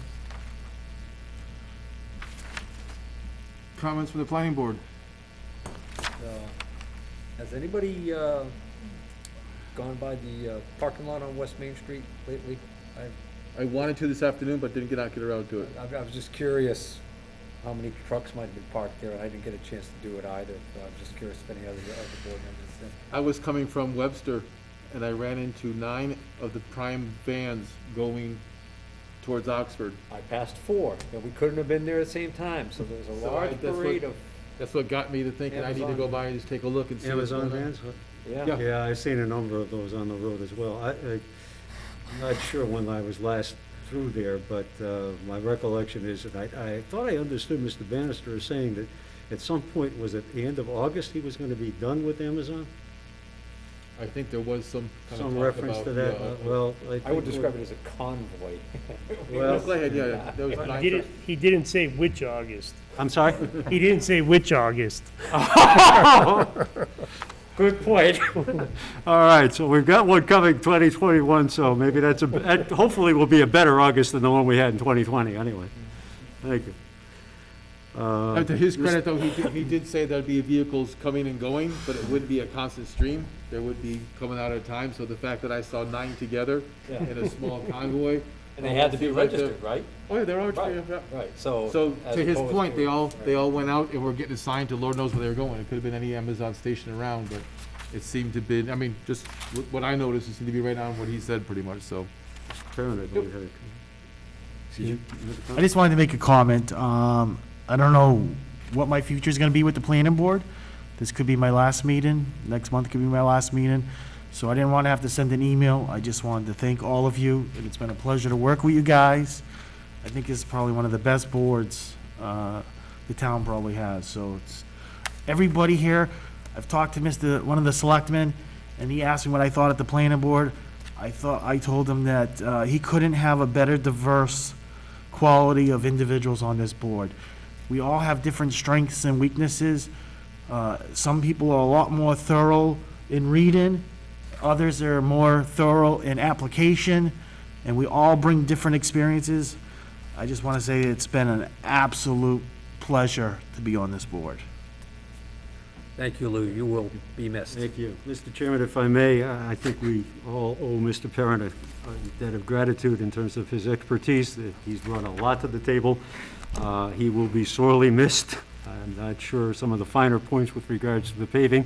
Speaker 2: Comments from the planning board?
Speaker 10: Has anybody gone by the parking lot on West Main Street lately?
Speaker 2: I wanted to this afternoon, but didn't get around to it.
Speaker 10: I was just curious how many trucks might have been parked there, and I didn't get a chance to do it either. So I'm just curious if any other board members did.
Speaker 2: I was coming from Webster, and I ran into 9 of the prime vans going towards Oxford.
Speaker 10: I passed 4, and we couldn't have been there at the same time, so there was a large parade of...
Speaker 2: That's what got me to thinking I need to go by and just take a look and see what's
Speaker 3: Amazon
Speaker 2: going on.
Speaker 3: vans?
Speaker 10: Yeah.
Speaker 3: Yeah, I've seen a number of those on the road as well. I'm not sure when I was last through there, but my recollection is that I thought I understood Mr. Bannister as saying that at some point, was it the end of August, he was going to be done with Amazon?
Speaker 2: I think there was some kind of
Speaker 3: Some
Speaker 2: talk
Speaker 3: reference
Speaker 2: about,
Speaker 3: to that?
Speaker 2: yeah,
Speaker 3: Well,
Speaker 10: I would describe it as a convoy.
Speaker 3: Well,
Speaker 2: go ahead, yeah, there was 9 trucks.
Speaker 4: He didn't say which August.
Speaker 3: I'm sorry?
Speaker 4: He didn't say which August.
Speaker 3: Good point. All right, so we've got one coming 2021, so maybe that hopefully will be a better August than the one we had in 2020, anyway. Thank you.
Speaker 2: To his credit, though, he did say there'd be vehicles coming and going, but it wouldn't be a constant stream. There would be coming out at a time, so the fact that I saw 9 together in a small convoy.
Speaker 10: And they had to be registered, right?
Speaker 2: Oh, yeah, they're all,
Speaker 10: Right.
Speaker 2: yeah.
Speaker 10: Right, so...
Speaker 2: So
Speaker 10: as
Speaker 2: to his
Speaker 10: opposed
Speaker 2: point,
Speaker 10: to-
Speaker 2: they all went out and were getting assigned to Lord knows where they were going. It could have been any Amazon station around, but it seemed to be, I mean, just what I noticed, it seemed to be right on what he said pretty much, so.
Speaker 3: Karen, I believe, had a- Excuse me?
Speaker 7: I just wanted to make a comment. I don't know what my future is going to be with the planning board. This could be my last meeting. Next month could be my last meeting. So I didn't want to have to send an email. I just wanted to thank all of you, and it's been a pleasure to work with you guys. I think it's probably one of the best boards the town probably has. So it's everybody here. I've talked to one of the selectmen, and he asked me what I thought at the planning board. I told him that he couldn't have a better diverse quality of individuals on this board. We all have different strengths and weaknesses. Some people are a lot more thorough in reading. Others are more thorough in application, and we all bring different experiences. I just want to say it's been an absolute pleasure to be on this board.
Speaker 6: Thank you, Lou. You will be missed.
Speaker 3: Thank you. Mr. Chairman, if I may, I think we all owe Mr. Parent a debt of gratitude in terms of his expertise. He's brought a lot to the table. He will be sorely missed. I'm not sure some of the finer points with regards to the paving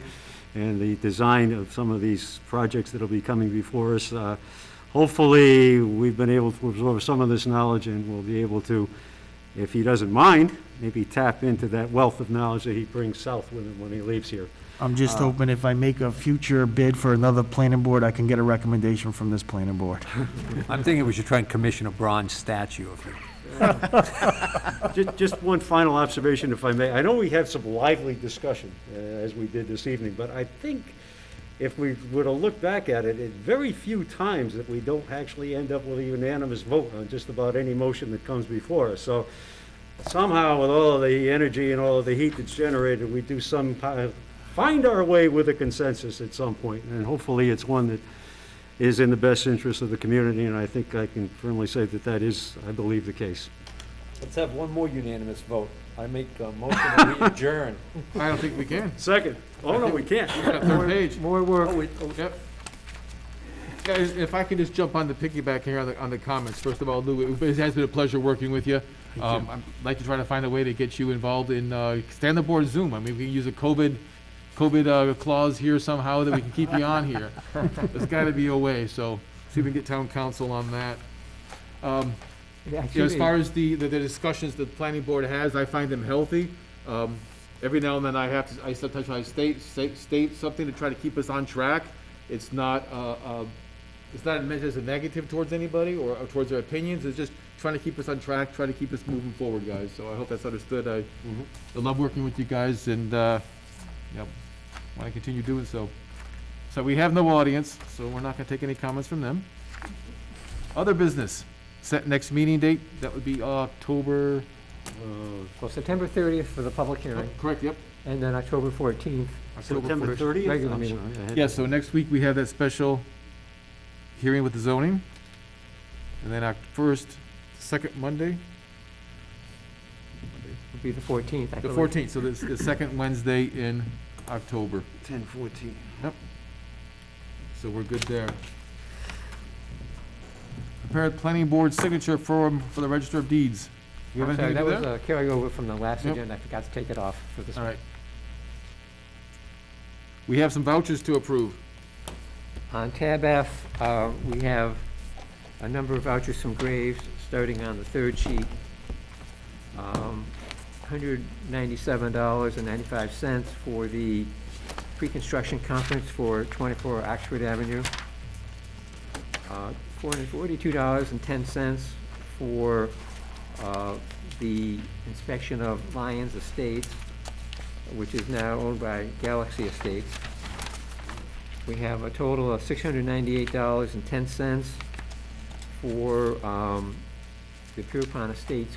Speaker 3: and the design of some of these projects that'll be coming before us. Hopefully, we've been able to absorb some of this knowledge, and we'll be able to, if he doesn't mind, maybe tap into that wealth of knowledge that he brings south with him when he leaves here.
Speaker 7: I'm just hoping if I make a future bid for another planning board, I can get a recommendation from this planning board.
Speaker 6: I'm thinking we should try and commission a bronze statue of you.
Speaker 3: Just one final observation, if I may. I know we had some lively discussion, as we did this evening, but I think if we were to look back at it, it's very few times that we don't actually end up with a unanimous vote on just about any motion that comes before us. So somehow, with all of the energy and all of the heat that's generated, we do find our way with a consensus at some point, and hopefully it's one that is in the best interest of the community, and I think I can firmly say that that is, I believe, the case.
Speaker 10: Let's have one more unanimous vote. I make a motion that we adjourn.
Speaker 2: I don't think we can.
Speaker 3: Second. Oh, no, we can't.
Speaker 2: Third page.
Speaker 5: More work.
Speaker 2: Yep. Guys, if I can just jump on the piggyback here on the comments. First of all, Lou, it has been a pleasure working with you. I'd like to try to find a way to get you involved in stand-up board Zoom. I mean, we can use a COVID clause here somehow that we can keep you on here. There's got to be a way, so see if we can get town council on that. As far as the discussions the planning board has, I find them healthy. Every now and then I sometimes try to state something to try to keep us on track. It's not meant as a negative towards anybody or towards their opinions. It's just trying to keep us on track, trying to keep us moving forward, guys. So I hope that's understood. I love working with you guys, and want to continue doing so. So we have no audience, so we're not going to take any comments from them. Other business. Set next meeting date, that would be October...
Speaker 5: Well, September 30th for the public hearing,
Speaker 2: correct, yep.
Speaker 5: and then October 14th.
Speaker 3: September 30th?
Speaker 5: Regular
Speaker 3: I'm
Speaker 5: meeting.
Speaker 3: sorry,
Speaker 2: Yeah, so next week we have that special hearing with the zoning. And then second Monday?
Speaker 5: Would be the 14th, I
Speaker 2: The
Speaker 5: believe.
Speaker 2: 14th, so the second Wednesday in October.
Speaker 3: 10/14.
Speaker 2: So we're good there. Prepared planning board signature form for the Register of Deeds. You have
Speaker 5: I'm sorry,
Speaker 2: anything
Speaker 5: that
Speaker 2: to do
Speaker 5: was
Speaker 2: there?
Speaker 5: a carryover from the last
Speaker 2: Yep.
Speaker 5: agenda. I forgot to take it off for this
Speaker 2: All
Speaker 5: one.
Speaker 2: right. We have some vouchers to approve.
Speaker 5: On tab F, we have a number of vouchers from Graves, starting on the third sheet. $197.95 for the pre-construction conference for 24 Oxford Avenue. $442.10 for the inspection of Lyons Estates, which is now owned by Galaxy Estates. We have a total of $698.10 for the Pierpont Estates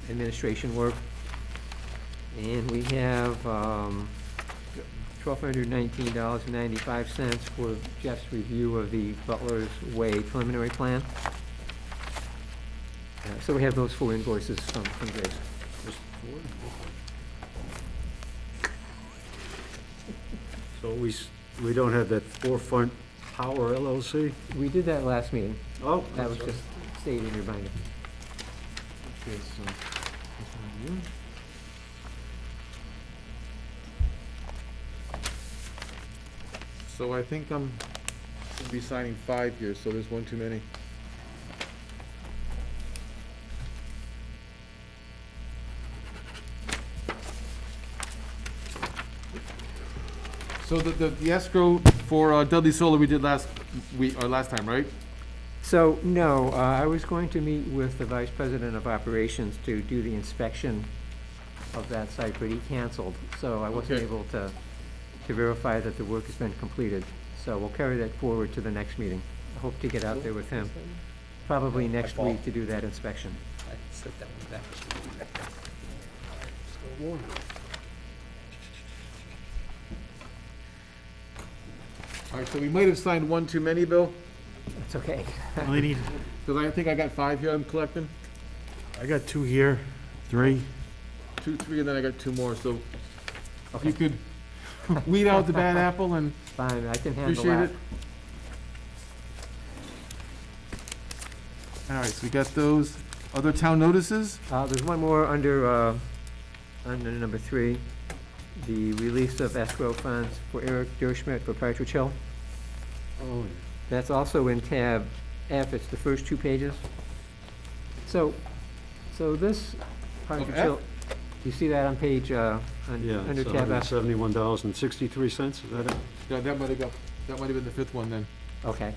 Speaker 5: administration work. And we have $1,219.95 for Jeff's review of the Butler's Way preliminary plan. So we have those 4 invoices from Graves.
Speaker 3: So we don't have that Forefront Power LLC?
Speaker 5: We did that last meeting.
Speaker 3: Oh,
Speaker 5: That was just stated in your binder.
Speaker 2: Okay, so this one here. So I think I'm gonna be signing 5 here, so there's one too many. So the escrow for Dudley Solar we did last time, right?
Speaker 5: So, no, I was going to meet with the Vice President of Operations to do the inspection of that site, but he canceled, so I wasn't
Speaker 2: Okay.
Speaker 5: able to verify that the work has been completed. So we'll carry that forward to the next meeting. I hope to get out there with him, probably next week to do that inspection.
Speaker 6: I set that one back.
Speaker 2: All right, so we might have signed one too many, Bill,
Speaker 5: It's okay.
Speaker 7: Only need,
Speaker 2: because I think I got 5 here I'm collecting.
Speaker 7: I got 2 here, 3.
Speaker 2: 2, 3, and then I got 2 more, so If you could weed out the bad apple and
Speaker 5: Fine, I can handle
Speaker 2: appreciate
Speaker 5: that.
Speaker 2: it. All right, so we got those. Other town notices?
Speaker 5: There's one more under number 3, the release of escrow funds for Eric Derschmidt for Partridge Hill.
Speaker 3: Oh,
Speaker 5: That's also in tab F, it's the first 2 pages. So this Partridge
Speaker 2: F?
Speaker 5: Hill, you see that on page,
Speaker 3: yeah,
Speaker 5: under
Speaker 3: it's
Speaker 5: tab F?
Speaker 3: $171.63, is that it?
Speaker 2: Yeah, that might have been the 5th one then.
Speaker 5: Okay.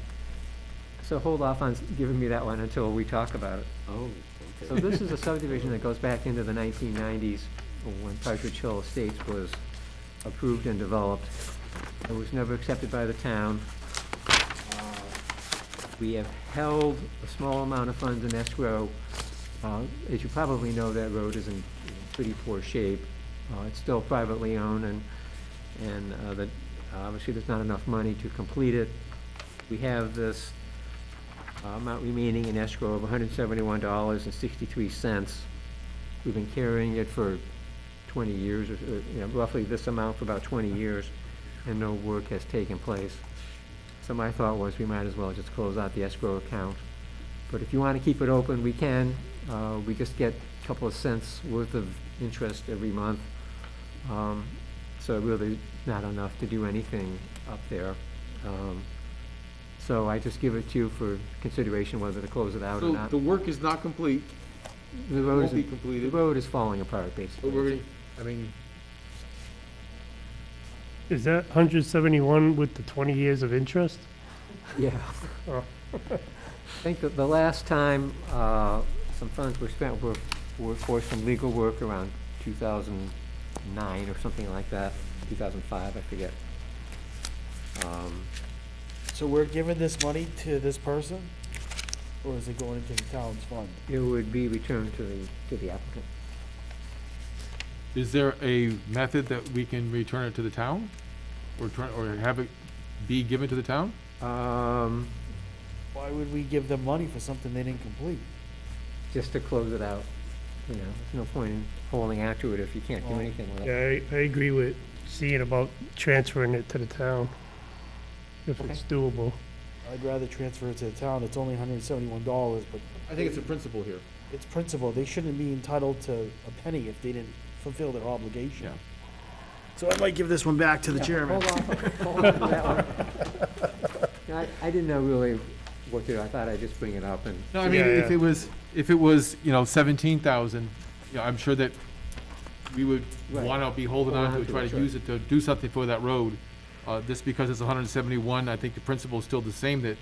Speaker 5: So hold off on giving me that one until we talk about it.
Speaker 3: Oh,
Speaker 5: So this is a subdivision that goes back into the 1990s when Partridge Hill Estates was approved and developed. It was never accepted by the town. We have held a small amount of funds in escrow. As you probably know, that road is in pretty poor shape. It's still privately owned, and obviously there's not enough money to complete it. We have this amount remaining in escrow of $171.63. We've been carrying it for 20 years, or roughly this amount for about 20 years, and no work has taken place. So my thought was we might as well just close out the escrow account. But if you want to keep it open, we can. We just get a couple of cents worth of interest every month. So really not enough to do anything up there. So I just give it to you for consideration whether to close it out or
Speaker 2: So
Speaker 5: not.
Speaker 2: the work is not complete,
Speaker 5: The road
Speaker 2: won't be
Speaker 5: is, the
Speaker 2: completed,
Speaker 5: road is falling apart,
Speaker 2: but
Speaker 5: basically.
Speaker 2: we're, I mean,
Speaker 4: Is that 171 with the 20 years of interest?
Speaker 5: Yeah.
Speaker 4: Oh.
Speaker 5: I think that the last time some funds were spent were for some legal work around 2009 or something like that, 2005, I forget.
Speaker 7: So we're giving this money to this person? Or is it going into the town's fund?
Speaker 5: It would be returned to the applicant.
Speaker 2: is there a method that we can return it to the town? Or have it be given to the town?
Speaker 7: Why would we give them money for something they didn't complete?
Speaker 5: Just to close it out. There's no point in holding on to it if you can't do
Speaker 7: Well,
Speaker 5: anything with it.
Speaker 4: Yeah, I agree with seeing about transferring it to the town, if it's doable.
Speaker 7: I'd rather transfer it to the town. It's only $171, but
Speaker 2: I think it's a principle here.
Speaker 7: it's principal. They shouldn't be entitled to a penny if they didn't fulfill their obligation.
Speaker 2: Yeah.
Speaker 7: So I might give this one back to the chairman.
Speaker 5: Hold on to that one. I didn't know really what to do. I thought I'd just bring it up and.
Speaker 2: No, I mean,
Speaker 4: Yeah,
Speaker 2: if
Speaker 4: yeah.
Speaker 2: it was, 17,000, I'm sure that we would
Speaker 5: Right.
Speaker 2: want to be holding
Speaker 5: Hold
Speaker 2: on to
Speaker 5: on
Speaker 2: it,
Speaker 5: to
Speaker 2: try
Speaker 5: it,
Speaker 2: to
Speaker 5: sure.
Speaker 2: use it to do something for that road. Just because it's 171, I think the principle is still the same, that,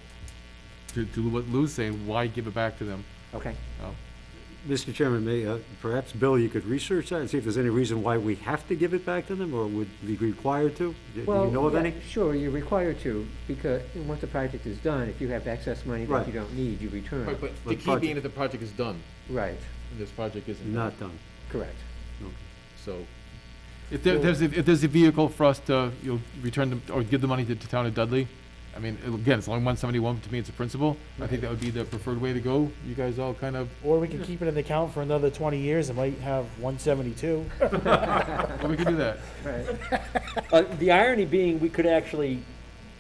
Speaker 2: to what Lou's saying, why give it back to them?
Speaker 5: Okay.
Speaker 3: Mr. Chairman, perhaps, Bill, you could research that and see if there's any reason why we have to give it back to them, or would be required to? Do you know of any?
Speaker 5: Sure, you're required to, because once the project is done, if you have excess money that
Speaker 3: Right.
Speaker 5: you don't need, you return it.
Speaker 2: But
Speaker 3: the key being
Speaker 2: that the project is done,
Speaker 5: Right,
Speaker 2: and this project isn't.
Speaker 3: Not done.
Speaker 5: correct.
Speaker 2: So, if there's a vehicle for us to, return them, or give the money to town of Dudley, I mean, again, it's only 171, to me, it's a principle. I think that would be the preferred way to go. You guys all kind of,
Speaker 7: Or we can keep it in the account for another 20 years. It might have 172.
Speaker 2: well, we can do that.
Speaker 5: Right.
Speaker 6: The irony being, we could actually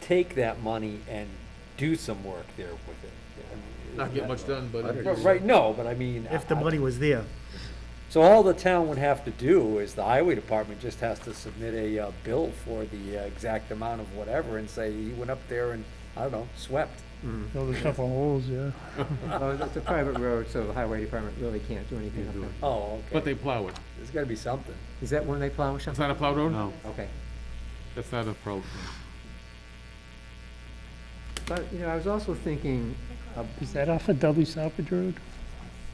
Speaker 6: take that money and do some work there with it. I mean,
Speaker 2: Not get much done, but.
Speaker 6: Right, no, but I mean.
Speaker 7: If the money was there.
Speaker 6: So all the town would have to do is the highway department just has to submit a bill for the exact amount of whatever and say he went up there and, I don't know, swept.
Speaker 4: Filled a couple holes, yeah.
Speaker 5: Well, it's a private road, so the highway department really can't do anything up there.
Speaker 6: Oh, okay.
Speaker 2: But they plow it.
Speaker 6: There's gotta be something.
Speaker 5: Is that when they plow or
Speaker 2: It's
Speaker 5: something?
Speaker 2: not a plowed road?
Speaker 3: No.
Speaker 5: Okay.
Speaker 2: That's not a problem.
Speaker 5: But, I was also thinking,
Speaker 4: Is that off of Dudley Stoppage Road?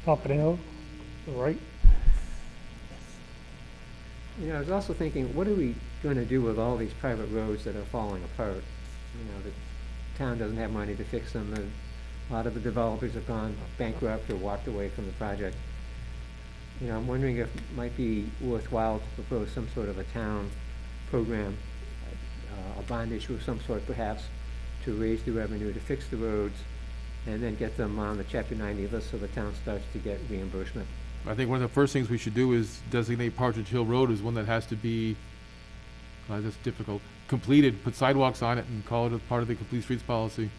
Speaker 4: Top of the hill? Right?
Speaker 5: I was also thinking, what are we gonna do with all these private roads that are falling apart? The town doesn't have money to fix them, and a lot of the developers have gone bankrupt or walked away from the project. I'm wondering if it might be worthwhile to propose some sort of a town program, a bond issue of some sort perhaps, to raise the revenue to fix the roads, and then get them on the Chapter 90 list so the town starts to get reimbursement.
Speaker 2: I think one of the first things we should do is designate Partridge Hill Road as one that has to be That's difficult. Completed, put sidewalks on it and call it a part of the complete streets policy.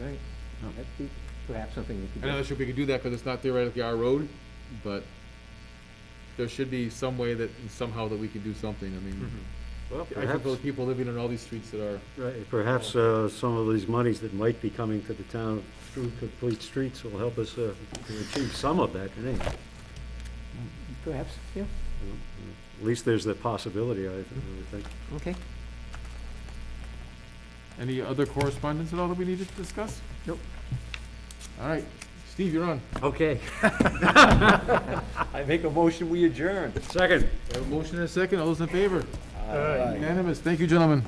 Speaker 5: Right.
Speaker 2: No.
Speaker 5: That'd be perhaps something we could
Speaker 2: I'm
Speaker 5: do.
Speaker 2: not sure if we could do that because it's not theoretically our road, but there should be some way that, somehow that we could do something. I mean,
Speaker 3: Well,
Speaker 2: I think
Speaker 3: perhaps,
Speaker 2: those people living in all these streets that are,
Speaker 3: right, perhaps some of these monies that might be coming to the town through complete streets will help us to achieve some of that, anyway.
Speaker 5: Perhaps, yeah,
Speaker 3: At least there's the possibility, I would think.
Speaker 5: okay.
Speaker 2: any other correspondence at all that we need to discuss?
Speaker 5: Nope.
Speaker 2: All right, Steve, you're on.
Speaker 6: Okay. I make a motion, we adjourn.
Speaker 3: Second.
Speaker 2: We have a motion and a second. All those in favor?
Speaker 4: Aye.
Speaker 2: Unanimous. Thank you, gentlemen.